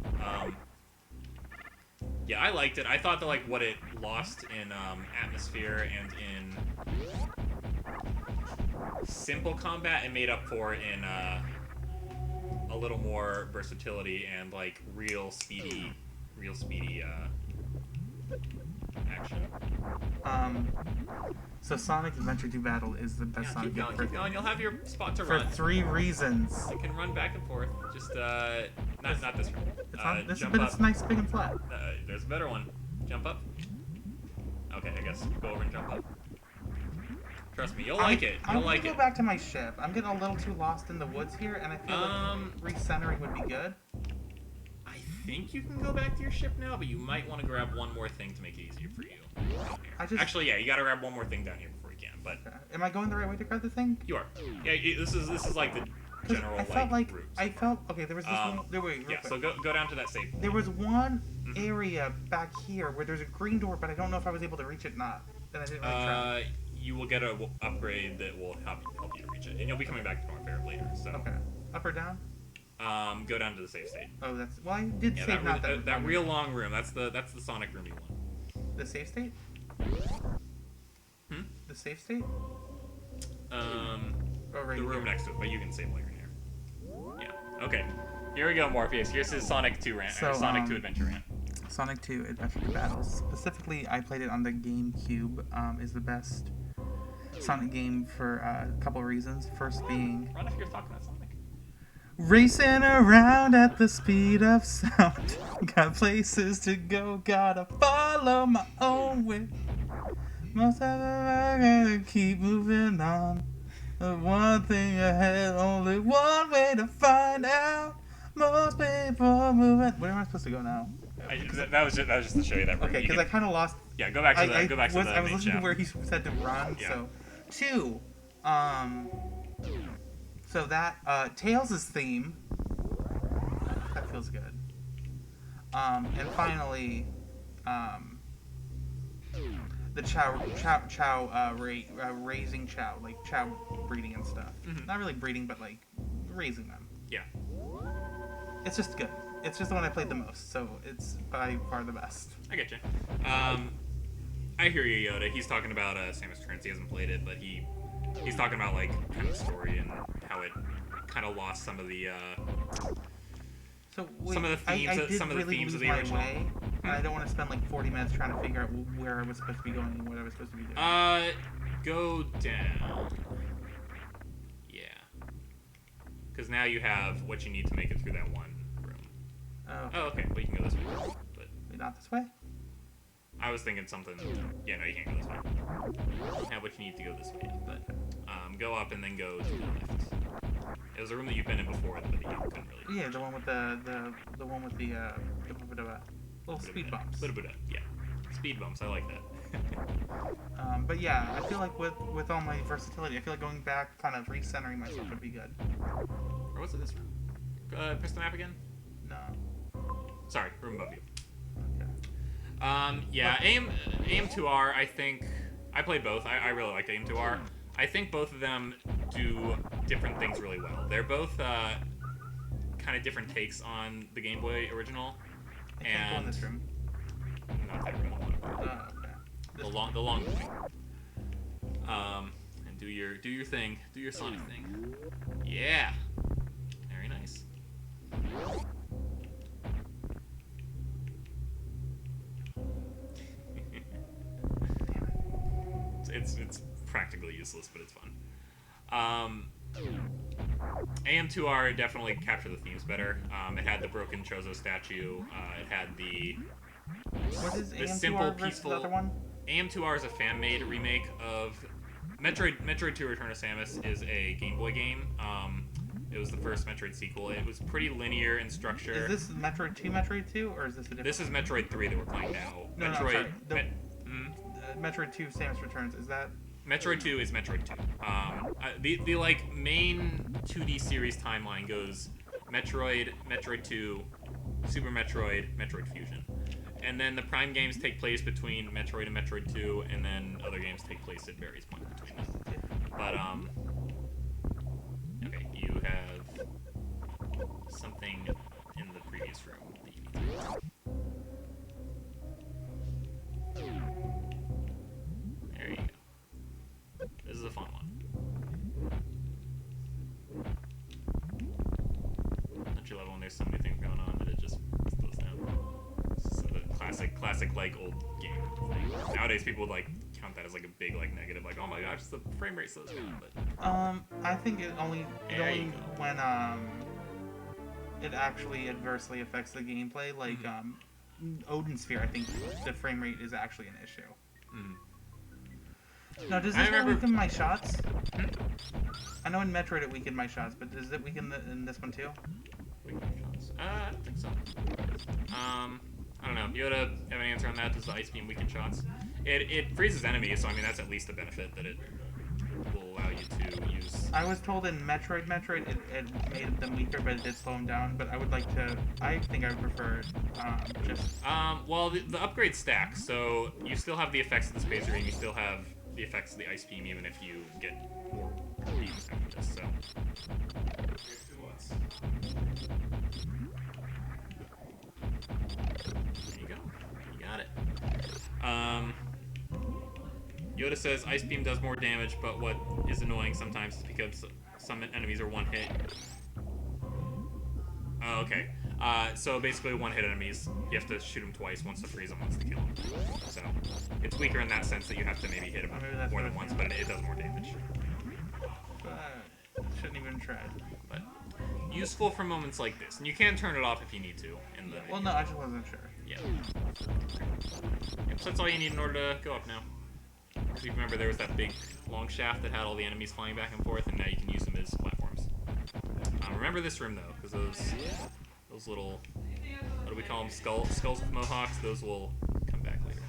Yeah, I liked it. I thought that like what it lost in atmosphere and in simple combat, it made up for in a little more versatility and like real speedy action. So Sonic Adventure 2 Battle is the best Yeah, Sonic game keep going. You'll have your spot to for run. 3 reasons. You can run back and forth. Just not this one. It's on this, Jump but up. it's nice, big and flat. There's a better one. Jump up. Okay, I guess go over and jump up. Trust me, you'll like it. I'm You'll gonna like go it. back to my ship. I'm getting a little too lost in the woods here, and I feel like recentering would be good. I think you can go back to your ship now, but you might want to grab one more thing to make it easier for you. Actually, yeah, you gotta grab one more thing down here before you can. But Okay. Am I going the right way to grab the thing? you are. Yeah, this is like the 'Cause general I felt like route. I felt okay. There was this one. There, wait, real Yeah, quick. so go down to that safe point. There was one area back here where there's a green door, but I don't know if I was able to reach it or not. And I didn't really try. You will get a upgrade that will help you reach it, and you'll be coming back to Norfair later. So Okay. Up or down? go down to the safe state. Oh, that's. Well, I did Yeah, save not that that. real long room. That's the Sonic room you want. The safe state? Hmm? The safe state? Oh, right The room here. next to it, but you can save while you're in here. Yeah. Okay. Here we go, Morpheus. Here's his Sonic 2 rant. So, Sonic 2 Adventure rant. Sonic 2 Adventure Battles. Specifically, I played it on the GameCube. Is the best Sonic game for a couple of reasons. First being Run if you're talking about Sonic. racing around at the speed of sound. Got places to go, gotta follow my own way. Most of I gotta keep moving on. The one thing ahead, only one way to find out. Most people moving. Where am I supposed to go now? That was just to show you that room. Okay, You because I can- kind of lost. yeah, go back to the I go back to was, the I was main listening to shaft. where he said to run. Yeah. So, two, so that Tails' theme that feels good. And finally, the raising Chow, like Chow breeding and stuff. Not really breeding, but like raising them. Yeah. It's just good. It's just the one I played the most, so it's by far the best. I get you. I hear you, Yoda. He's talking about Samus Returns. He hasn't played it, but he's talking about like kind of the story and how it kind of lost some of the So wait, some of the themes I did some of the really themes lose of the my original. way, and I don't want to spend like 40 minutes trying to figure out where I was supposed to be going and what I was supposed to be doing. Go down. Yeah. Because now you have what you need to make it through that one room. Oh, okay. Well, you can go this way. But Wait, not this way? I was thinking something. Yeah, no, you can't go this way. You don't have what you need to go this way. But go up and then go to the left. It was a room that you've been in before, but you couldn't really. Yeah, the one with the one with the little speed bumps. Little bit of, yeah. Speed bumps. I like that. But yeah, I feel like with all my versatility, I feel like going back, kind of recentering myself would be good. Or was it this room? Press the map again. No. Sorry, room above you. Okay. Yeah, AM2R, I think... I played both. I really liked AM2R. I think both of them do different things really well. They're both kind of different takes on the Game Boy original. I can't go in this room. Not that room. Oh, okay. The long thing. And do your thing. Do your Sonic thing. Yeah. Very nice. It's practically useless, but it's fun. AM2R definitely captured the themes better. It had the broken Chozo statue. It had the What is the AM2R simple, versus peaceful. the other one? AM2R is a fan-made remake of Metroid 2: Return of Samus is a Game Boy game. It was the first Metroid sequel. It was pretty linear in structure. Is this Metroid 2, or is this a different? This is Metroid 3 that we're playing now. No, Metroid. sorry. Mm? Metroid 2 Samus Returns. Is that? Metroid 2 is Metroid 2. The like main 2D series timeline goes Metroid, Metroid 2, Super Metroid, Metroid Fusion. And then the Prime games take place between Metroid and Metroid 2, and then other games take place at various points between them. But okay, you have something in the previous room that you need to do. There you go. This is a fun one. Don't you love when there's so many things going on that it just slows down? It's just a classic like old game thing. Nowadays people would like count that as like a big like negative, like oh my gosh, the frame rate slows down. But I think it only There you go. when it actually adversely affects the gameplay. Like Odin Sphere, I think the frame rate is actually an issue. No, does I this one remember- weaken my shots? Hmm? I know in Metroid it weakened my shots, but does it weaken in this one too? I don't think so. I don't know. Yoda, have an answer on that? Does the ice beam weaken shots? It freezes enemies, so I mean that's at least a benefit that it will allow you to use. I was told in Metroid it made them weaker, but it did slow them down. But I would like to. I think I would prefer just. Well, the upgrade stack, so you still have the effects of the space ring, you still have the effects of the ice beam, even if you get more beams after this. So. There you go. You got it. Yoda says ice beam does more damage, but what is annoying sometimes is because some enemies are one hit. Oh, okay. So basically one-hit enemies, you have to shoot them twice, once to freeze them, once to kill them. So it's weaker in that sense that you have to maybe hit them Maybe that's more what than I once, think. but it does more damage. But shouldn't even try. But useful for moments like this, and you can turn it off if you need to. In the Well, no, I just wasn't sure. Yeah. Yep, so that's all you need in order to go up now. Because you remember there was that big long shaft that had all the enemies flying back and forth, and now you can use them as platforms. Remember this room though, because those little, what do we call them, skulls with mohawks, those will come back later.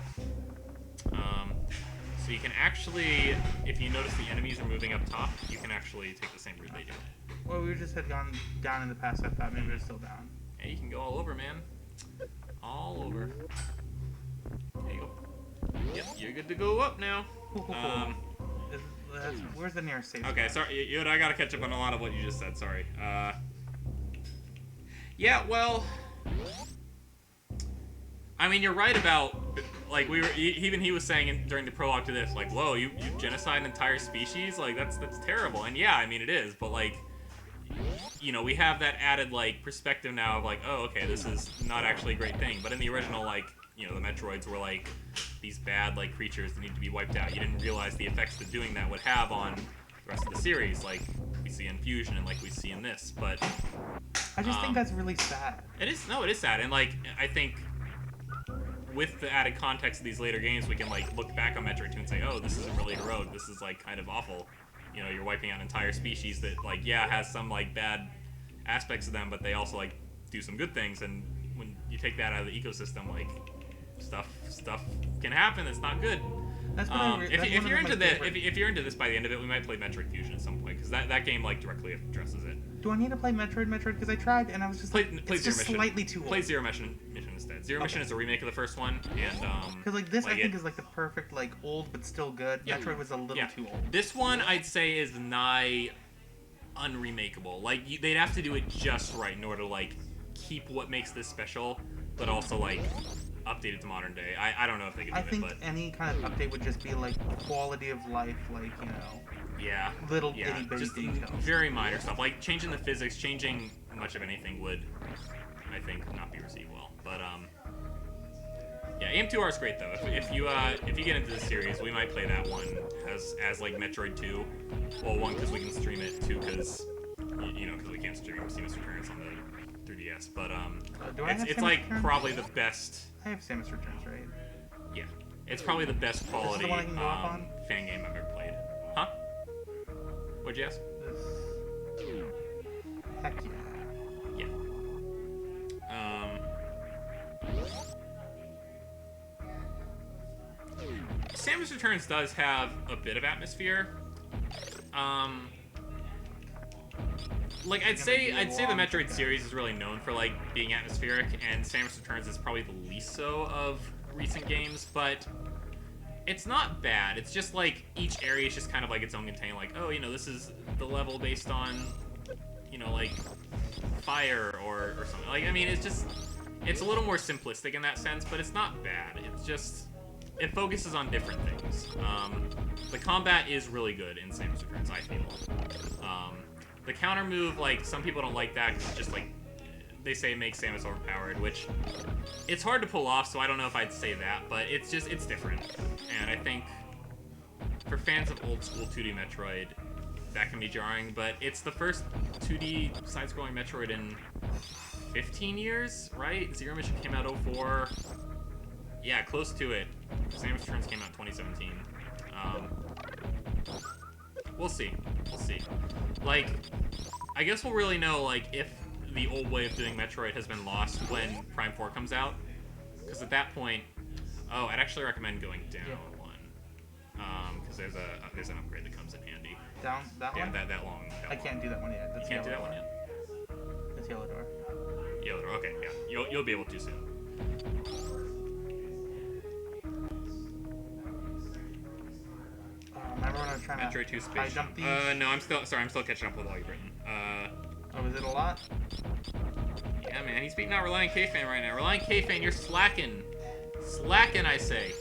So you can actually, if you notice the enemies are moving up top, you can actually take the same route they do. Well, we just had gone down in the past. I thought maybe it was still down. Yeah, you can go all over, man. All over. There you go. Yep, you're good to go up now. Where's the nearest safe? Okay, sorry, Yoda, I gotta catch up on a lot of what you just said, sorry. Yeah, well... I mean, you're right about, like, even he was saying during the prologue to this, like, whoa, you genocide an entire species? Like, that's terrible. And yeah, I mean, it is, but, like, you know, we have that added, like, perspective now of, like, oh, okay, this is not actually a great thing. But in the original, like, you know, the Metroids were, like, these bad, like, creatures that need to be wiped out. You didn't realize the effects that doing that would have on the rest of the series, like we see in Fusion and like we see in this. But I just think that's really sad. it is sad. And, like, I think with the added context of these later games, we can, like, look back on Metroid 2 and say, oh, this isn't really heroic. This is, like, kind of awful. You know, you're wiping out an entire species that, like, yeah, has some, like, bad aspects of them, but they also, like, do some good things. And when you take that out of the ecosystem, like, stuff can happen that's not good. That's what If you're into this, if you're into this by the end of it, we might play Metroid Fusion at some point, because that game, like, directly addresses it. Do I need to play Metroid? Because I tried and I was just Play it's Zero just Mission. slightly too old. Play Zero Mission instead. Zero Mission is a remake of the first one, and Because like this, like I think is like the perfect like old but still good. Yeah. Metroid was a little yeah. too old. This one I'd say is nigh unremakeable. Like they'd have to do it just right in order to like keep what makes this special, but also like update it to modern day. I don't know if they could do I think it, but any kind of update would just be like quality of life, like yeah, little yeah, itty bitty just details. very minor stuff. Like changing the physics, changing much of anything would, I think, not be received well. But yeah, AM2R is great though. If you get into this series, we might play that one as like Metroid 2. Well, one because we can stream it, two because because we can't stream Samus Returns on the 3DS. But do I have it's Samus like Returns? probably the best. I have Samus Returns, right? Yeah, it's probably the best quality the one I can go up on? fan game I've ever played. Huh? What'd you ask? This... Heck yeah. Samus Returns does have a bit of atmosphere. Like I'd say the Metroid series is really known for like being atmospheric, and Samus Returns is probably the least so of recent games, but it's not bad. It's just like each area is just kind of like its own contained, like, oh, this is the level based on, like fire or something. Like, I mean, it's a little more simplistic in that sense, but it's not bad. It's just, it focuses on different things. The combat is really good in Samus Returns, I feel. The counter move, like, some people don't like that because it's just like, they say it makes Samus overpowered, which it's hard to pull off, so I don't know if I'd say that, but it's different. And I think for fans of old school 2D Metroid, that can be jarring, but it's the first 2D side-scrolling Metroid in 15 years, right? Zero Mission came out 04. Yeah, close to it. Samus Returns came out 2017. We'll see. We'll see. Like, I guess we'll really know, like, if the old way of doing Metroid has been lost when Prime 4 comes out. Because at that point... Oh, I'd actually recommend going down one. Because there's an upgrade that comes in handy. Down that Yeah, one? that long. I can't do that one yet. That's You can't do yellow that one door. yet? That's yellow door. Yellow door, okay, yeah. You'll be able to soon. Remember when I was trying Metroid 2 to high Space jump these? No, I'm still catching up with all you've written. Oh, is it a lot? Yeah, man, he's beating out Reliant K-Fan right now. Reliant K-Fan, you're slacking. Slacking, I say.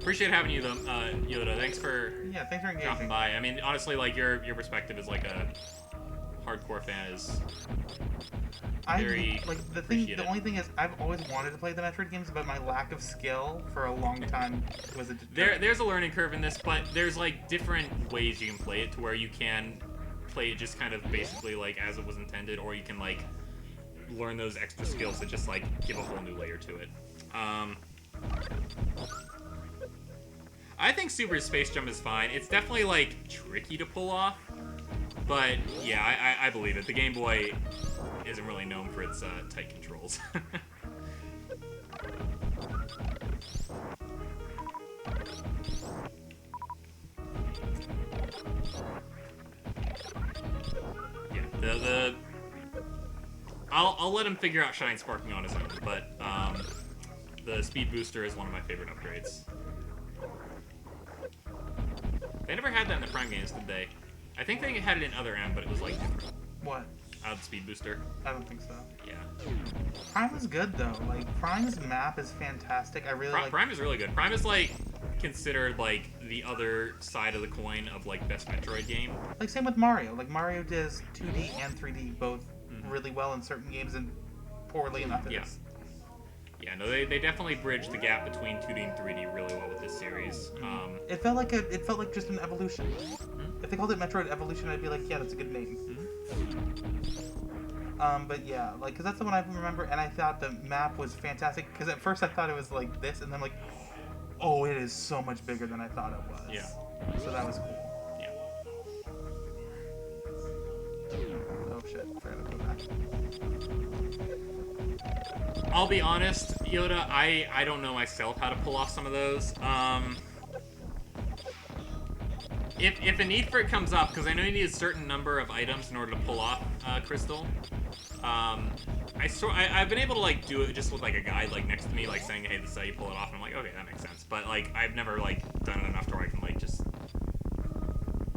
Appreciate having you, though, Yoda. Thanks for Yeah, thanks for dropping engaging. by. I mean, honestly, like, your perspective as, like, a hardcore fan is... very The only thing is, I've always wanted to play the Metroid games, but my lack of skill for a long time was a deterrent. There's a learning curve in this, but there's, like, different ways you can play it to where you can play it just kind of basically, like, as it was intended, or you can, like, learn those extra skills that just, like, give a whole new layer to it. I think Super Space Jump is fine. It's definitely, like, tricky to pull off, but, yeah, I believe it. The Game Boy isn't really known for its tight controls. Yeah, I'll let him figure out Shine Sparking on his own, but the Speed Booster is one of my favorite upgrades. They never had that in the Prime games, did they? I think they had it in Other M, but it was like different. What? The Speed Booster. I don't think so. Yeah. Prime is good though. Like Prime's map is fantastic. I really like. Prime is really good. Prime is like considered like the other side of the coin of like best Metroid game. Like same with Mario. Like Mario does 2D and 3D both really well in certain games and poorly in others. Yeah. Yeah, no, they definitely bridged the gap between 2D and 3D really well with this series. It felt like just an evolution. If they called it Metroid Evolution, I'd be like, yeah, that's a good name. But yeah, like, cause that's the one I remember, and I thought the map was fantastic. Cause at first I thought it was like this, and then like, oh, it is so much bigger than I thought it was. Yeah. So that was cool. Yeah. Oh shit, I forgot to go back. I'll be honest, Yoda, I don't know myself how to pull off some of those. If a need for it comes up, because I know you need a certain number of items in order to pull off Crystal, I've been able to like do it just with like a guide like next to me, like saying, hey, this is how you pull it off. And I'm like, okay, that makes sense. But like I've never like done it enough to where I can like just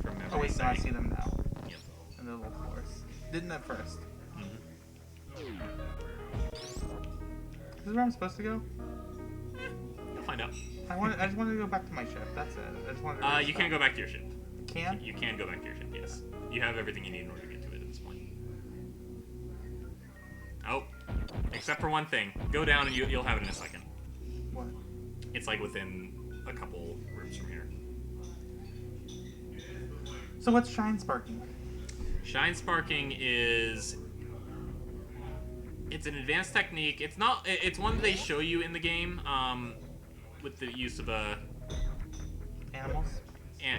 from memory. Oh wait, no, I see them now. Yep. In the little floors. Didn't at first. This is where I'm supposed to go? You'll find out. I just wanted to go back to my ship. That's it. I just wanted to You can't go back to your ship. Can? You can go back to your ship, yes. You have everything you need in order to get to it at this point. Oh, except for one thing. Go down and you'll have it in a second. What? It's like within a couple rooms from here. So what's Shine Sparking? Shine Sparking is... It's an advanced technique. It's not... It's one that they show you in the game, with the use of a... Animals?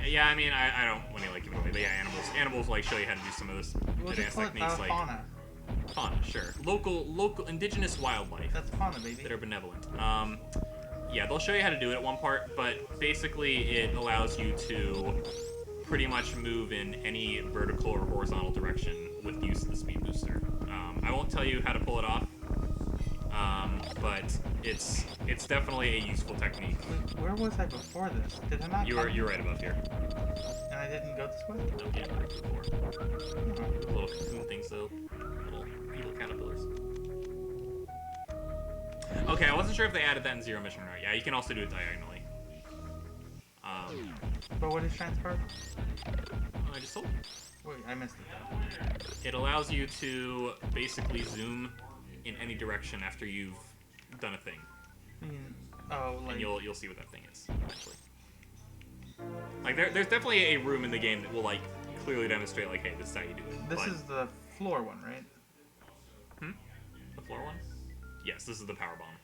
Yeah, I mean, I don't want to like give it away, but yeah, animals like show you how to do some of this We'll advanced just call it techniques, like fauna. fauna, sure, local indigenous wildlife That's fauna, baby. that are benevolent. Yeah, they'll show you how to do it at one part, but basically it allows you to pretty much move in any vertical or horizontal direction with the use of the speed booster. I won't tell you how to pull it off, but it's definitely a useful technique. Wait, where was I before this? Did I not? You're right above here. And I didn't go this way? No, yeah, before. Oh. Little cocoon things though. Little evil caterpillars. Okay, I wasn't sure if they added that in Zero Mission or not. Yeah, you can also do it diagonally. But what is Shine Spark? I just told Wait, I missed it though. you. It allows you to basically zoom in any direction after you've done a thing. Oh, like... And you'll see what that thing is, eventually. Like, there's definitely a room in the game that will, like, clearly demonstrate, like, hey, this is how you do it. This but... is the floor one, right? The floor one? Yes, this is the power bomb.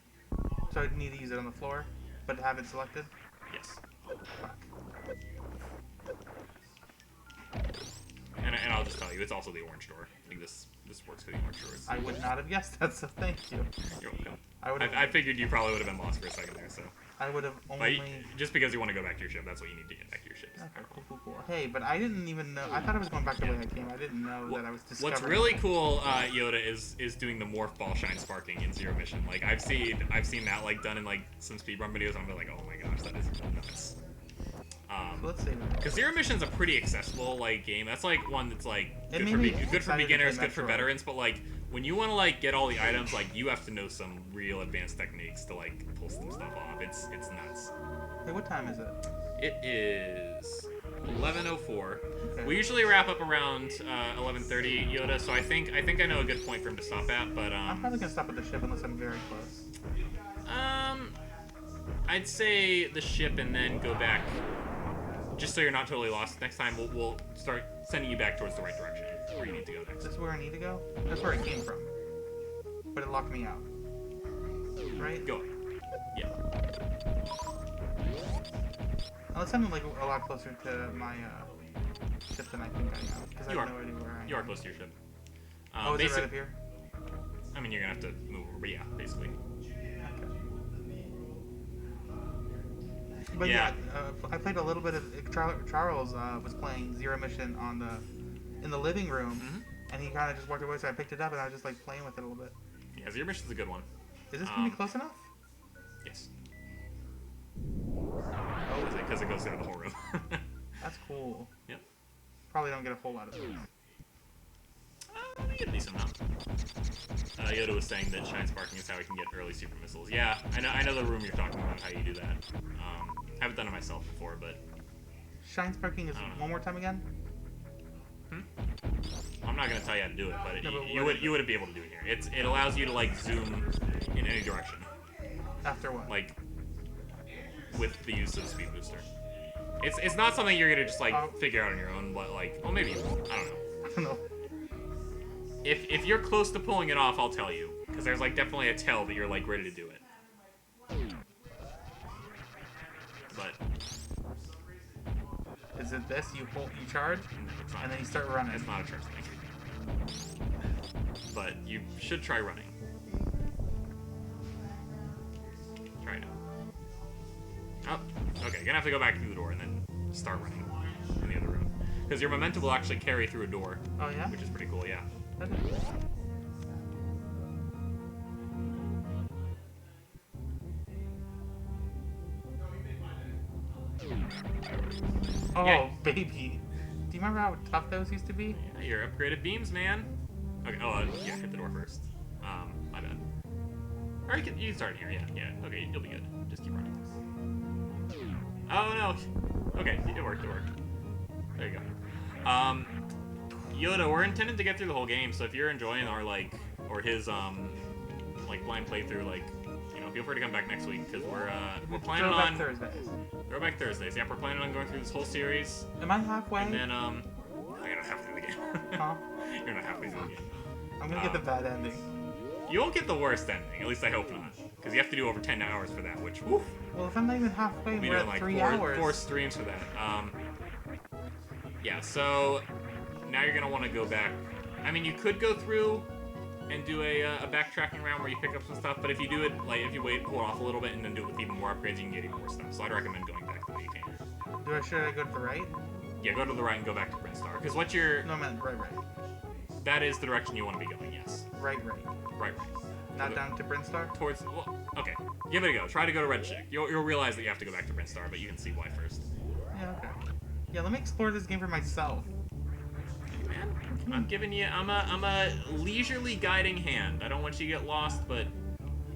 So I need to use it on the floor, but have it selected? Yes. Fuck. And I'll just tell you, it's also the orange door. I think this works for the orange doors. I would not have guessed that, so thank you. You're welcome. I I figured you probably would have been lost for a second there, so. I would have But only. just because you want to go back to your ship, that's what you need to get back to your ship. Okay, cool. Hey, but I didn't even know. I thought I was going back the way I came. I didn't know that I was discovering. What's really cool, Yoda, is doing the morph ball shine sparking in Zero Mission. Like I've seen that like done in like some speedrun videos. And I'm like, oh my gosh, that is nuts. So let's see. Because Zero Mission's a pretty accessible like game. That's like one that's like It good made for, me good for excited to beginners, play good for Metroid. veterans. But like when you want to like get all the items, like you have to know some real advanced techniques to like pull some stuff off. It's nuts. Hey, what time is it? It is 11:04. Okay. We usually wrap up around 11:30, Yoda. So I think I know a good point for him to stop at. But I'm probably gonna stop at the ship unless I'm very close. I'd say the ship and then go back, just so you're not totally lost. Next time we'll start sending you back towards the right direction where you need to go Is next. this where I need to go? That's where I came from. But it locked me out. Right? Go. Yeah. Oh, it sounded like a lot closer to my ship than I think I am. Because I You have are. no idea where I am. You are close to your ship. Oh, is it right up here? I mean, you're gonna have to move over, but yeah, basically. But Yeah. I played a little bit of Charles was playing Zero Mission in the living room, Mm-hmm. and he kind of just walked away. So I picked it up and I was just like playing with it a little bit. Yeah, Zero Mission's a good one. Is this gonna be close enough? Yes. Oh, Because it goes through the whole room. that's cool. Yep. Probably don't get a whole lot of those. You get a decent amount. Yoda was saying that shine sparking is how we can get early super missiles. Yeah, I know the room you're talking about, how you do that. Haven't done it myself before, but Shine sparking is one more time again. I'm not gonna tell you how to do it, but, No, but you wouldn't be able to do it here. It allows you to like zoom in any direction, After what? like with the use of the speed booster. It's not something you're gonna just like figure out on your own, but like, well, maybe you will. I don't know. I don't know. If you're close to pulling it off, I'll tell you, because there's like definitely a tell that you're like ready to do it. But Is it this? You charge, it's not, and then you start running. it's not a charge thing. But you should try running. Try it out. Oh, okay. You're gonna have to go back through the door and then start running in the other room, because your momentum will actually carry through a door, Oh yeah. which is pretty cool. Yeah. That is cool. Oh, Yeah. baby. Do you remember how tough those used to be? Yeah, your upgraded beams, man. Okay. Oh, yeah. Hit the door first. My bad. Or you can start in here. Yeah. Okay, you'll be good. Just keep running. Oh no. Okay, it worked. There you go. Yoda, we're intended to get through the whole game, so if you're enjoying our or his like blind playthrough, like, you know, feel free to come back next week, because we're planning Throwback on Thursdays. Throwback Thursdays. Yeah, we're planning on going through this whole series, Am I halfway? and then no, you're not halfway through the game. Huh? You're not halfway through the game. I'm gonna get the bad ending. You won't get the worst ending. At least I hope not, because you have to do over 10 hours for that, which woof. Well, if I'm not even halfway, We'll be we're doing at like 3 four hours. streams for that. Yeah, so now you're gonna want to go back. I mean, you could go through and do a backtracking round where you pick up some stuff, but if you do it, like, if you pull it off a little bit and then do it with even more upgrades, you can get even more stuff. So I'd recommend going back the way you came. Should I go to the right? Yeah, go to the right and go back to Brinstar, because what you're No, man, right. that is the direction you want to be going. Yes, Right. right. Not down to Brinstar? Towards. Well, okay, give it a go. Try to go to Red Chick. You'll realize that you have to go back to Brinstar, but you can see why first. Yeah, okay. Yeah, let me explore this game for myself. Man, I'm giving you. I'm a leisurely guiding hand. I don't want you to get lost, but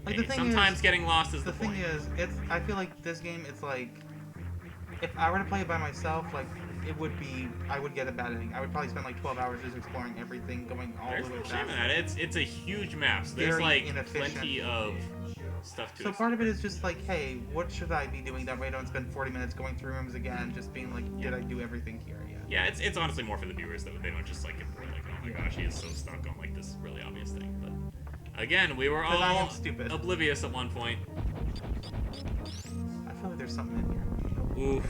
Like, hey, the thing sometimes is, getting lost is the the thing point. is, I feel like this game, it's like, if I were to play it by myself, like, I would get a bad ending. I would probably spend like 12 hours just exploring everything, going all There's the way no shame in back. that. It's a huge map, so there's Very like inefficient. plenty of stuff to So explore. part of it is just like, hey, what should I be doing? That way I don't spend 40 minutes going through rooms again, just being like, did I do everything here yet? Yeah, it's honestly more for the viewers that they don't just like get bored, like, oh my gosh, he is so stuck on like this really obvious thing. But again, we were 'Cause I am all stupid. oblivious at one point. I feel like there's something in here. Oof.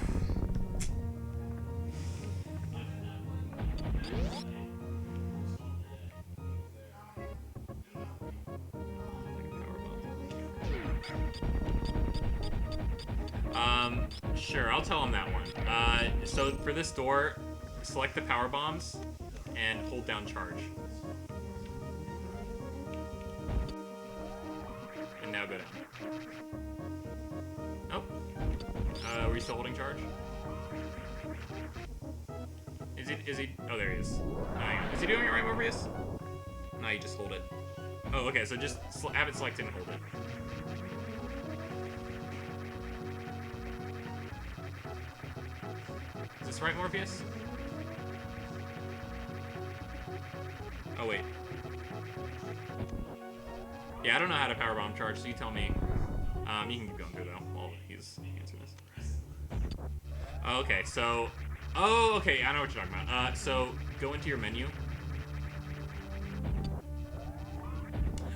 Sure, I'll tell him that one. So for this door, select the power bombs and hold down charge. And now go down. Oh. Were you still holding charge? Is he? Oh, there he is. Is he doing it right, Morpheus? No, you just hold it. Oh, okay, so just have it selected and hold it. Is this right, Morpheus? Oh, wait. Yeah, I don't know how to powerbomb charge, so you tell me. You can keep going through, though, while he's answering this. Oh, okay, so... Oh, okay, I know what you're talking about. So, go into your menu.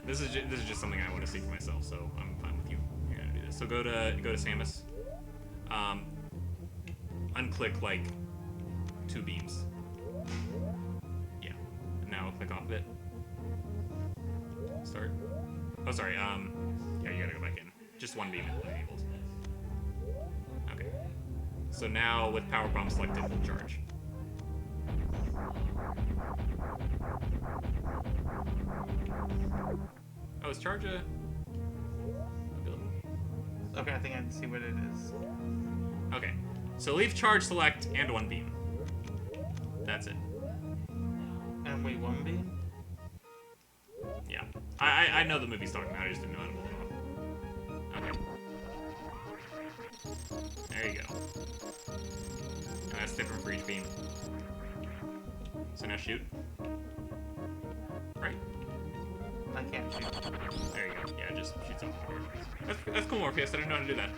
This is just something I want to see for myself, so I'm fine with you. You're gonna do this. So go to Samus. Unclick like 2 beams. Yeah. And now click off of it. Start. Oh, sorry. Yeah, you gotta go back in. Just 1 beam enabled. Okay. So now with power bomb selected, hold charge. Oh, is charge a ability? Okay, I think I see what it is. Okay. So leave charge select and 1 beam. That's it. And wait, 1 beam? Yeah. I know the movie's talking about it, I just didn't know how to pull it off. Okay. There you go. And that's different for each beam. So now shoot. Right? I can't shoot. There you go. Yeah, just shoot something. That's cool, Morpheus. I didn't know how to do that.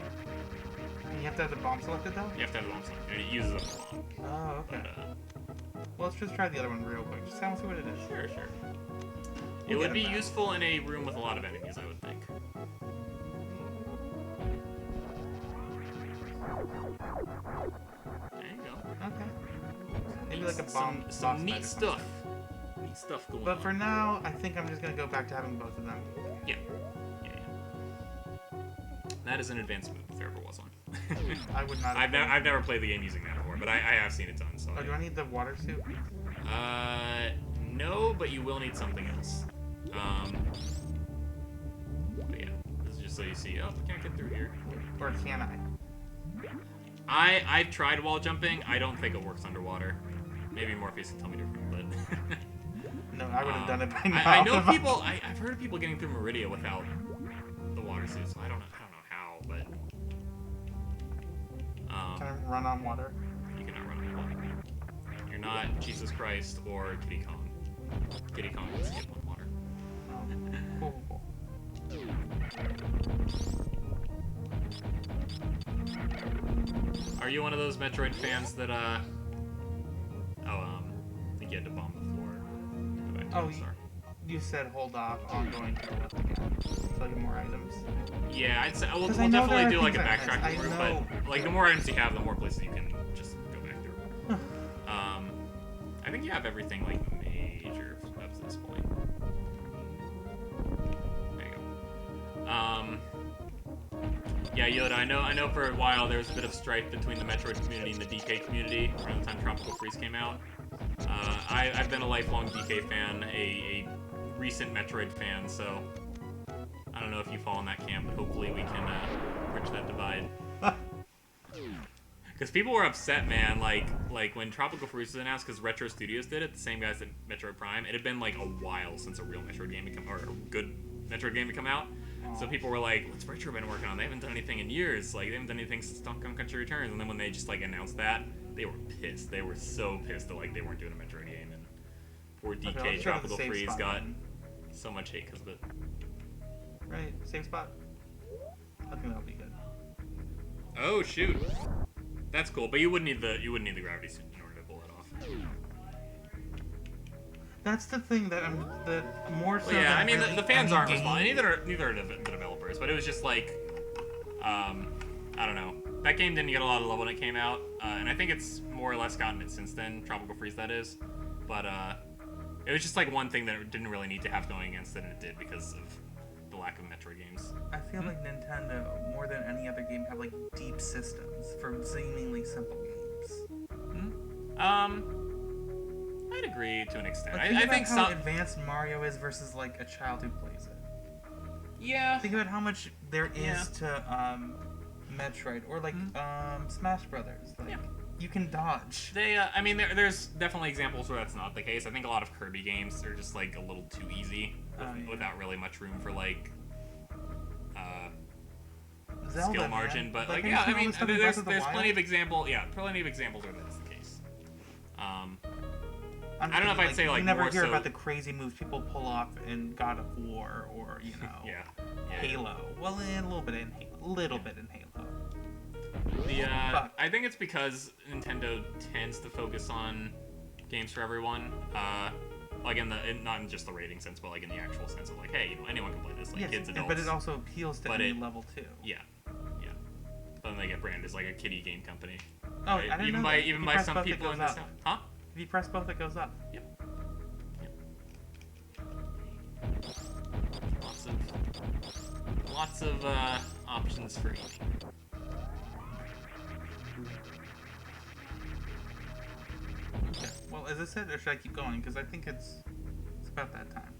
You have to have the bomb selected though? You have to have the bomb select, and it uses up the bomb. Oh, okay. Well, let's just try the other one real quick. Just see what it is. Sure, sure. It We'll would get be him back. useful in a room with a lot of enemies, I would think. There you go. Okay. Maybe like a bomb. Some boss neat fight or stuff. something. Neat stuff going But on. for now, I think I'm just gonna go back to having both of them. Yeah. That is an advanced move if there ever was one. I would not. I've never played the game using that before, but I have seen it done. So. Oh, do I need the water suit? No, but you will need something else. But yeah, this is just so you see. Oh, we can't get through here. Or can I? I've tried wall jumping. I don't think it works underwater. Maybe Morpheus can tell me different, but. No, I would have done it by now. I know people. I've heard of people getting through Meridia without the water suit, so I don't know how, but. Can I run on water? You cannot run on water. You're not Jesus Christ or Kitty Kong. Kitty Kong can skip on water. Oh, cool. Are you one of those Metroid fans that I think you had to bomb the floor? Go back to Oh, the star. You said hold off on going to the left again. So I get more items. Yeah, I'd say we'll 'Cause I know there definitely are do like a things I missed. backtracking I route, know. but like the more items you have, the more places you can just go back through. I think you have everything like major up to this point. There you go. Yeah, Yoda, I know for a while there was a bit of strife between the Metroid community and the DK community around the time Tropical Freeze came out. I've been a lifelong DK fan, a recent Metroid fan, so I don't know if you fall in that camp, but hopefully we can bridge that divide. Because people were upset, man, like when Tropical Freeze was announced, because Retro Studios did it, the same guys that Metroid Prime, it had been like a while since a real Metroid game had come, or a good Metroid game had come out. So people were like, what's Retro been working on? They haven't done anything in years. Like, they haven't done anything since Donkey Kong Country Returns. And then when they just, like, announced that, they were pissed. They were so pissed that, like, they weren't doing a Metroid game. And poor DK Okay, let's go to the Tropical save Freeze spot got then. so much hate because of it. Right, save spot. I think that would be good. Oh, shoot. That's cool. But you wouldn't need the gravity suit in order to pull that off. That's the thing that I'm more so. Well, yeah, than I mean, really the fans any aren't game. responding. Neither are the developers. But it was just like, I don't know. That game didn't get a lot of love when it came out, and I think it's more or less gotten it since then. Tropical Freeze, that is. But it was just like one thing that it didn't really need to have going against it, and it did because of the lack of Metroid games. I feel like Nintendo, more than any other game, have like deep systems for seemingly simple games. I'd agree to an extent. Like, I about think how some. advanced Mario is versus like a child who plays it. Yeah. Think about how much there is Yeah. to Metroid or like Smash Brothers. Like Yeah. you can dodge. They, I mean, there's definitely examples where that's not the case. I think a lot of Kirby games are just like a little too easy without really much room for like Zelda, skill man. margin. But Like, like, yeah, have you I seen all mean, the stuff in there's Breath of the plenty Wild? of examples where that's the case. I'm I don't know if I'd thinking, say, like, you never more hear so- about the crazy moves people pull off in God of War or Yeah. Halo. Well, a little bit in Halo. The Fuck. I think it's because Nintendo tends to focus on games for everyone. Like not in just the rating sense, but like in the actual sense of like, hey, you know, anyone can play this, like Yes, kids, adults. but it also appeals to But any it- level too. Yeah. But then they get branded as like a kiddie game company. Oh, Right? I didn't even know by that. If even you by press some both, it people goes in this up. Huh? If you press both, it goes up. Lots of options for aiming. Okay. Well, is this it, or should I keep going? Because I think it's about that time.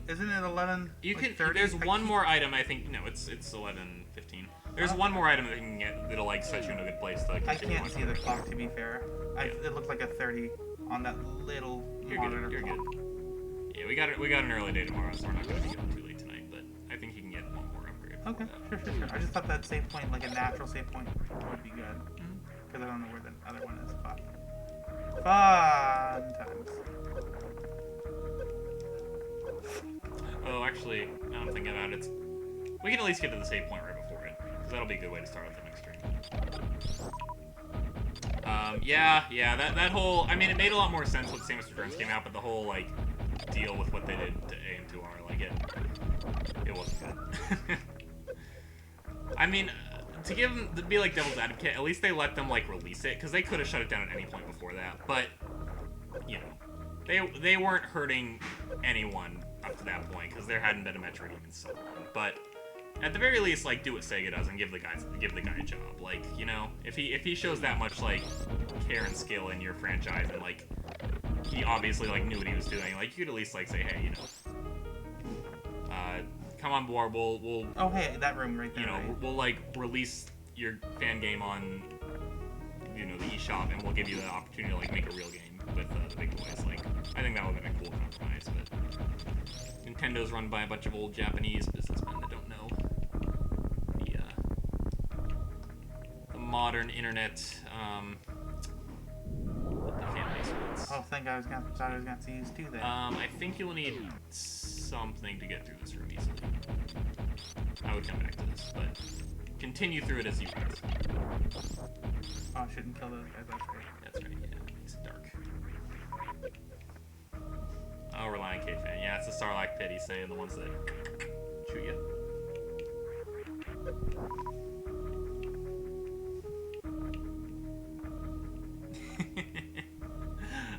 Isn't it 11? You like can. 30? There's I one keep- more item. I think no, it's 11:15. There's one more item that you can get that'll like set you in a good place to. I continue can't watching. see the clock, to be fair. It looked like a 30 on that little You're monitor good. You're clock. good. Yeah, we got an early day tomorrow, so we're not going to be going too late tonight. But I think you can get one more upgrade. Okay, sure. I just thought that save point, like a natural save point, would be good. Because I don't know where the other one is. Fuck. Fun times. Oh, actually, now I'm thinking about it. We can at least get to the save point right before it, because that'll be a good way to start off the next stream. Yeah, that whole, I mean, it made a lot more sense when Samus Returns came out, but the whole, like, deal with what they did to AM2R, like, it wasn't good. I mean, to be, like, devil's advocate, at least they let them, like, release it, because they could have shut it down at any point before that, but, you know, they weren't hurting anyone up to that point, because there hadn't been a Metroid game in so long, but at the very least, like, do what Sega does and give the guy a job. Like, you know, if he shows that much like care and skill in your franchise, and like he obviously like knew what he was doing, like you could at least like say, hey, you know, come on board. We'll Oh, hey, that room right there. you know right? we'll like release your fan game on the eShop, and we'll give you the opportunity to like make a real game with the big boys. Like, I think that would have been a cool compromise, but Nintendo's run by a bunch of old Japanese businessmen that don't know the modern internet. The fan-based ones. Oh, thank God, thought I was gonna have to use 2 there. I think you'll need something to get through this room easily. I would come back to this, but continue through it as you want. Oh, I shouldn't kill those guys, that's right. That's right, yeah, it makes it dark. Oh, Reliant K-Fan. Yeah, it's the Sarlacc pit, he's saying, the ones that shoot you.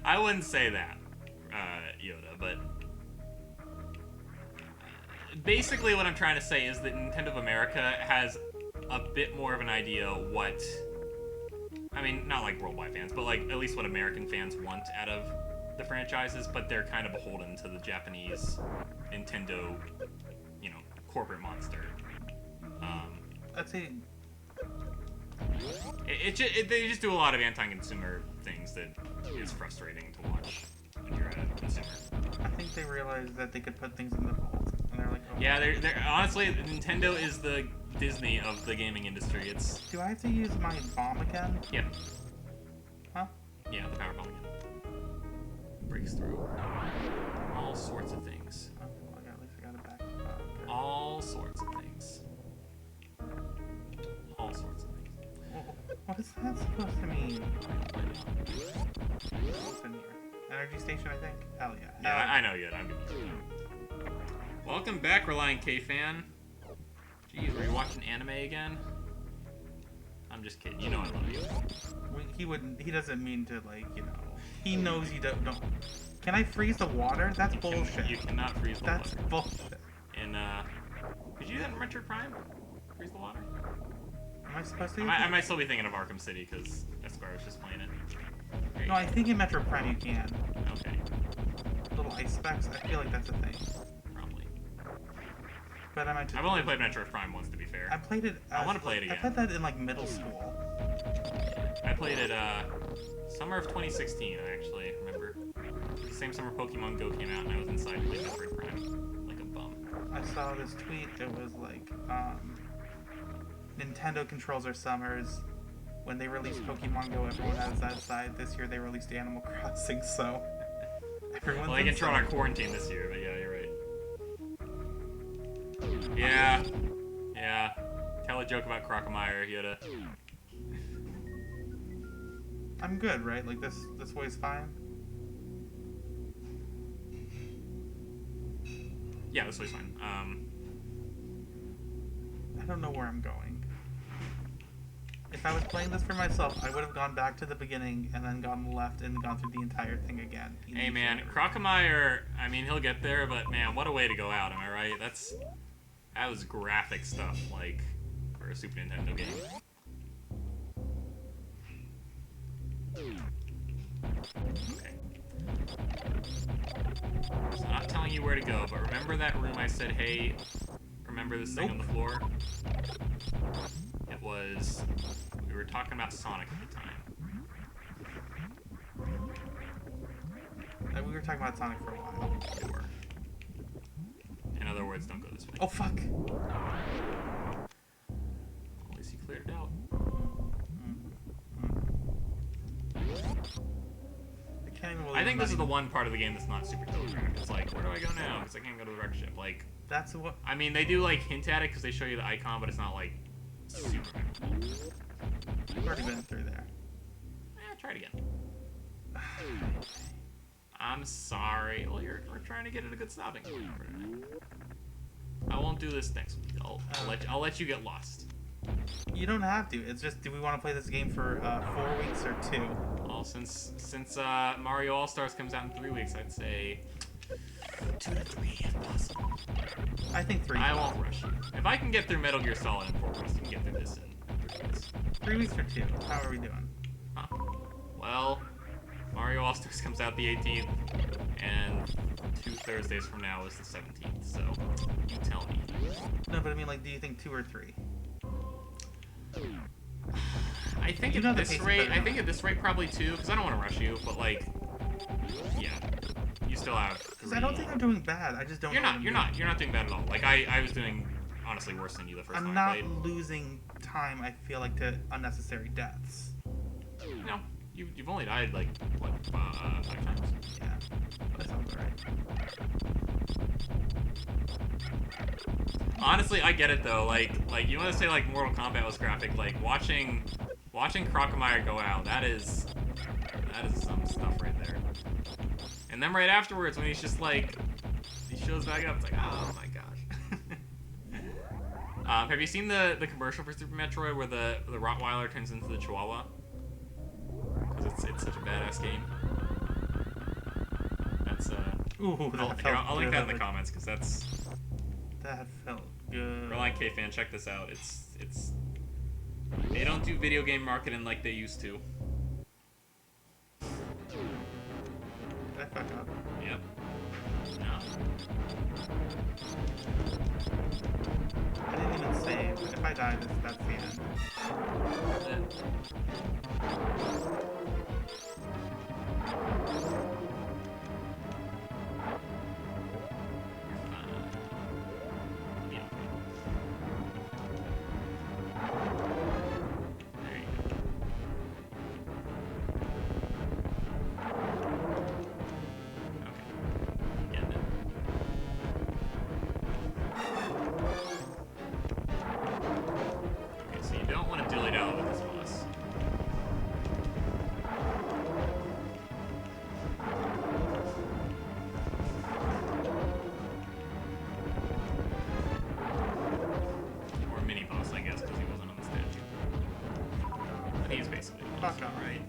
I wouldn't say that, Yoda, but basically what I'm trying to say is that Nintendo of America has a bit more of an idea what, I mean, not like worldwide fans, but like at least what American fans want out of the franchises, but they're kind of beholden to the Japanese Nintendo, you know, corporate monster. I'd say They just do a lot of anti-consumer things that is frustrating to watch when you're a consumer. I think they realized that they could put things in the vault, and they're like, oh. Yeah, they're honestly, Nintendo is the Disney of the gaming industry. It's Do I have to use my bomb again? yeah, Huh? yeah, the power bomb again breaks through all sorts of things. Okay, well, at least I got it back. Good. All sorts of things. All sorts of things. What is that supposed to mean? What's in here? Energy station, I think? Hell yeah. Yeah, I know yet. I'm good. Welcome back, Reliant K-Fan. Jeez, were you watching anime again? How I'm just kidding. You know I love you. He wouldn't. He doesn't mean to, like, you know. He knows you don't. Can I freeze the water? That's bullshit. You cannot freeze the That's water. bullshit. And could you do that in Metroid Prime? Freeze the water? Am I supposed to? I might still be thinking of Arkham City because Esquire was just playing it. There you No, go. I think in Metroid Prime you can. Okay, Little ice specs. I feel like that's a thing. probably. But I might. Just, I've only played Metroid Prime once, to be fair. I played it. I wanna play it I again. played that in like middle school. I played it summer of 2016. I actually remember. The same summer Pokemon Go came out, and I was inside playing Metroid Prime like a bum. I saw this tweet. It was like, Nintendo controls their summers. When they released Pokemon Go, everyone was outside. This year they released Animal Crossing, so everyone's Well, they control our inside. quarantine this year, but yeah, you're right. Yeah, yeah. Tell a joke about Crocomire. He had a. I'm good, right? Like this way's fine. Yeah, this way's fine. I don't know where I'm going. If I was playing this for myself, I would have gone back to the beginning and then gone left and gone through the entire thing again. Hey man, Crocomire. I mean, he'll get there, but man, what a way to go out. Am I right? That was graphic stuff, like for a Super Nintendo game. Okay. So not telling you where to go, but remember that room I said, hey, remember this thing on the floor? It was, we were talking about Sonic at the time. We were talking about Sonic for a while. We were. In other words, don't go this way. Oh fuck! At least you cleared it out. I can't even believe I think I'm this is the not one part of the game that's not super telegraphed. It's like, where do I go now? Because I can't go to the wreck ship. Like, That's what. I mean, they do like hint at it because they show you the icon, but it's not like super memorable. I've already been through there. Try it again. I'm sorry. Well, we're trying to get it a good stopping point for tonight. I won't do this next week. I'll let you get lost. You don't have to. It's just, do we want to play this game for 4 weeks or 2? Well, since Mario All Stars comes out in 3 weeks, I'd say 2 to 3 if possible. I think 3. I won't rush you. If I can get through Metal Gear Solid in 4 weeks, you can get through this in 3 days. 3 weeks or 2. How are we doing? Huh? Well, Mario All Stars comes out the 18th, and 2 Thursdays from now is the 17th. So you tell me. No, but I mean, like, do you think 2 or 3? I think You know at the this pace is rate, better I than think at this rate probably 2, because I don't want to rush you. But like, yeah, you still have. Because I don't think I'm doing bad. I just don't. You're know not. what You're I'm not. You're not doing bad at all. Like I was doing honestly worse than you the first I'm time not I played. losing time. I feel like to unnecessary deaths. No, you've only died like what 5 times. Yeah, that sounds alright. Honestly, I get it though. Like you want to say like Mortal Kombat was graphic. Like watching Crocomire go out. That is some stuff right there. And then right afterwards, when he's just like, he shows back up. It's like, oh my gosh. Have you seen the commercial for Super Metroid where the Rottweiler turns into the Chihuahua? Because it's such a badass game. That's Ooh, I'll link that in the good. comments because that's. That felt good. Reliant K fan, check this out. It's they don't do video game marketing like they used to. Did I fuck up? Yep. No. I didn't even save. If I die, that's the end. That's it. Yeah. There you go. these basically. Fuck off. Right.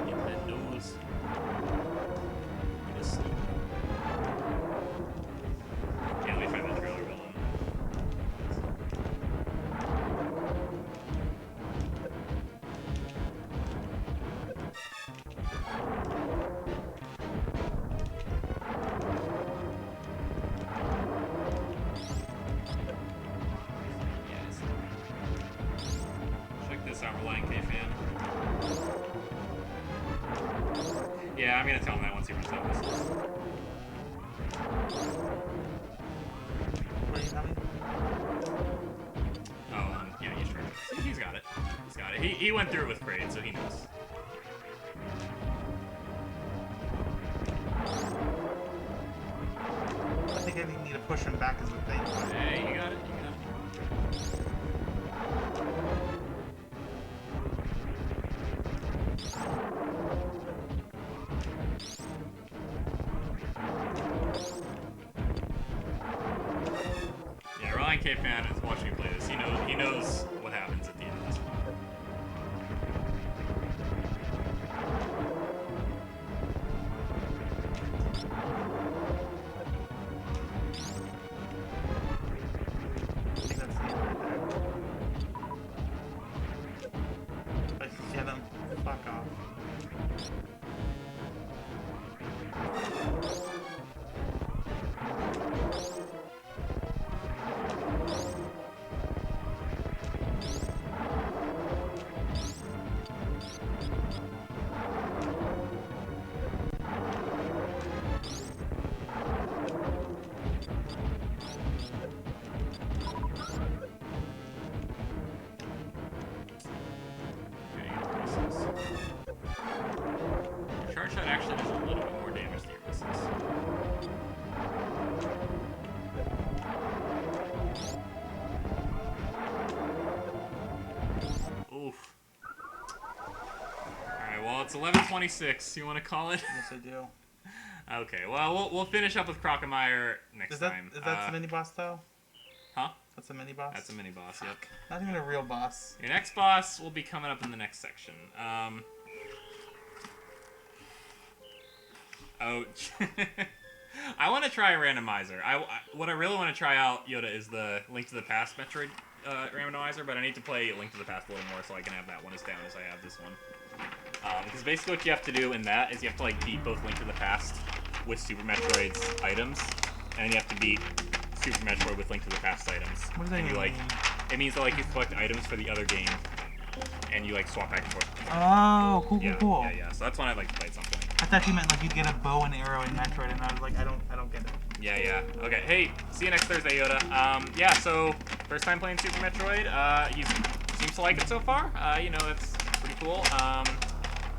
Get that nose. Get a sneak. Can't wait for the trailer villain. Yes. Check this out, Reliant K fan. Yeah, I'm gonna tell him that once he runs out of this. What are you telling me? Oh, yeah, he's sure. See, he's got it. He's got it. He went through it with Kraid, so he knows. I think I need to push him back is the thing. Hey, you got it. You got it. Yeah, Ryan K fan is watching me play this. He knows what happens at the end of this one. I think that's the end right there. Let's get him. Fuck off. Okay, misses. Your charge shot actually does a little bit more damage to your missiles. Oof. Alright, well, it's 11:26. You want to call it? Yes, I do. Okay, well, we'll finish up with Crocomire next Is that time. the mini boss though? Huh? That's a mini boss. That's a mini boss, yep. Not even a real boss. Your next boss will be coming up in the next section. Ouch. I want to try a randomizer. What I really want to try out, Yoda, is the Link to the Past Metroid randomizer, but I need to play Link to the Past a little more so I can have that one as down as I have this one. Because basically what you have to do in that is you have to like beat both Link to the Past with Super Metroid's items, and then you have to beat Super Metroid with Link to the Past items. What does that and you even like, mean? it means that like you collect items for the other game, and you like swap back and forth. Oh, cool, Yeah, cool. yeah. So that's one I'd like to play at some point. I thought you meant like you get a bow and arrow in Metroid, and I was like, I don't get it. Yeah. Okay, hey, see you next Thursday, Yoda. Yeah, so, first time playing Super Metroid. He seems to like it so far. That's pretty cool.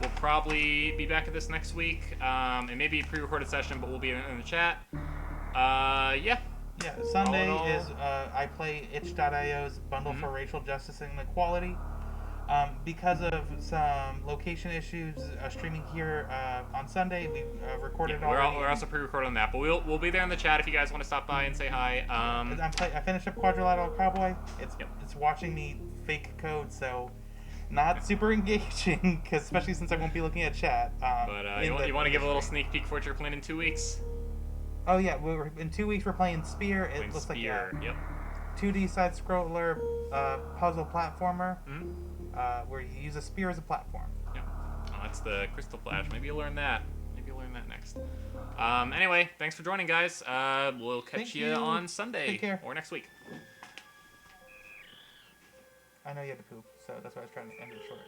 We'll probably be back at this next week. And maybe a pre-recorded session, but we'll be in the chat. Yeah. Yeah, Sunday All in all- is I play itch.io's Bundle for Racial Justice and Equality. Because of some location issues, streaming here on Sunday, we recorded already. We're also pre-recorded on that, but we'll be there in the chat if you guys want to stop by and say hi. I finished up Quadrilateral Cowboy. It's Yep. it's watching me fake code, so not super engaging, cause especially since I won't be looking at chat. But you want to give a little sneak peek for what you're playing in 2 weeks? Oh yeah, in 2 weeks we're playing Spear. It Playing looks Spear. like Yep. 2D side scroller puzzle platformer. Mhm. Where you use a spear as a platform. Yep. Oh, that's the Crystal Flash. Maybe you'll learn that. Maybe you'll learn that next. Anyway, thanks for joining, guys. We'll catch Thank you you. on Sunday Take care. or next week. I know you had to poop, so that's why I was trying to end it short.